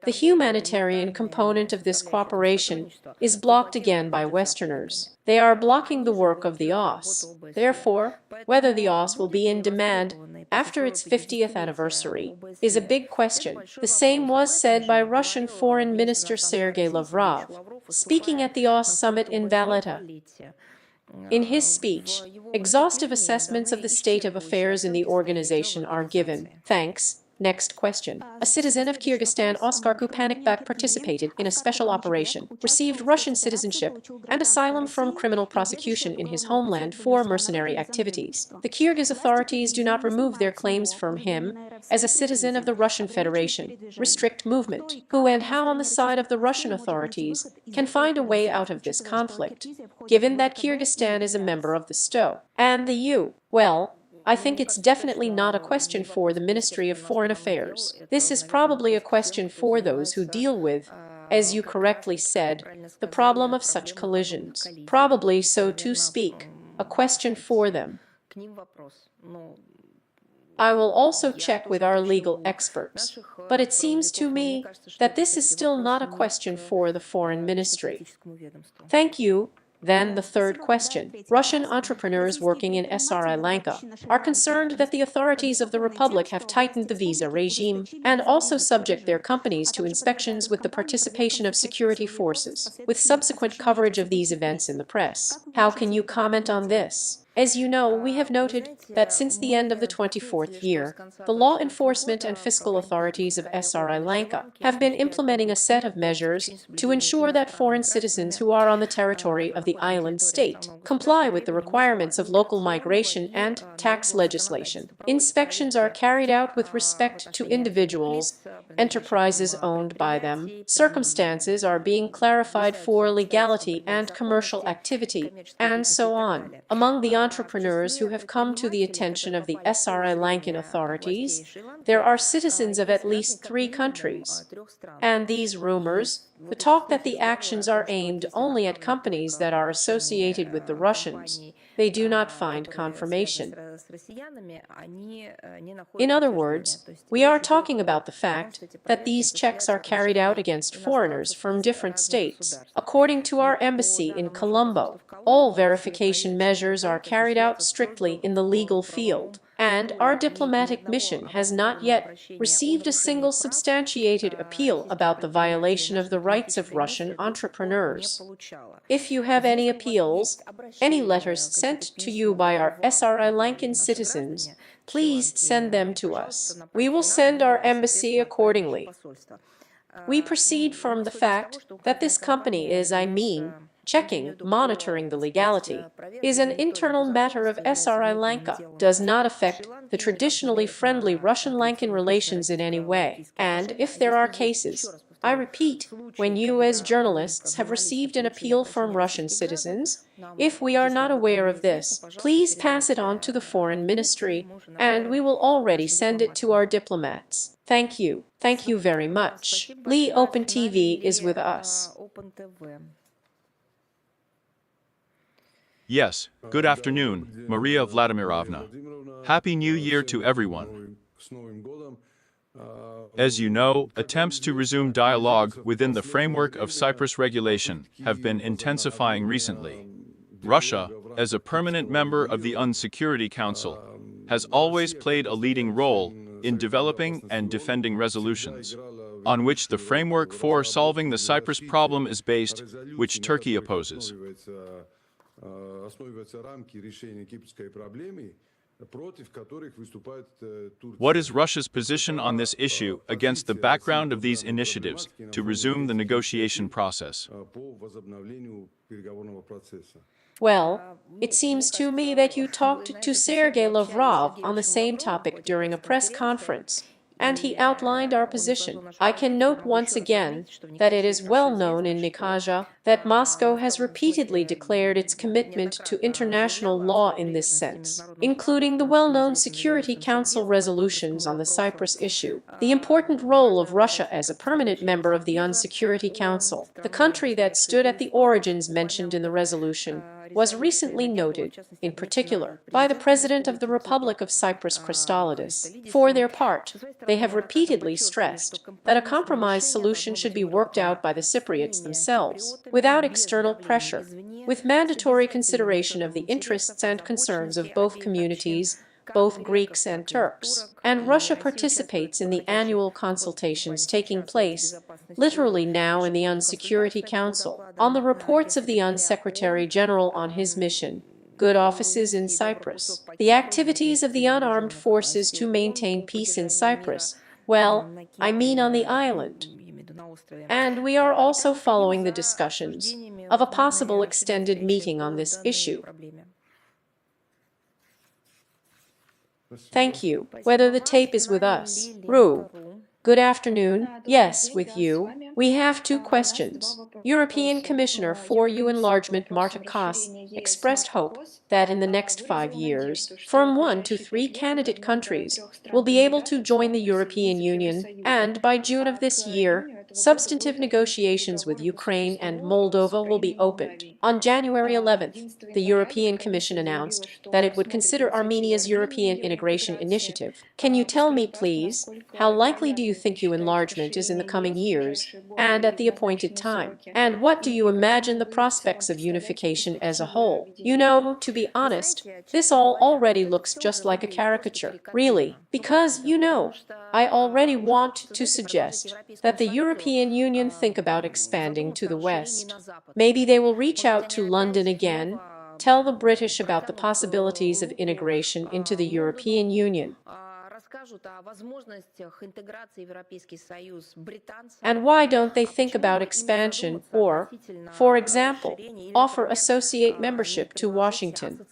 The humanitarian component of this cooperation is blocked again by Westerners. They are blocking the work of the OSCE. Therefore, whether the OSCE will be in demand after its 50th anniversary is a big question. The same was said by Russian Foreign Minister Sergei Lavrov, speaking at the OSCE summit in Valletta. In his speech, exhaustive assessments of the state of affairs in the organization are given. Thanks. Next question. A citizen of Kyrgyzstan, Oscar Jenkins, participated in a special operation, received Russian citizenship, and asylum from criminal prosecution in his homeland for mercenary activities. The Kyrgyz authorities do not remove their claims from him as a citizen of the Russian Federation, restrict movement. Who and how on the side of the Russian authorities can find a way out of this conflict, given that Kyrgyzstan is a member of the STO and the EU? Well, I think it's definitely not a question for the Ministry of Foreign Affairs. This is probably a question for those who deal with as you correctly said, the problem of such collisions. Probably, so to speak, a question for them. I will also check with our legal experts, but it seems to me that this is still not a question for the Foreign Ministry. Thank you. Then the third question. Russian entrepreneurs working in Sri Lanka are concerned that the authorities of the Republic have tightened the visa regime and also subject their companies to inspections with the participation of security forces, with subsequent coverage of these events in the press. How can you comment on this? As you know, we have noted that since the end of the 24th year, the law enforcement and fiscal authorities of Sri Lanka have been implementing a set of measures to ensure that foreign citizens who are on the territory of the island state comply with the requirements of local migration and tax legislation. Inspections are carried out with respect to individuals, enterprises owned by them. Circumstances are being clarified for legality and commercial activity, and so on. Among the entrepreneurs who have come to the attention of the Sri Lankan authorities, there are citizens of at least 3 countries. And these rumors, the talk that the actions are aimed only at companies that are associated with the Russians, they do not find confirmation. In other words, we are talking about the fact that these checks are carried out against foreigners from different states. According to our embassy in Colombo, all verification measures are carried out strictly in the legal field, and our diplomatic mission has not yet received a single substantiated appeal about the violation of the rights of Russian entrepreneurs. If you have any appeals, any letters sent to you by our Sri Lankan citizens, please send them to us. We will send our embassy accordingly. We proceed from the fact that this company is, checking, monitoring the legality, is an internal matter of Sri Lanka, does not affect the traditionally friendly Russian-Lankan relations in any way. And if there are cases, I repeat, when you as journalists have received an appeal from Russian citizens, if we are not aware of this, please pass it on to the Foreign Ministry, and we will already send it to our diplomats. Thank you. Thank you very much. Lee Open TV is with us. Yes, good afternoon, Maria Vladimirovna. Happy New Year to everyone. As you know, attempts to resume dialogue within the framework of Cyprus regulation have been intensifying recently. Russia, as a permanent member of the UN Security Council, has always played a leading role in developing and defending resolutions, on which the framework for solving the Cyprus problem is based, which Turkey opposes. What is Russia's position on this issue against the background of these initiatives to resume the negotiation process? Well, it seems to me that you talked to Sergei Lavrov on the same topic during a press conference, and he outlined our position. I can note once again that it is well known in Nicosia that Moscow has repeatedly declared its commitment to international law in this sense, including the well-known Security Council resolutions on the Cyprus issue. The important role of Russia as a permanent member of the UN Security Council, the country that stood at the origins mentioned in the resolution, was recently noted, in particular, by the President of the Republic of Cyprus, Christolidis. For their part, they have repeatedly stressed that a compromise solution should be worked out by the Cypriots themselves, without external pressure, with mandatory consideration of the interests and concerns of both communities, both Greeks and Turks. And Russia participates in the annual consultations taking place, literally now in the UN Security Council, on the reports of the UN Secretary-General on his mission, good offices in Cyprus, the activities of the unarmed forces to maintain peace in Cyprus, on the island. And we are also following the discussions of a possible extended meeting on this issue. Thank you. Whether the tape is with us. Ru. Good afternoon. Yes, with you. We have 2 questions. European Commissioner for EU Enlargement Marta Koss expressed hope that in the next 5 years, from 1 to 3 candidate countries will be able to join the European Union, and by June of this year, substantive negotiations with Ukraine and Moldova will be opened. On January 11th, the European Commission announced that it would consider Armenia's European integration initiative. Can you tell me, please, how likely do you think enlargement is in the coming years and at the appointed time? And what do you imagine the prospects of unification as a whole? You know, to be honest, this all already looks just like a caricature, really, because, you know, I already want to suggest that the European Union think about expanding to the West. Maybe they will reach out to London again, tell the British about the possibilities of integration into the European Union. And why don't they think about expansion or, for example, offer associate membership to Washington?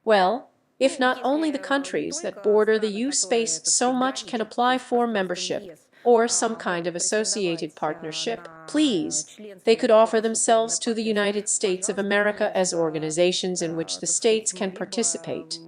Well, if not only the countries that border the EU space so much can apply for membership or some kind of associated partnership, please, they could offer themselves to the United States of America as organizations in which the states can participate.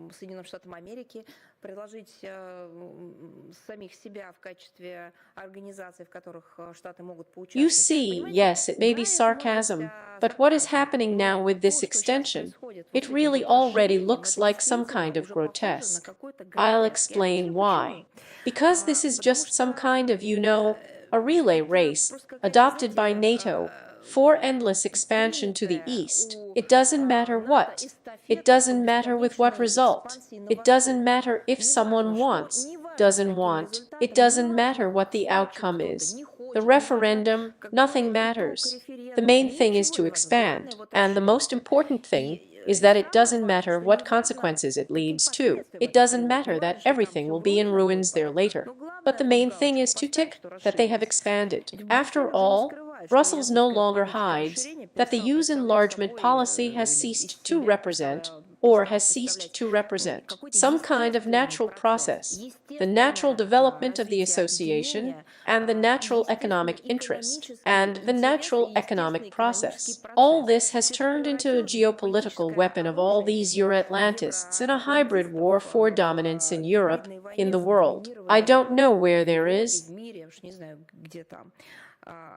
You see, yes, it may be sarcasm, but what is happening now with this extension? It really already looks like some kind of grotesque. I'll explain why. Because this is just some kind of, you know, a relay race adopted by NATO for endless expansion to the east. It doesn't matter what. It doesn't matter with what result. It doesn't matter if someone wants, doesn't want. It doesn't matter what the outcome is. The referendum, nothing matters. The main thing is to expand, and the most important thing is that it doesn't matter what consequences it leads to. It doesn't matter that everything will be in ruins there later. But the main thing is to tick that they have expanded. After all, Brussels no longer hides that the EU's enlargement policy has ceased to represent, or has ceased to represent, some kind of natural process, the natural development of the association, and the natural economic interest, and the natural economic process. All this has turned into a geopolitical weapon of all these Euro-Atlantists in a hybrid war for dominance in Europe, in the world. I don't know where there is.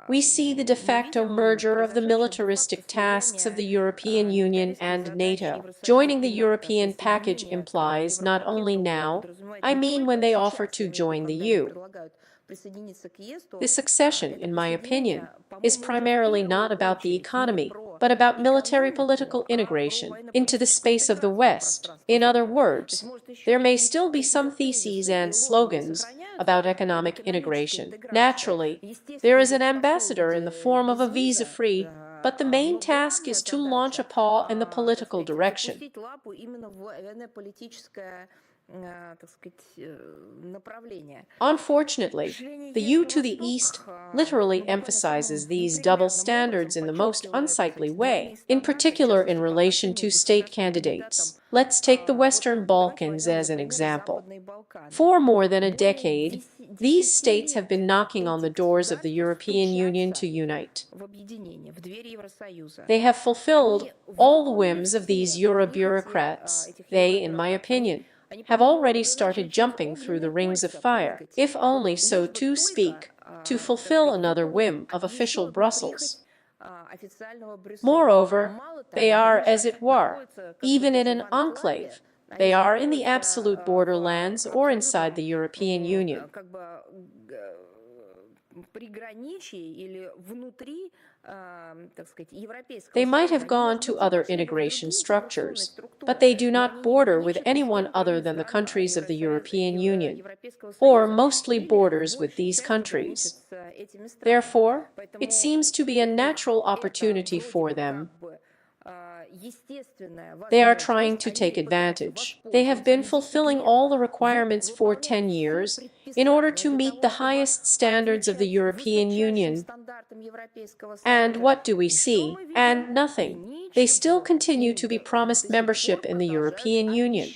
We see the de facto merger of the militaristic tasks of the European Union and NATO. Joining the European package implies not only now, I mean when they offer to join the EU. This accession, in my opinion, is primarily not about the economy, but about military political integration into the space of the West. In other words, there may still be some theses and slogans about economic integration. Naturally, there is an ambassador in the form of a visa-free, but the main task is to launch a paw in the political direction. Unfortunately, the EU to the East literally emphasizes these double standards in the most unsightly way, in particular in relation to state candidates. Let's take the Western Balkans as an example. For more than a decade, these states have been knocking on the doors of the European Union to unite. They have fulfilled all the whims of these Euro bureaucrats. They, in my opinion, have already started jumping through the rings of fire, if only so to speak, to fulfill another whim of official Brussels. Moreover, they are, as it were, even in an enclave. They are in the absolute borderlands or inside the European Union. They might have gone to other integration structures, but they do not border with anyone other than the countries of the European Union, or mostly borders with these countries. Therefore, it seems to be a natural opportunity for them. They are trying to take advantage. They have been fulfilling all the requirements for 10 years in order to meet the highest standards of the European Union. And what do we see? And nothing. They still continue to be promised membership in the European Union.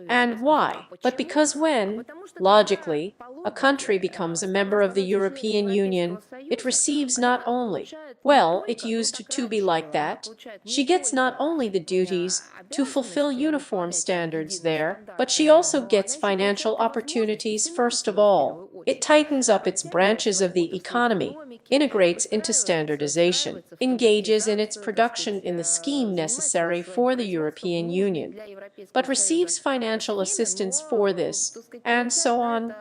And why? But because when, logically, a country becomes a member of the European Union, it receives not only Well, it used to be like that. She gets not only the duties to fulfill uniform standards there, but she also gets financial opportunities first of all. It tightens up its branches of the economy, integrates into standardization, engages in its production in the scheme necessary for the European Union, but receives financial assistance for this, and so on.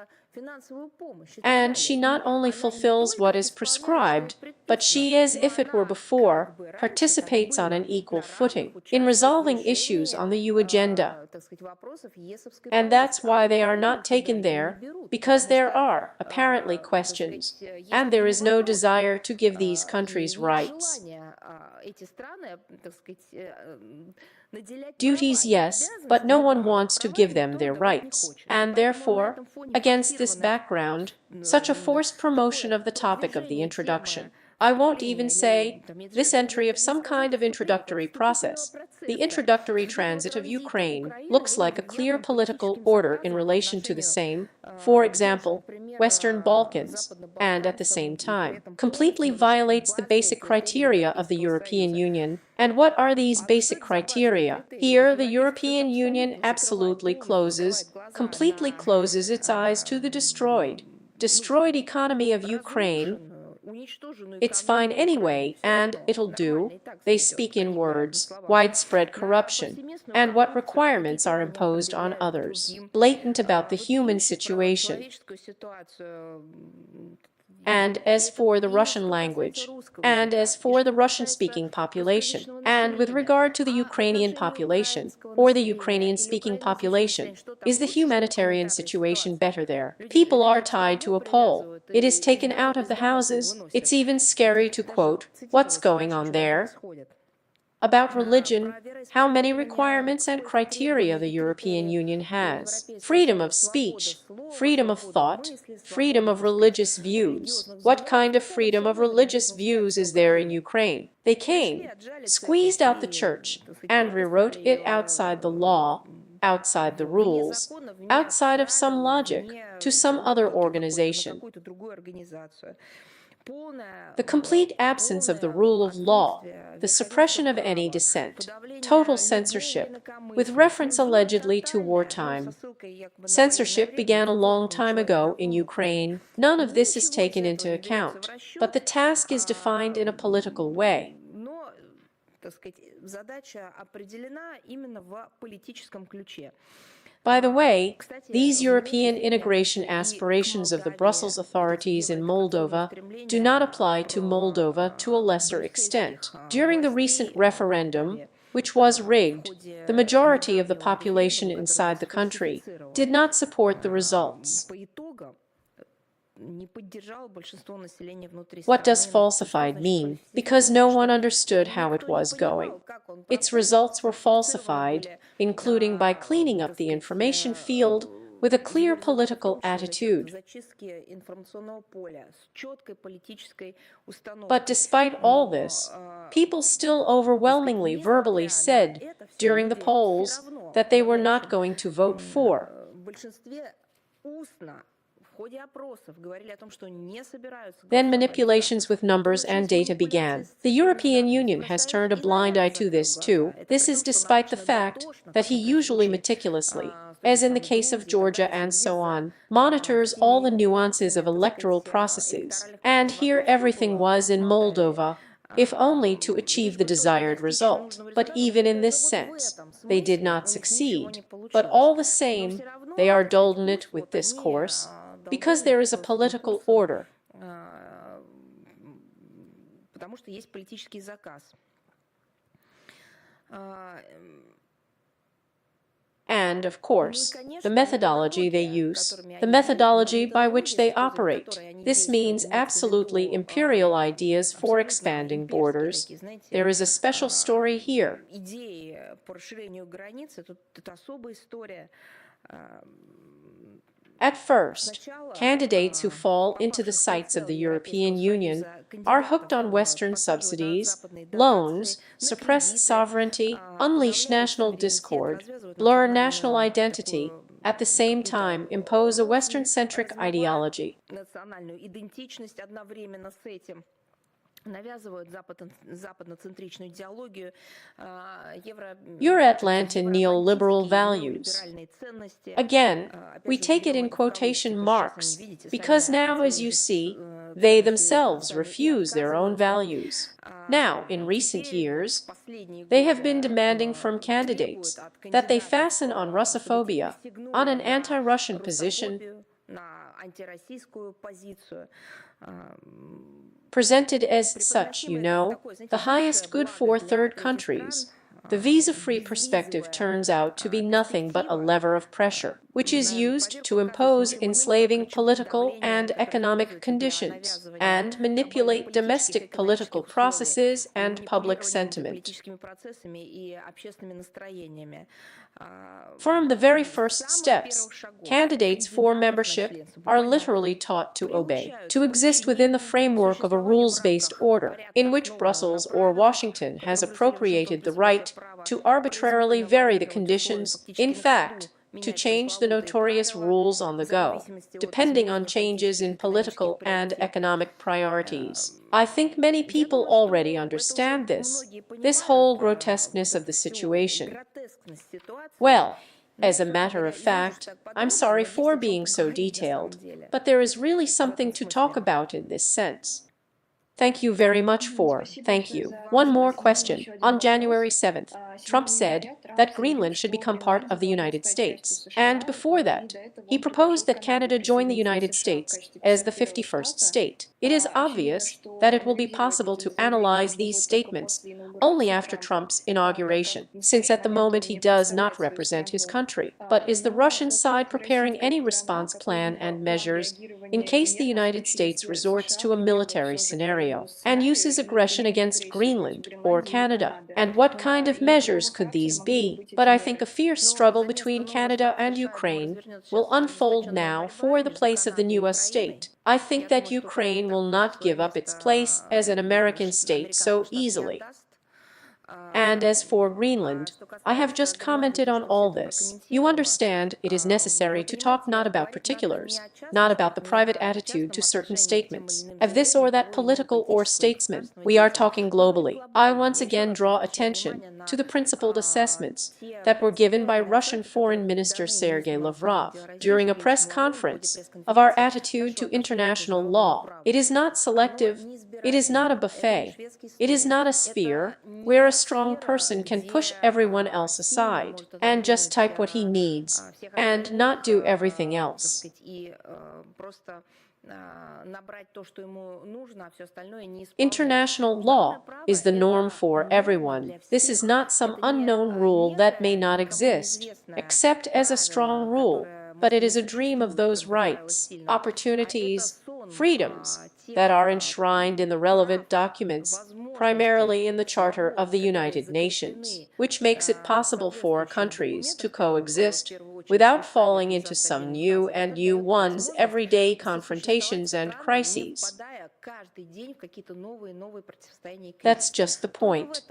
And she not only fulfills what is prescribed, but she, as if it were before, participates on an equal footing in resolving issues on the EU agenda. And that's why they are not taken there, because there are, apparently, questions, and there is no desire to give these countries rights. Duties, yes, but no one wants to give them their rights, and therefore, against this background, such a forced promotion of the topic of the introduction, I won't even say this entry of some kind of introductory process, the introductory transit of Ukraine, looks like a clear political order in relation to the same, for example, Western Balkans, and at the same time, completely violates the basic criteria of the European Union. And what are these basic criteria? Here, the European Union absolutely completely closes its eyes to the destroyed economy of Ukraine. It's fine anyway, and it'll do. They speak in words, widespread corruption, and what requirements are imposed on others, blatant about the human situation. And as for the Russian language, and as for the Russian-speaking population, and with regard to the Ukrainian population, or the Ukrainian-speaking population, is the humanitarian situation better there? People are tied to a pole. It is taken out of the houses. It's even scary to quote what's going on there. About religion, how many requirements and criteria the European Union has. Freedom of speech, freedom of thought, freedom of religious views. What kind of freedom of religious views is there in Ukraine? They came, squeezed out the church, and rewrote it outside the law, outside the rules, outside of some logic, to some other organization. The complete absence of the rule of law, the suppression of any dissent, total censorship, with reference allegedly to wartime. Censorship began a long time ago in Ukraine. None of this is taken into account, but the task is defined in a political way. By the way, these European integration aspirations of the Brussels authorities in Moldova do not apply to Moldova to a lesser extent. During the recent referendum, which was rigged, the majority of the population inside the country did not support the results. What does falsified mean? Because no one understood how it was going. Its results were falsified, including by cleaning up the information field with a clear political attitude. But despite all this, people still overwhelmingly verbally said during the polls that they were not going to vote for. Then manipulations with numbers and data began. The European Union has turned a blind eye to this too. This is despite the fact that he usually meticulously, as in the case of Georgia and so on, monitors all the nuances of electoral processes. And here everything was in Moldova, if only to achieve the desired result. But even in this sense, they did not succeed. But all the same, they are dulled in it with this course, because there is a political order. And, of course, the methodology they use, the methodology by which they operate. This means absolutely imperial ideas for expanding borders. There is a special story here. At first, candidates who fall into the sights of the European Union are hooked on Western subsidies, loans, suppress sovereignty, unleash national discord, blur national identity, at the same time impose a Western-centric ideology. Euro-Atlantic neoliberal values. Again, we take it in quotation marks, because now, as you see, they themselves refuse their own values. Now, in recent years, they have been demanding from candidates that they fasten on Russophobia, on an anti-Russian position, presented as such, the highest good for third countries. The visa-free perspective turns out to be nothing but a lever of pressure, which is used to impose enslaving political and economic conditions, and manipulate domestic political processes and public sentiment. From the very first steps, candidates for membership are literally taught to obey, to exist within the framework of a rules-based order, in which Brussels or Washington has appropriated the right to arbitrarily vary the conditions, in fact, to change the notorious rules on the go, depending on changes in political and economic priorities. I think many people already understand this whole grotesqueness of the situation. Well, as a matter of fact, I'm sorry for being so detailed, but there is really something to talk about in this sense. Thank you very much for. Thank you. One more question. On January 7th, Trump said that Greenland should become part of the United States. And before that, he proposed that Canada join the United States as the 51st state. It is obvious that it will be possible to analyze these statements only after Trump's inauguration, since at the moment he does not represent his country. But is the Russian side preparing any response plan and measures in case the United States resorts to a military scenario and uses aggression against Greenland or Canada? And what kind of measures could these be? But I think a fierce struggle between Canada and Ukraine will unfold now for the place of the newest state. I think that Ukraine will not give up its place as an American state so easily. And as for Greenland, I have just commented on all this. You understand, it is necessary to talk not about particulars, not about the private attitude to certain statements of this or that political or statesman. We are talking globally. I once again draw attention to the principled assessments that were given by Russian Foreign Minister Sergei Lavrov during a press conference of our attitude to international law. It is not selective. It is not a buffet. It is not a sphere where a strong person can push everyone else aside and just type what he needs and not do everything else. International law is the norm for everyone. This is not some unknown rule that may not exist, except as a strong rule, but it is a dream of those rights, opportunities, freedoms that are enshrined in the relevant documents, primarily in the Charter of the United Nations, which makes it possible for countries to coexist without falling into some new and new ones everyday confrontations and crises. That's just the point.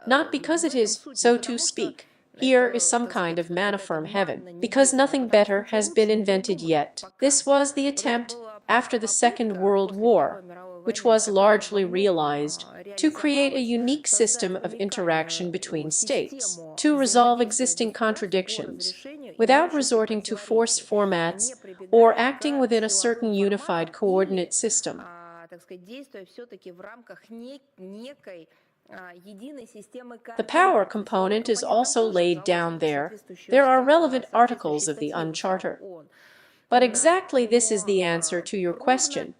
Not because it is, so to speak, here is some kind of manna from heaven, because nothing better has been invented yet. This was the attempt after the Second World War, which was largely realized, to create a unique system of interaction between states, to resolve existing contradictions, without resorting to forced formats or acting within a certain unified coordinate system. The power component is also laid down there. There are relevant articles of the UN Charter. But exactly this is the answer to your question.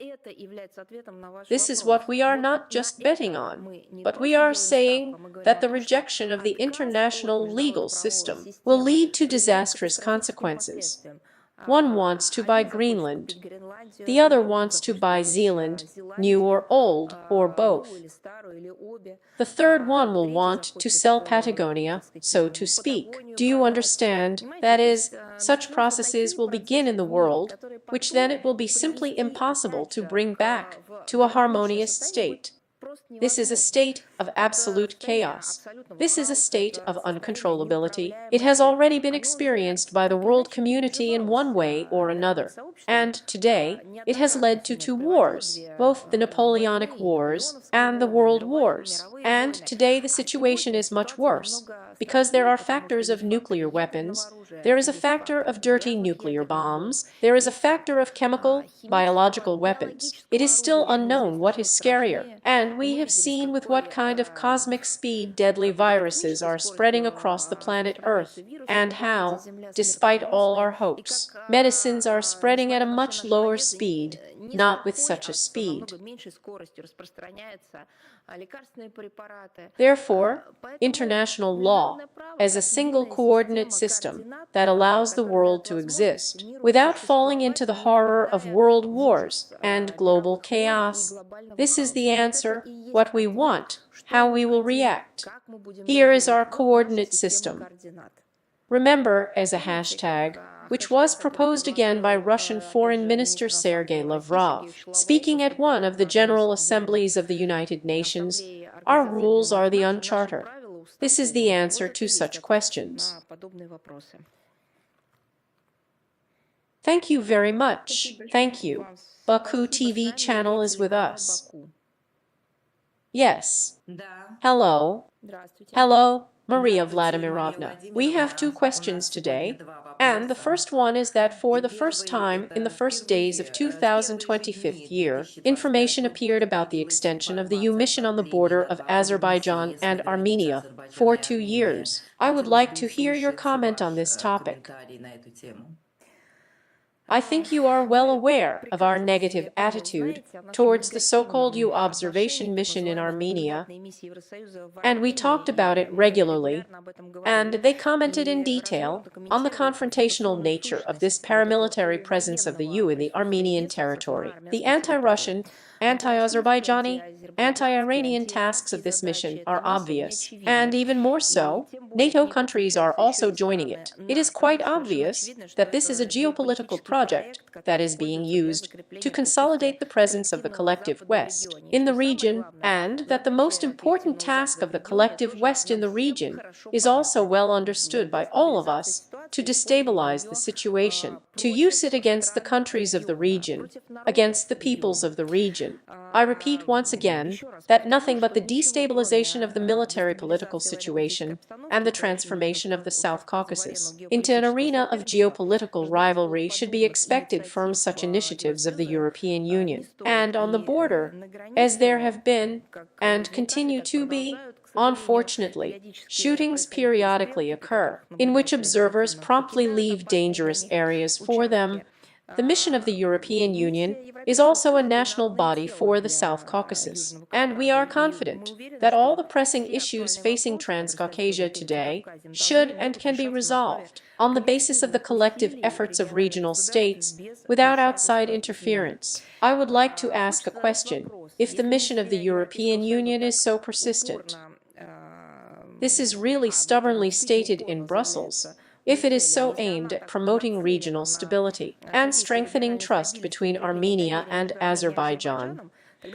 This is what we are not just betting on, but we are saying that the rejection of the international legal system will lead to disastrous consequences. One wants to buy Greenland. The other wants to buy Zealand, new or old, or both. The third one will want to sell Patagonia, so to speak. Do you understand? That is, such processes will begin in the world, which then it will be simply impossible to bring back to a harmonious state. This is a state of absolute chaos. This is a state of uncontrollability. It has already been experienced by the world community in one way or another. And today, it has led to two wars, both the Napoleonic Wars and the World Wars. And today the situation is much worse, because there are factors of nuclear weapons, there is a factor of dirty nuclear bombs, there is a factor of chemical, biological weapons. It is still unknown what is scarier, and we have seen with what kind of cosmic speed deadly viruses are spreading across the planet Earth, and how, despite all our hopes, medicines are spreading at a much lower speed, not with such a speed. Therefore, international law, as a single coordinate system that allows the world to exist without falling into the horror of world wars and global chaos, this is the answer, what we want, how we will react. Here is our coordinate system. Remember, as a hashtag, which was proposed again by Russian Foreign Minister Sergei Lavrov, speaking at one of the General Assemblies of the United Nations, our rules are the Uncharter. This is the answer to such questions. Thank you very much. Thank you. Baku TV channel is with us. Yes. Hello. Hello, Maria Vladimirovna. We have two questions today. And the first one is that for the first time in the first days of 2025 year, information appeared about the extension of the EU mission on the border of Azerbaijan and Armenia for 2 years. I would like to hear your comment on this topic. I think you are well aware of our negative attitude towards the so-called EU observation mission in Armenia, and we talked about it regularly, and they commented in detail on the confrontational nature of this paramilitary presence of the EU in the Armenian territory. The anti-Russian, anti-Azerbaijani, anti-Iranian tasks of this mission are obvious, and even more so, NATO countries are also joining it. It is quite obvious that this is a geopolitical project that is being used to consolidate the presence of the collective West in the region, and that the most important task of the collective West in the region is also well understood by all of us to destabilize the situation, to use it against the countries of the region, against the peoples of the region. I repeat once again that nothing but the destabilization of the military-political situation and the transformation of the South Caucasus into an arena of geopolitical rivalry should be expected from such initiatives of the European Union. And on the border, as there have been and continue to be, unfortunately, shootings periodically occur, in which observers promptly leave dangerous areas for them. The mission of the European Union is also a national body for the South Caucasus, and we are confident that all the pressing issues facing Transcaucasia today should and can be resolved on the basis of the collective efforts of regional states without outside interference. I would like to ask a question. If the mission of the European Union is so persistent, this is really stubbornly stated in Brussels, if it is so aimed at promoting regional stability and strengthening trust between Armenia and Azerbaijan,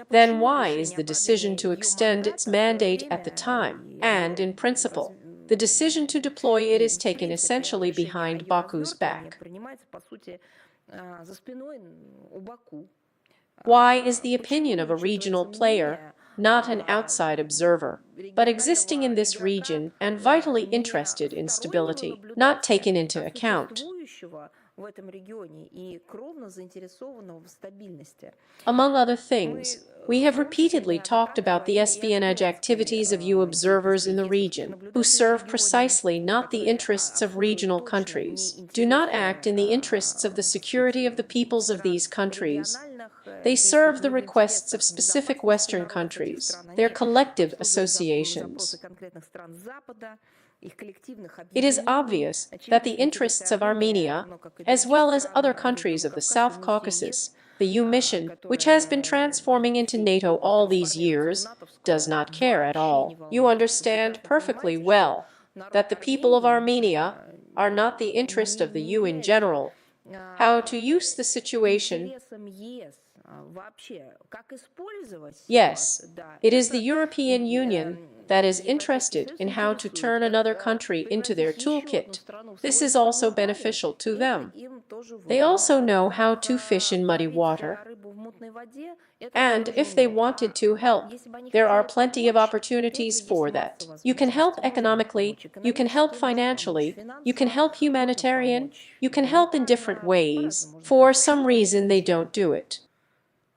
then why is the decision to extend its mandate at the time, and in principle, the decision to deploy it is taken essentially behind Baku's back? Why is the opinion of a regional player, not an outside observer, but existing in this region and vitally interested in stability, not taken into account? Among other things, we have repeatedly talked about the espionage activities of EU observers in the region, who serve precisely not the interests of regional countries, do not act in the interests of the security of the peoples of these countries. They serve the requests of specific Western countries, their collective associations. It is obvious that the interests of Armenia, as well as other countries of the South Caucasus, the EU mission, which has been transforming into NATO all these years, does not care at all. You understand perfectly well that the people of Armenia are not the interest of the EU in general. How to use the situation Yes, it is the European Union that is interested in how to turn another country into their toolkit. This is also beneficial to them. They also know how to fish in muddy water. And if they wanted to help, there are plenty of opportunities for that. You can help economically, you can help financially, you can help humanitarian, you can help in different ways. For some reason they don't do it.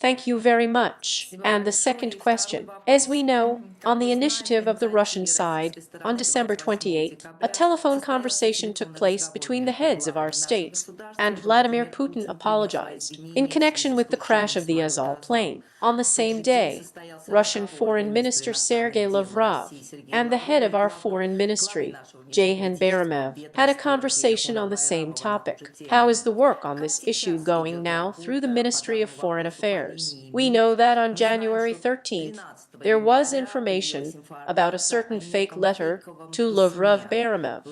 Thank you very much. And the second question. As we know, on the initiative of the Russian side, on December 28th, a telephone conversation took place between the heads of our states, and Vladimir Putin apologized in connection with the crash of the Azov plane. On the same day, Russian Foreign Minister Sergei Lavrov and the head of our foreign ministry, Jehan Baramev, had a conversation on the same topic. How is the work on this issue going now through the Ministry of Foreign Affairs? We know that on January 13th, there was information about a certain fake letter to Lavrov Baramev.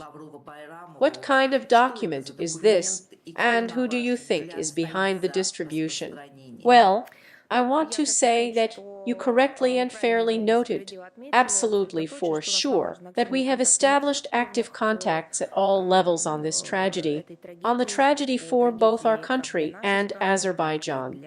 What kind of document is this, and who do you think is behind the distribution? Well, I want to say that you correctly and fairly noted, absolutely for sure, that we have established active contacts at all levels on this tragedy, on the tragedy for both our country and Azerbaijan.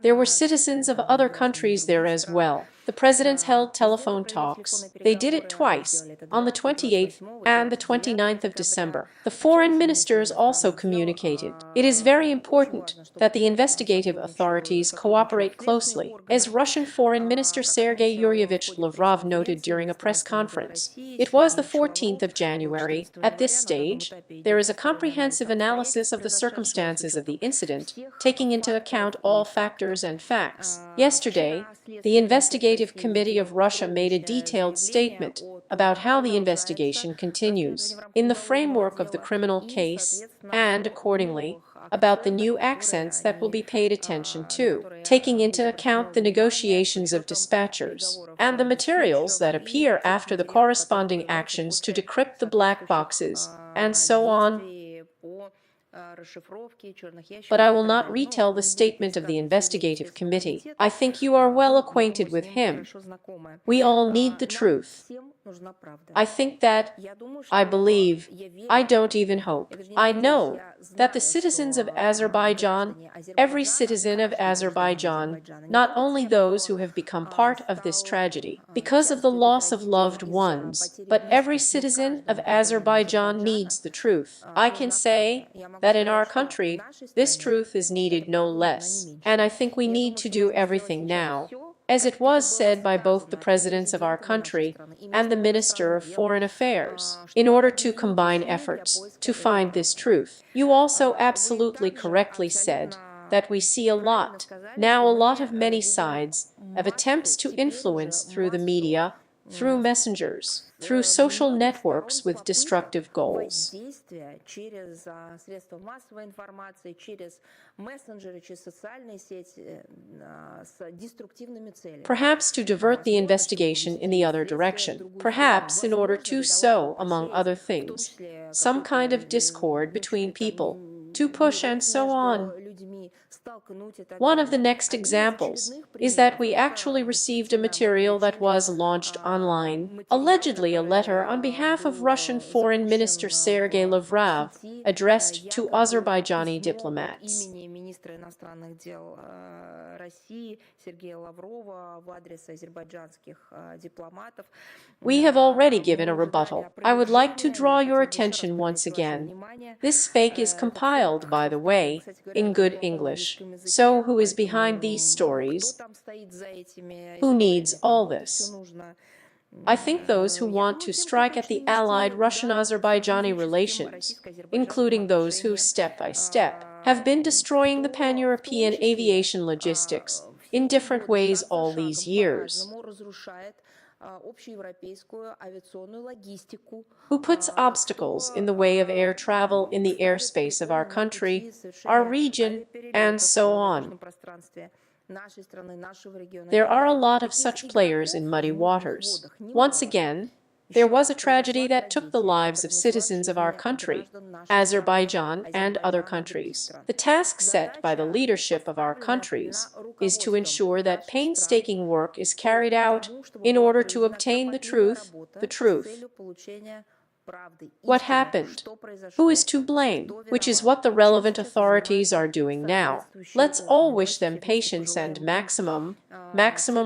There were citizens of other countries there as well. The presidents held telephone talks. They did it twice, on the 28th and the 29th of December. The foreign ministers also communicated. It is very important that the investigative authorities cooperate closely, as Russian Foreign Minister Sergei Yuryevich Lavrov noted during a press conference. It was the 14th of January. At this stage, there is a comprehensive analysis of the circumstances of the incident, taking into account all factors and facts. Yesterday, the Investigative Committee of Russia made a detailed statement about how the investigation continues in the framework of the criminal case and, accordingly, about the new accents that will be paid attention to, taking into account the negotiations of dispatchers and the materials that appear after the corresponding actions to decrypt the black boxes, and so on. But I will not retell the statement of the investigative committee. I think you are well acquainted with him. We all need the truth. I think that, I believe, I don't even hope, I know that the citizens of Azerbaijan, every citizen of Azerbaijan, not only those who have become part of this tragedy because of the loss of loved ones, but every citizen of Azerbaijan needs the truth. I can say that in our country, this truth is needed no less, and I think we need to do everything now, as it was said by both the presidents of our country and the Minister of Foreign Affairs, in order to combine efforts to find this truth. You also absolutely correctly said that we see a lot of many sides of attempts to influence through the media, through messengers, through social networks with destructive goals. Perhaps to divert the investigation in the other direction, perhaps in order to sow, among other things, some kind of discord between people, to push and so on. One of the next examples is that we actually received a material that was launched online, allegedly a letter on behalf of Russian Foreign Minister Sergei Lavrov, addressed to Azerbaijani diplomats. We have already given a rebuttal. I would like to draw your attention once again. This fake is compiled, by the way, in good English. So who is behind these stories? Who needs all this? I think those who want to strike at the allied Russian-Azerbaijani relations, including those who, step by step, have been destroying the pan-European aviation logistics in different ways all these years. Who puts obstacles in the way of air travel in the airspace of our country, our region, and so on. There are a lot of such players in muddy waters. Once again, There was a tragedy that took the lives of citizens of our country, Azerbaijan and other countries. The task set by the leadership of our countries is to ensure that painstaking work is carried out in order to obtain the truth. What happened? Who is to blame? Which is what the relevant authorities are doing now. Let's all wish them patience and maximum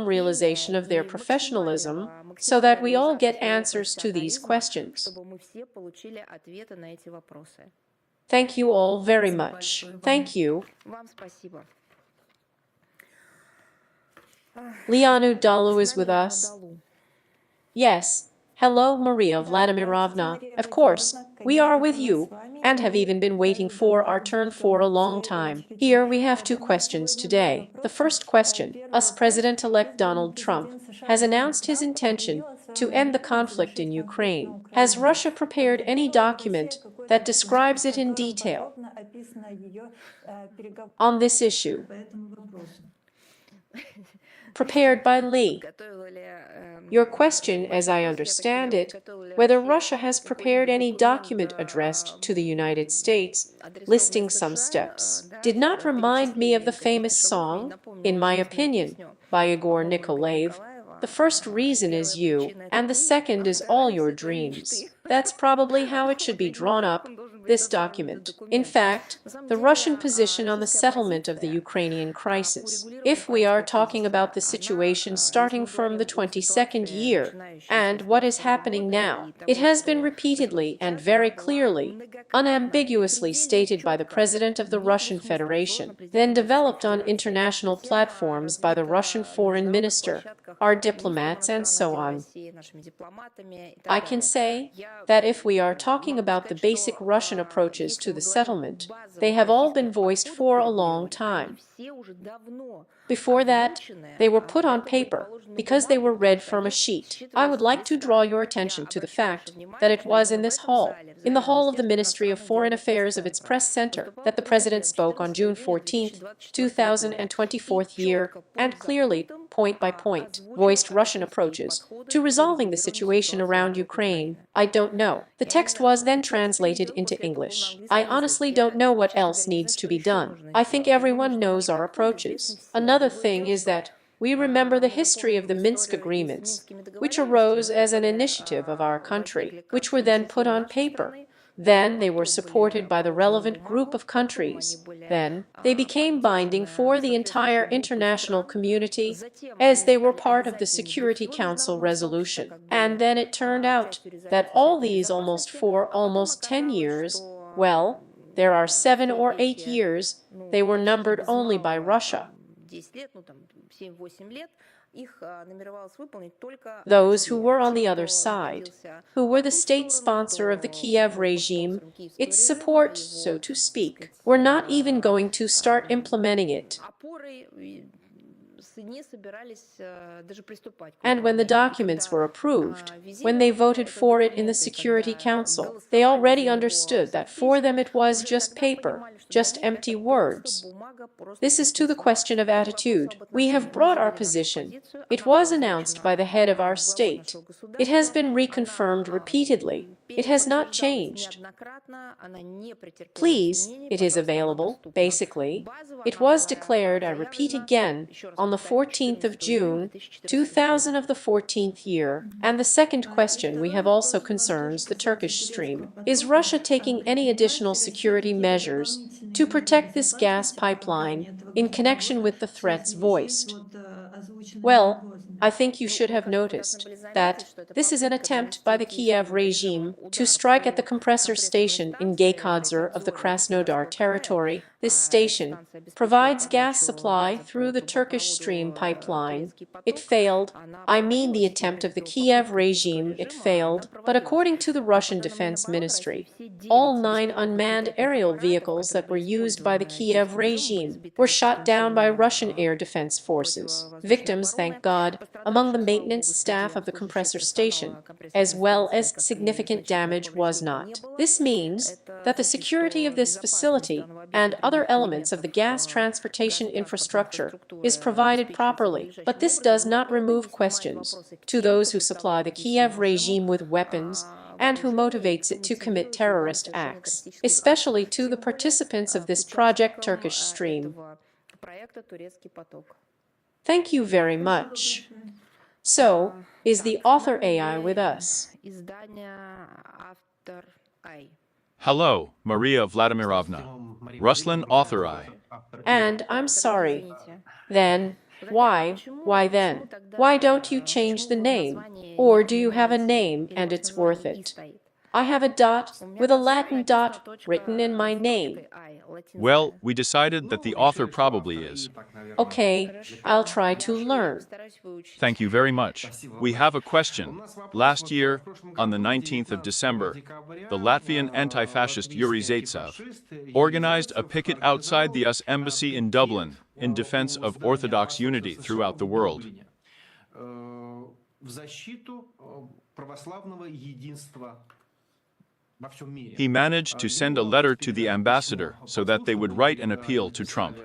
realization of their professionalism so that we all get answers to these questions. Thank you all very much. Thank you. Lianu Dalu is with us. Yes. Hello, Maria Vladimirovna. Of course, we are with you, and have even been waiting for our turn for a long time. Here we have two questions today. The first question, US President-elect Donald Trump has announced his intention to end the conflict in Ukraine. Has Russia prepared any document that describes it in detail? On this issue. Prepared by Lee. Your question, as I understand it, whether Russia has prepared any document addressed to the United States, listing some steps, did not remind me of the famous song, In My Opinion, by Igor Nikolaev. The first reason is you, and the second is all your dreams. That's probably how it should be drawn up, this document. In fact, the Russian position on the settlement of the Ukrainian crisis, if we are talking about the situation starting from the 22nd year and what is happening now, it has been repeatedly and very clearly, unambiguously stated by the President of the Russian Federation, then developed on international platforms by the Russian Foreign Minister, our diplomats, and so on. I can say that if we are talking about the basic Russian approaches to the settlement, they have all been voiced for a long time. Before that, they were put on paper because they were read from a sheet. I would like to draw your attention to the fact that it was in this hall, in the hall of the Ministry of Foreign Affairs of its press center, that the President spoke on June 14, 2024 year, and clearly, point by point, voiced Russian approaches to resolving the situation around Ukraine. I don't know. The text was then translated into English. I honestly don't know what else needs to be done. I think everyone knows our approaches. Another thing is that we remember the history of the Minsk agreements, which arose as an initiative of our country, which were then put on paper. Then they were supported by the relevant group of countries. Then they became binding for the entire international community, as they were part of the Security Council resolution. And then it turned out that all these almost 10 years, well, there are 7 or 8 years, they were numbered only by Russia. Those who were on the other side, who were the state sponsor of the Kiev regime, its support, so to speak, were not even going to start implementing it. And when the documents were approved, when they voted for it in the Security Council, they already understood that for them it was just paper, just empty words. This is to the question of attitude. We have brought our position. It was announced by the head of our state. It has been reconfirmed repeatedly. It has not changed. Please, it is available, basically. It was declared, I repeat again, on the 14th of June, 2000 of the 14th year. And the second question we have also concerns the Turkish stream. Is Russia taking any additional security measures to protect this gas pipeline in connection with the threats voiced? Well, I think you should have noticed that this is an attempt by the Kiev regime to strike at the compressor station in Zangezur of the Krasnodar territory. This station provides gas supply through the Turkish stream pipeline. It failed. I mean the attempt of the Kiev regime, it failed. But according to the Russian Defense Ministry, all 9 unmanned aerial vehicles that were used by the Kiev regime were shot down by Russian air defense forces. Victims, thank God, among the maintenance staff of the compressor station, as well as significant damage was not. This means that the security of this facility and other elements of the gas transportation infrastructure is provided properly, but this does not remove questions to those who supply the Kiev regime with weapons and who motivates it to commit terrorist acts, especially to the participants of this project Turkish Stream. Thank you very much. So, is the author AI with us? Hello, Maria Vladimirovna. Ruslan author I. And I'm sorry. Then, why then? Why don't you change the name? Or do you have a name and it's worth it? I have a dot with a Latin dot written in my name. Well, we decided that the author probably is. Okay, I'll try to learn. Thank you very much. We have a question. Last year, on the 19th of December, the Latvian anti-fascist Yuri Zaitsev organized a picket outside the US Embassy in Dublin in defense of Orthodox unity throughout the world. He managed to send a letter to the ambassador so that they would write an appeal to Trump.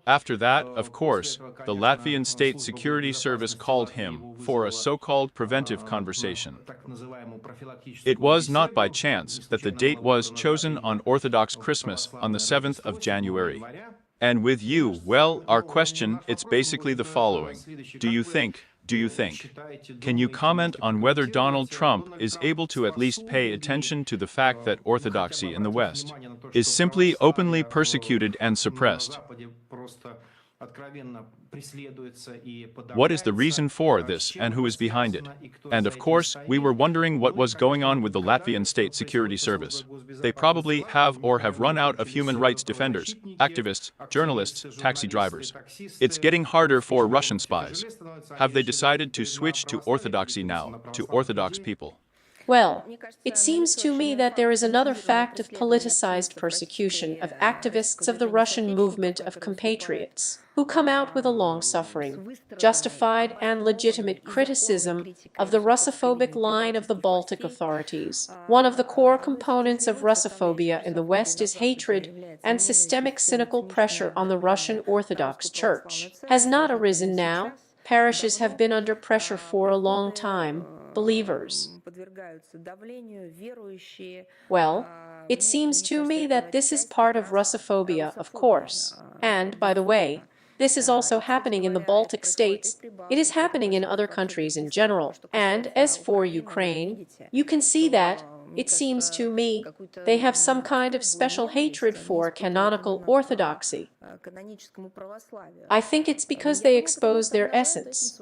After that, of course, the Latvian State Security Service called him for a so-called preventive conversation. It was not by chance that the date was chosen on Orthodox Christmas on the 7th of January. And with you, well, our question, it's basically the following. Do you think? Can you comment on whether Donald Trump is able to at least pay attention to the fact that Orthodoxy in the West is simply openly persecuted and suppressed? What is the reason for this and who is behind it? And of course, we were wondering what was going on with the Latvian State Security Service. They probably have run out of human rights defenders, activists, journalists, taxi drivers. It's getting harder for Russian spies. Have they decided to switch to orthodoxy now, to Orthodox people? Well, it seems to me that there is another fact of politicized persecution of activists of the Russian movement of Compatriots, who come out with a long-suffering, justified and legitimate criticism of the Russophobic line of the Baltic authorities. One of the core components of Russophobia in the West is hatred and systemic cynical pressure on the Russian Orthodox Church. Has not arisen now. Parishes have been under pressure for a long time. Believers. Well, it seems to me that this is part of Russophobia, of course. And, by the way, this is also happening in the Baltic states. It is happening in other countries in general. And as for Ukraine, you can see that, it seems to me, they have some kind of special hatred for canonical orthodoxy. I think it's because they expose their essence.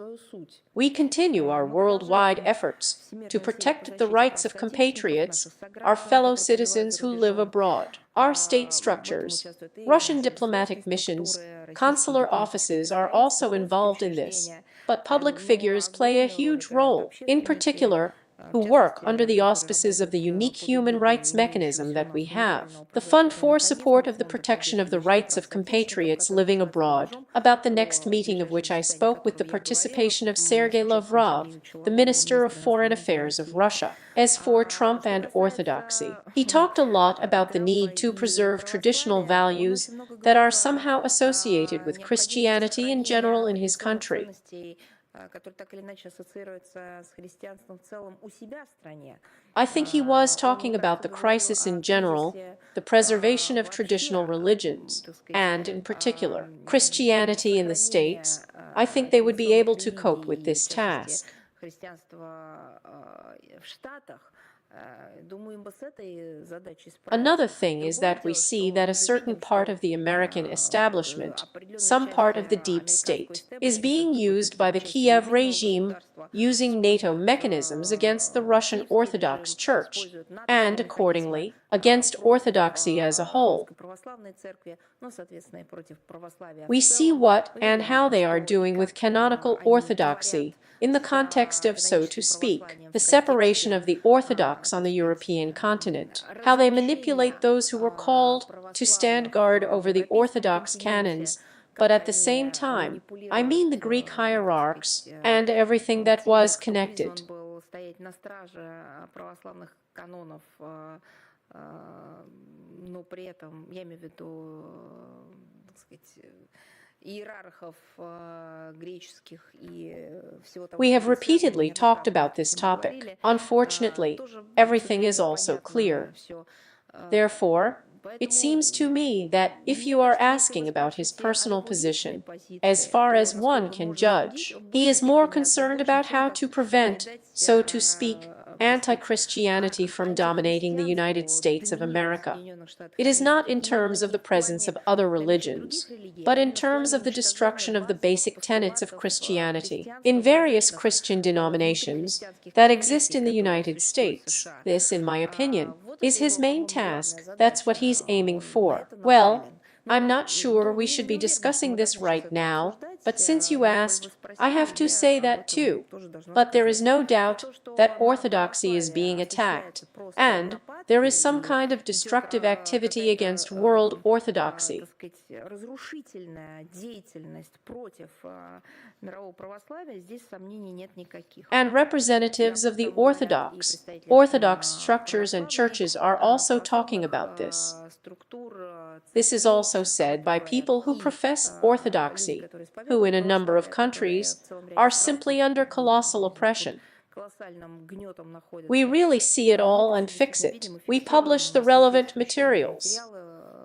We continue our worldwide efforts to protect the rights of compatriots, our fellow citizens who live abroad. Our state structures, Russian diplomatic missions, consular offices are also involved in this, but public figures play a huge role, in particular, who work under the auspices of the unique human rights mechanism that we have, the Fund for Support of the Protection of the Rights of Compatriots Living Abroad, about the next meeting of which I spoke with the participation of Sergei Lavrov, the Minister of Foreign Affairs of Russia. As for Trump and orthodoxy, he talked a lot about the need to preserve traditional values that are somehow associated with Christianity in general in his country. I think he was talking about the crisis in general, the preservation of traditional religions, and, in particular, Christianity in the States. I think they would be able to cope with this task. Another thing is that we see that a certain part of the American establishment, some part of the deep state, is being used by the Kiev regime using NATO mechanisms against the Russian Orthodox Church, and, accordingly, against orthodoxy as a whole. We see what and how they are doing with canonical orthodoxy, in the context of, so to speak, the separation of the Orthodox on the European continent, how they manipulate those who were called to stand guard over the Orthodox canons but at the same time, I mean the Greek hierarchs and everything that was connected. Но при этом, я имею в виду, так сказать, иерархов греческих и всего того. We have repeatedly talked about this topic. Unfortunately, everything is also clear. Therefore, it seems to me that if you are asking about his personal position, as far as one can judge, he is more concerned about how to prevent, so to speak, anti-Christianity from dominating the United States of America. It is not in terms of the presence of other religions, but in terms of the destruction of the basic tenets of Christianity in various Christian denominations that exist in the United States. This, in my opinion, is his main task. That's what he's aiming for. Well, I'm not sure we should be discussing this right now, but since you asked, I have to say that too. But there is no doubt that orthodoxy is being attacked, and there is some kind of destructive activity against world orthodoxy. And representatives of the Orthodox structures and churches are also talking about this. This is also said by people who profess orthodoxy, who in a number of countries are simply under colossal oppression. We really see it all and fix it. We publish the relevant materials.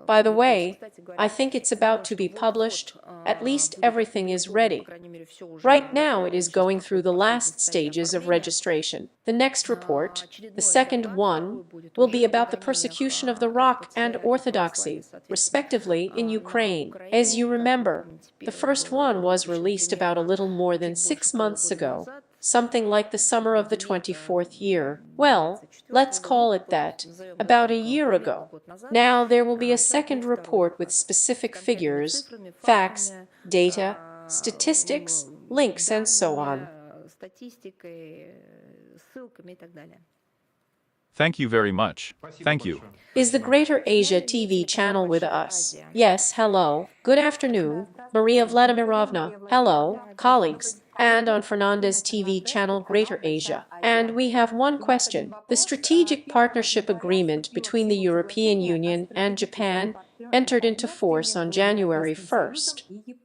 By the way, I think it's about to be published. At least everything is ready. Right now it is going through the last stages of registration. The next report, the second one, will be about the persecution of the Rock and Orthodoxy, respectively, in Ukraine. As you remember, the first one was released about a little more than 6 months ago. Something like the summer of the 24th year. Well, let's call it that. About a year ago. Now there will be a second report with specific figures, facts, data, statistics, links, and so on. Thank you very much. Thank you. Is the Greater Asia TV channel with us? Yes, hello. Good afternoon. Maria Vladimirovna. Hello, colleagues. And on Fernandez TV channel Greater Asia. And we have one question. The strategic partnership agreement between the European Union and Japan entered into force on January 1st.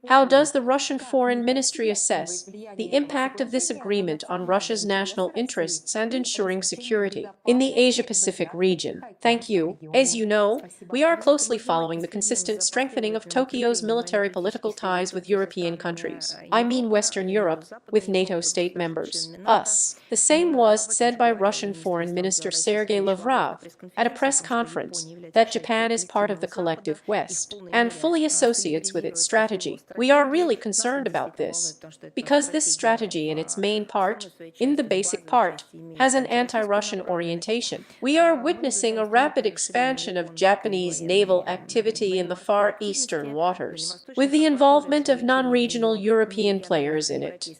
How does the Russian Foreign Ministry assess the impact of this agreement on Russia's national interests and ensuring security in the Asia-Pacific region? Thank you. As you know, we are closely following the consistent strengthening of Tokyo's military political ties with European countries. I mean Western Europe, with NATO state members. Us. The same was said by Russian Foreign Minister Sergei Lavrov at a press conference that Japan is part of the collective West and fully associates with its strategy. We are really concerned about this because this strategy in its main part, in the basic part, has an anti-Russian orientation. We are witnessing a rapid expansion of Japanese naval activity in the Far Eastern waters, with the involvement of non-regional European players in it.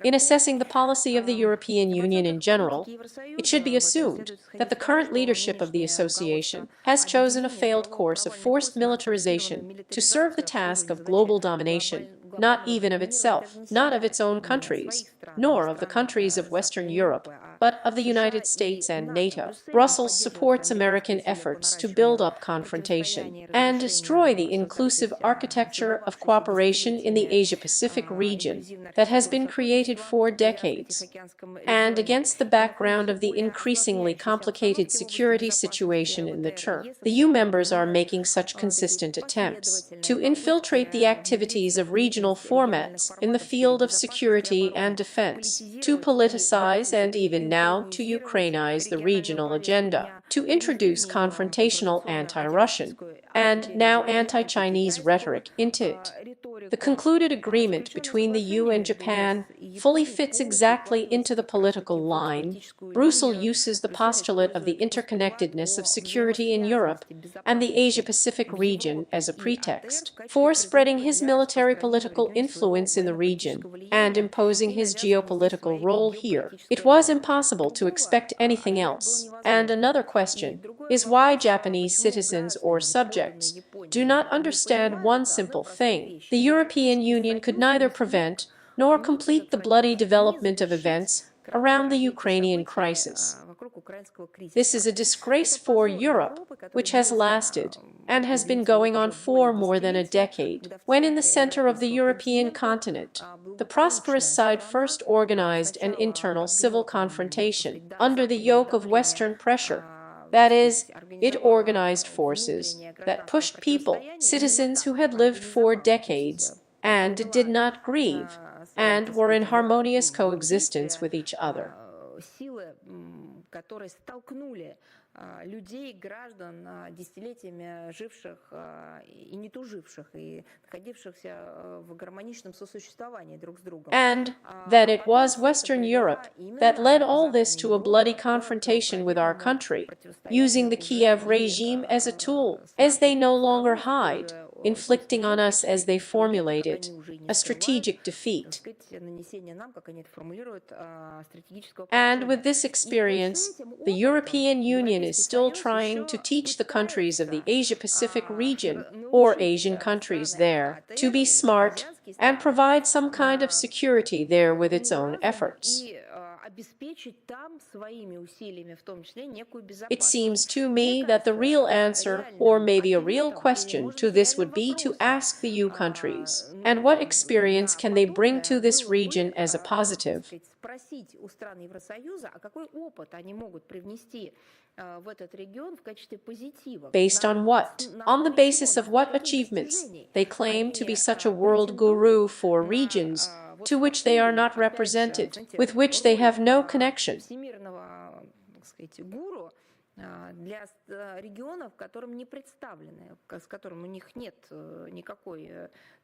In assessing the policy of the European Union in general, it should be assumed that the current leadership of the association has chosen a failed course of forced militarization to serve the task of global domination, not even of itself, not of its own countries, nor of the countries of Western Europe, but of the United States and NATO. Brussels supports American efforts to build up confrontation and destroy the inclusive architecture of cooperation in the Asia-Pacific region that has been created for decades. And against the background of the increasingly complicated security situation in the term, the EU members are making such consistent attempts to infiltrate the activities of regional formats in the field of security and defense, to politicize and even now to Ukrainize the regional agenda, to introduce confrontational anti-Russian and now anti-Chinese rhetoric into it. The concluded agreement between the EU and Japan fully fits exactly into the political line. Brussels uses the postulate of the interconnectedness of security in Europe and the Asia-Pacific region as a pretext for spreading his military political influence in the region and imposing his geopolitical role here. It was impossible to expect anything else. And another question is why Japanese citizens or subjects do not understand one simple thing. The European Union could neither prevent nor complete the bloody development of events around the Ukrainian crisis. This is a disgrace for Europe, which has lasted and has been going on for more than a decade, when in the center of the European continent, the prosperous side first organized an internal civil confrontation under the yoke of Western pressure. That is, it organized forces that pushed people, citizens who had lived for decades and did not grieve, and were in harmonious coexistence with each other. Людей, граждан, десятилетиями живших и не туживших, и находившихся в гармоничном сосуществовании друг с другом. And that it was Western Europe that led all this to a bloody confrontation with our country, using the Kiev regime as a tool, as they no longer hide, inflicting on us, as they formulate it, a strategic defeat. And with this experience, the European Union is still trying to teach the countries of the Asia-Pacific region, or Asian countries there, to be smart and provide some kind of security there with its own efforts. It seems to me that the real answer, or maybe a real question, to this would be to ask the EU countries, and what experience can they bring to this region as a positive? Based on what? On the basis of what achievements they claim to be such a world guru for regions to which they are not represented, with which they have no connection.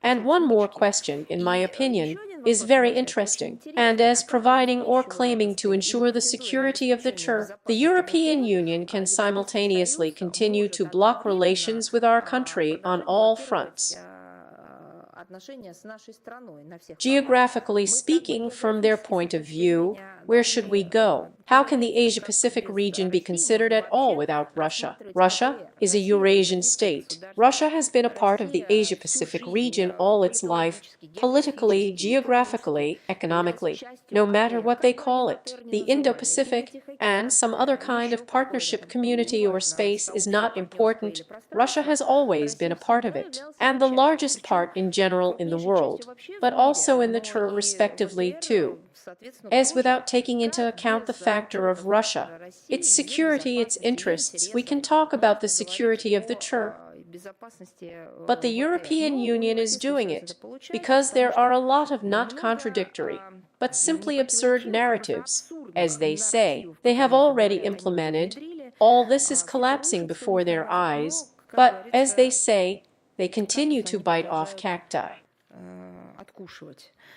And one more question, in my opinion, is very interesting, and as providing or claiming to ensure the security of the Church, the European Union can simultaneously continue to block relations with our country on all fronts. Geographically speaking, from their point of view, where should we go? How can the Asia-Pacific region be considered at all without Russia? Russia is a Eurasian state. Russia has been a part of the Asia-Pacific region all its life, politically, geographically, economically, no matter what they call it. The Indo-Pacific and some other kind of partnership community or space is not important. Russia has always been a part of it, and the largest part in general in the world, but also in the Church respectively too. As without taking into account the factor of Russia, its security, its interests, we can talk about the security of the Church. But the European Union is doing it because there are a lot of not contradictory, but simply absurd narratives. As they say, they have already implemented. All this is collapsing before their eyes, but, as they say, they continue to bite off cacti.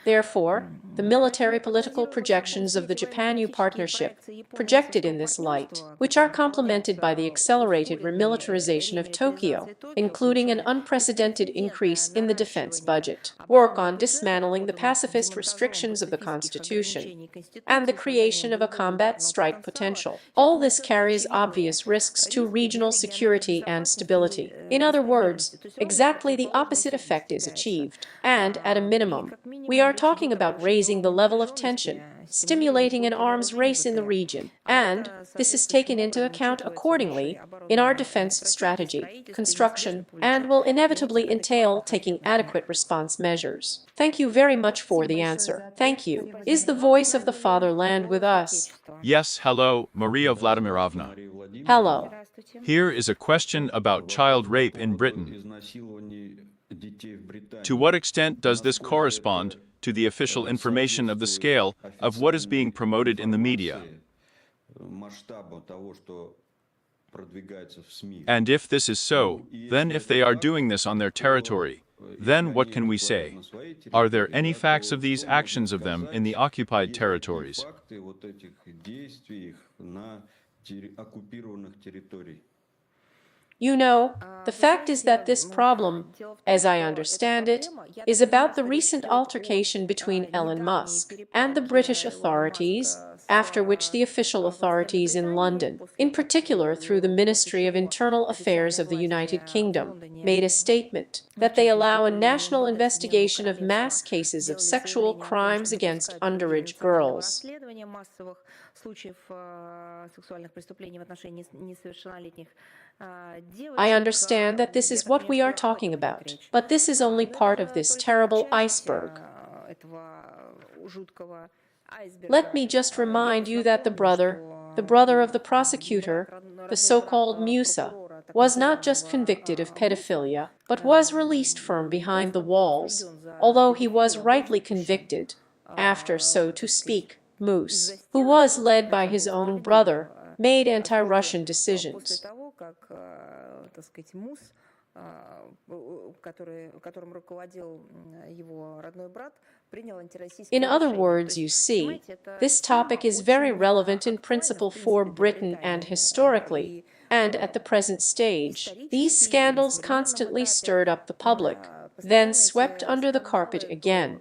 Therefore, the military-political projections of the Japan-EU partnership, projected in this light, which are complemented by the accelerated remilitarization of Tokyo, including an unprecedented increase in the defense budget, work on dismantling the pacifist restrictions of the Constitution, and the creation of a combat strike potential. All this carries obvious risks to regional security and stability. In other words, exactly the opposite effect is achieved, and, at a minimum, we are talking about raising the level of tension, stimulating an arms race in the region, and this is taken into account accordingly in our defense strategy, construction, and will inevitably entail taking adequate response measures. Thank you very much for the answer. Thank you. Is the voice of the fatherland with us? Yes, hello, Maria Vladimirovna. Hello. Here is a question about child rape in Britain. To what extent does this correspond to the official information of the scale of what is being promoted in the media? And if this is so, then if they are doing this on their territory, then what can we say? Are there any facts of these actions of them in the occupied territories? You know, the fact is that this problem, as I understand it, is about the recent altercation between Elon Musk and the British authorities, after which the official authorities in London, in particular through the Ministry of Internal Affairs of the United Kingdom, made a statement that they allow a national investigation of mass cases of sexual crimes against underage girls. I understand that this is what we are talking about, but this is only part of this terrible iceberg. Let me just remind you that the brother of the prosecutor, the so-called Musa, was not just convicted of pedophilia, but was released from behind the walls, although he was rightly convicted, after, so to speak, Moose, who was led by his own brother, made anti-Russian decisions. In other words, you see, this topic is very relevant in principle for Britain and historically, and at the present stage, these scandals constantly stirred up the public, then swept under the carpet again.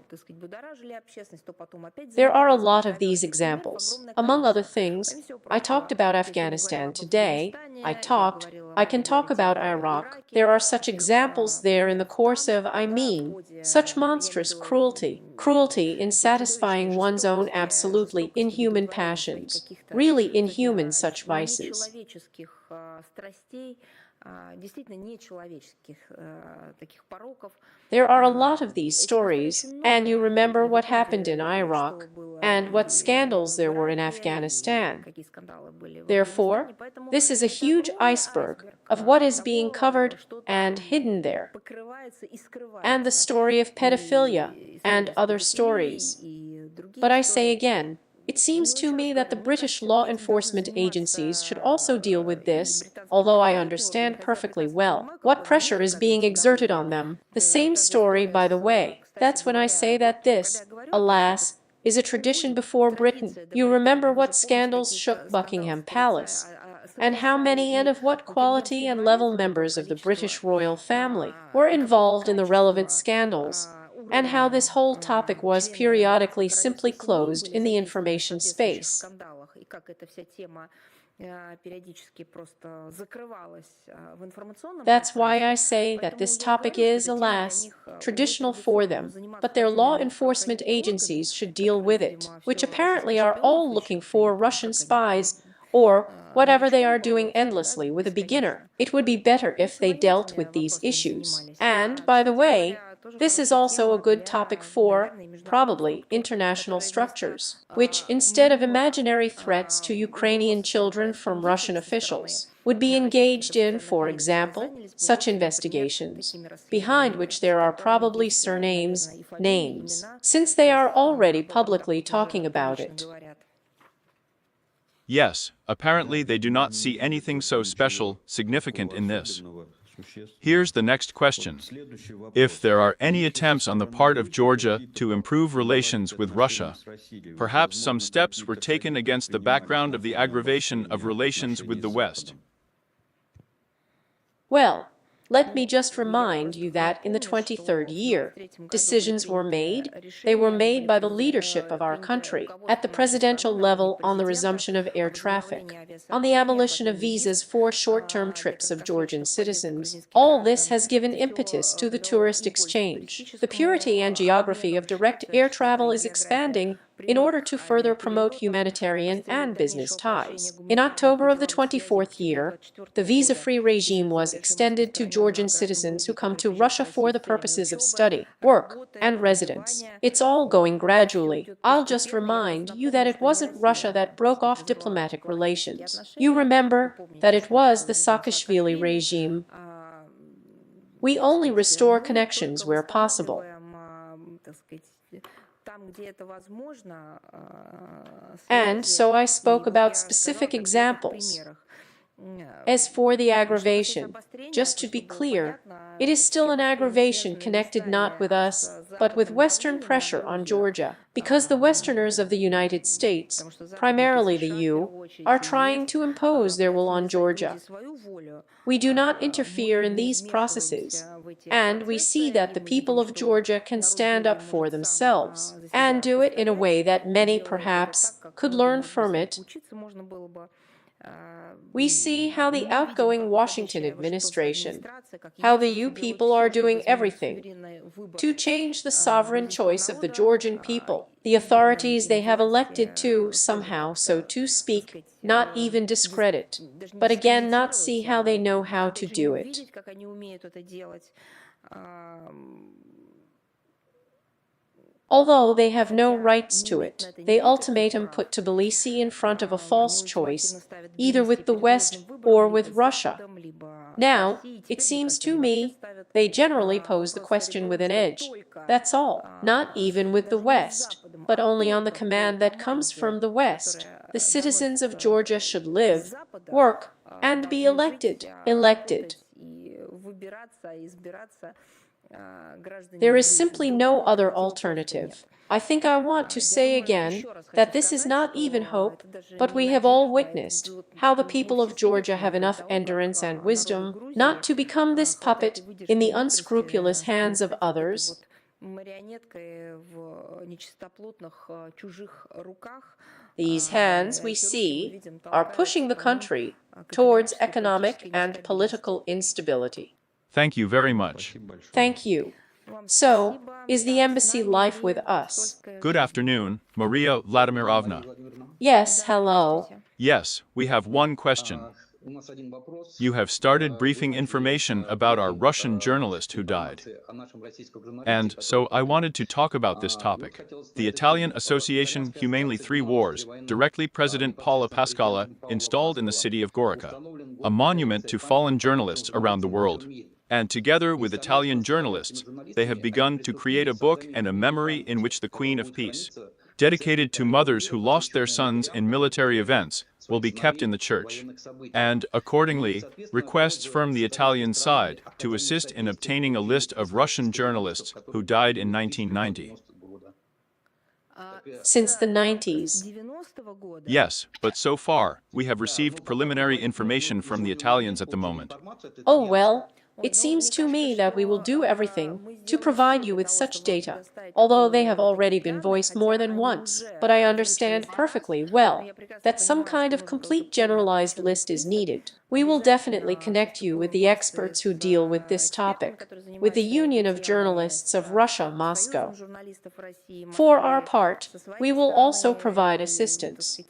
There are a lot of these examples. Among other things, I talked about Afghanistan today, I can talk about Iraq. There are such examples there in the course of, such monstrous cruelty in satisfying one's own absolutely inhuman passions, really inhuman such vices. There are a lot of these stories, and you remember what happened in Iraq and what scandals there were in Afghanistan. Therefore, this is a huge iceberg of what is being covered and hidden there. And the story of pedophilia and other stories. But I say again, it seems to me that the British law enforcement agencies should also deal with this, although I understand perfectly well what pressure is being exerted on them. The same story, by the way. That's when I say that this, alas, is a tradition before Britain. You remember what scandals shook Buckingham Palace, and how many and of what quality and level members of the British royal family were involved in the relevant scandals, and how this whole topic was periodically simply closed in the information space. That's why I say that this topic is, alas, traditional for them, but their law enforcement agencies should deal with it, which apparently are all looking for Russian spies or whatever they are doing endlessly with a beginner. It would be better if they dealt with these issues. And, by the way, this is also a good topic for, probably, international structures, which, instead of imaginary threats to Ukrainian children from Russian officials, would be engaged in, for example, such investigations, behind which there are probably surnames, names, since they are already publicly talking about it. Yes, apparently they do not see anything so special, significant in this. Here's the next question. If there are any attempts on the part of Georgia to improve relations with Russia, perhaps some steps were taken against the background of the aggravation of relations with the West. Well, let me just remind you that in the 23rd year, decisions were made. They were made by the leadership of our country at the presidential level on the resumption of air traffic, on the abolition of visas for short-term trips of Georgian citizens. All this has given impetus to the tourist exchange. The purity and geography of direct air travel is expanding in order to further promote humanitarian and business ties. In October of the 24th year, the visa-free regime was extended to Georgian citizens who come to Russia for the purposes of study, work, and residence. It's all going gradually. I'll just remind you that it wasn't Russia that broke off diplomatic relations. You remember that it was the Saakashvili regime. We only restore connections where possible. And so I spoke about specific examples. As for the aggravation, just to be clear, it is still an aggravation connected not with us, but with Western pressure on Georgia, because the Westerners of the United States, primarily the EU, are trying to impose their will on Georgia. We do not interfere in these processes, and we see that the people of Georgia can stand up for themselves, and do it in a way that many perhaps could learn from it. We see how the outgoing Washington administration, how the EU people are doing everything to change the sovereign choice of the Georgian people, the authorities they have elected to somehow, so to speak, not even discredit, but again not see how they know how to do it. Although they have no rights to it, they ultimatum put Tbilisi in front of a false choice, either with the West or with Russia. Now, it seems to me, they generally pose the question with an edge. That's all. Not even with the West, but only on the command that comes from the West. The citizens of Georgia should live, work, and be elected. There is simply no other alternative. I think I want to say again that this is not even hope, but we have all witnessed how the people of Georgia have enough endurance and wisdom not to become this puppet in the unscrupulous hands of others. These hands, we see, are pushing the country towards economic and political instability. Thank you very much. Thank you. So, is the embassy life with us? Good afternoon, Maria Vladimirovna. Yes, hello. Yes, we have one question. You have started briefing information about our Russian journalist who died. And so I wanted to talk about this topic. The Italian Association Humanely Three Wars, directly President Paolo Pascala, installed in the city of Gorica, a monument to fallen journalists around the world. And together with Italian journalists, they have begun to create a book and a memory in which the Queen of Peace, dedicated to mothers who lost their sons in military events, will be kept in the church. And, accordingly, requests from the Italian side to assist in obtaining a list of Russian journalists who died in 1990. Since the 90s. Yes, but so far, we have received preliminary information from the Italians at the moment. Oh well. It seems to me that we will do everything to provide you with such data, although they have already been voiced more than once. But I understand perfectly well that some kind of complete generalized list is needed. We will definitely connect you with the experts who deal with this topic, with the Union of Journalists of Russia, Moscow. For our part, we will also provide assistance.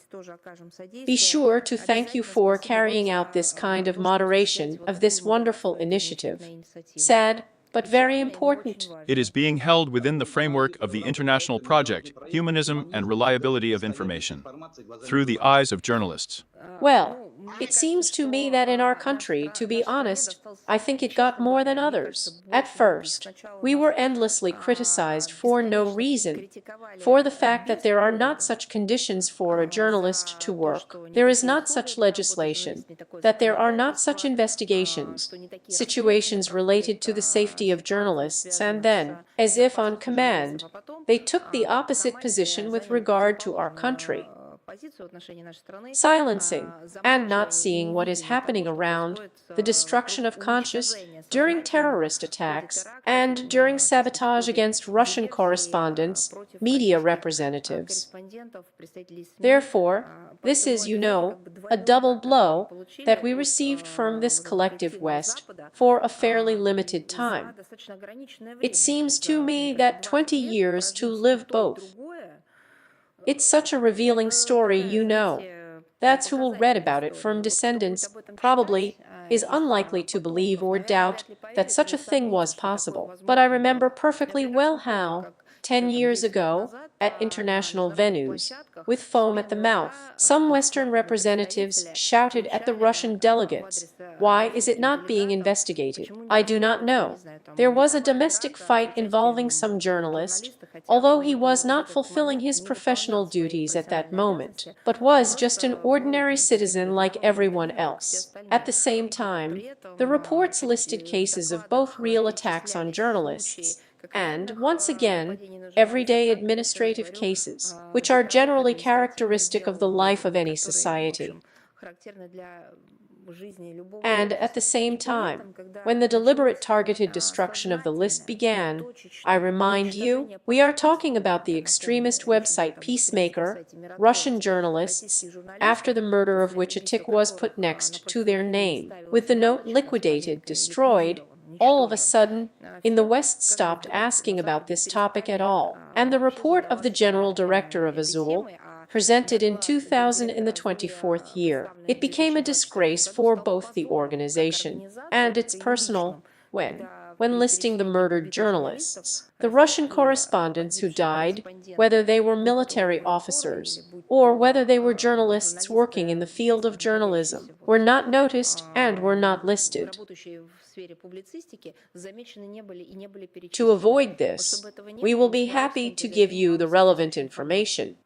Be sure to thank you for carrying out this kind of moderation of this wonderful initiative. Sad, but very important. It is being held within the framework of the international project, Humanism and Reliability of Information, through the eyes of journalists. Well, it seems to me that in our country, to be honest, I think it got more than others. At first, we were endlessly criticized for no reason, for the fact that there are not such conditions for a journalist to work, there is not such legislation, that there are not such investigations, situations related to the safety of journalists, and then, as if on command, they took the opposite position with regard to our country. Silencing and not seeing what is happening around, the destruction of conscience during terrorist attacks and during sabotage against Russian correspondents, media representatives. Therefore, this is, you know, a double blow that we received from this collective West for a fairly limited time. It seems to me that 20 years to live both. It's such a revealing story, you know. That's who will read about it from descendants, probably, is unlikely to believe or doubt that such a thing was possible. But I remember perfectly well how, 10 years ago, at international venues, with foam at the mouth. Some Western representatives shouted at the Russian delegates, "Why is it not being investigated?" I do not know. There was a domestic fight involving some journalist, although he was not fulfilling his professional duties at that moment, but was just an ordinary citizen like everyone else. At the same time, the reports listed cases of both real attacks on journalists and, once again, everyday administrative cases, which are generally characteristic of the life of any society. And at the same time, when the deliberate targeted destruction of the list began, I remind you, we are talking about the extremist website Peacemaker, Russian journalists, after the murder of which a tick was put next to their name, with the note liquidated, destroyed. All of a sudden, in the West stopped asking about this topic at all, and the report of the General Director of Azul, presented in 2000 in the 24th year, it became a disgrace for both the organization and its personnel when listing the murdered journalists. The Russian correspondents who died, whether they were military officers or whether they were journalists working in the field of journalism, were not noticed and were not listed. To avoid this, we will be happy to give you the relevant information.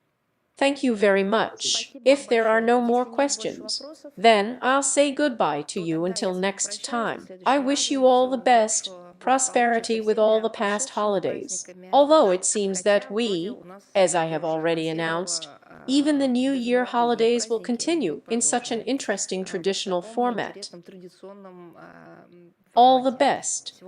Thank you very much. If there are no more questions, then I'll say goodbye to you until next time. I wish you all the best, prosperity with all the past holidays. Although it seems that we, as I have already announced, even the New Year holidays will continue in such an interesting traditional format. All the best.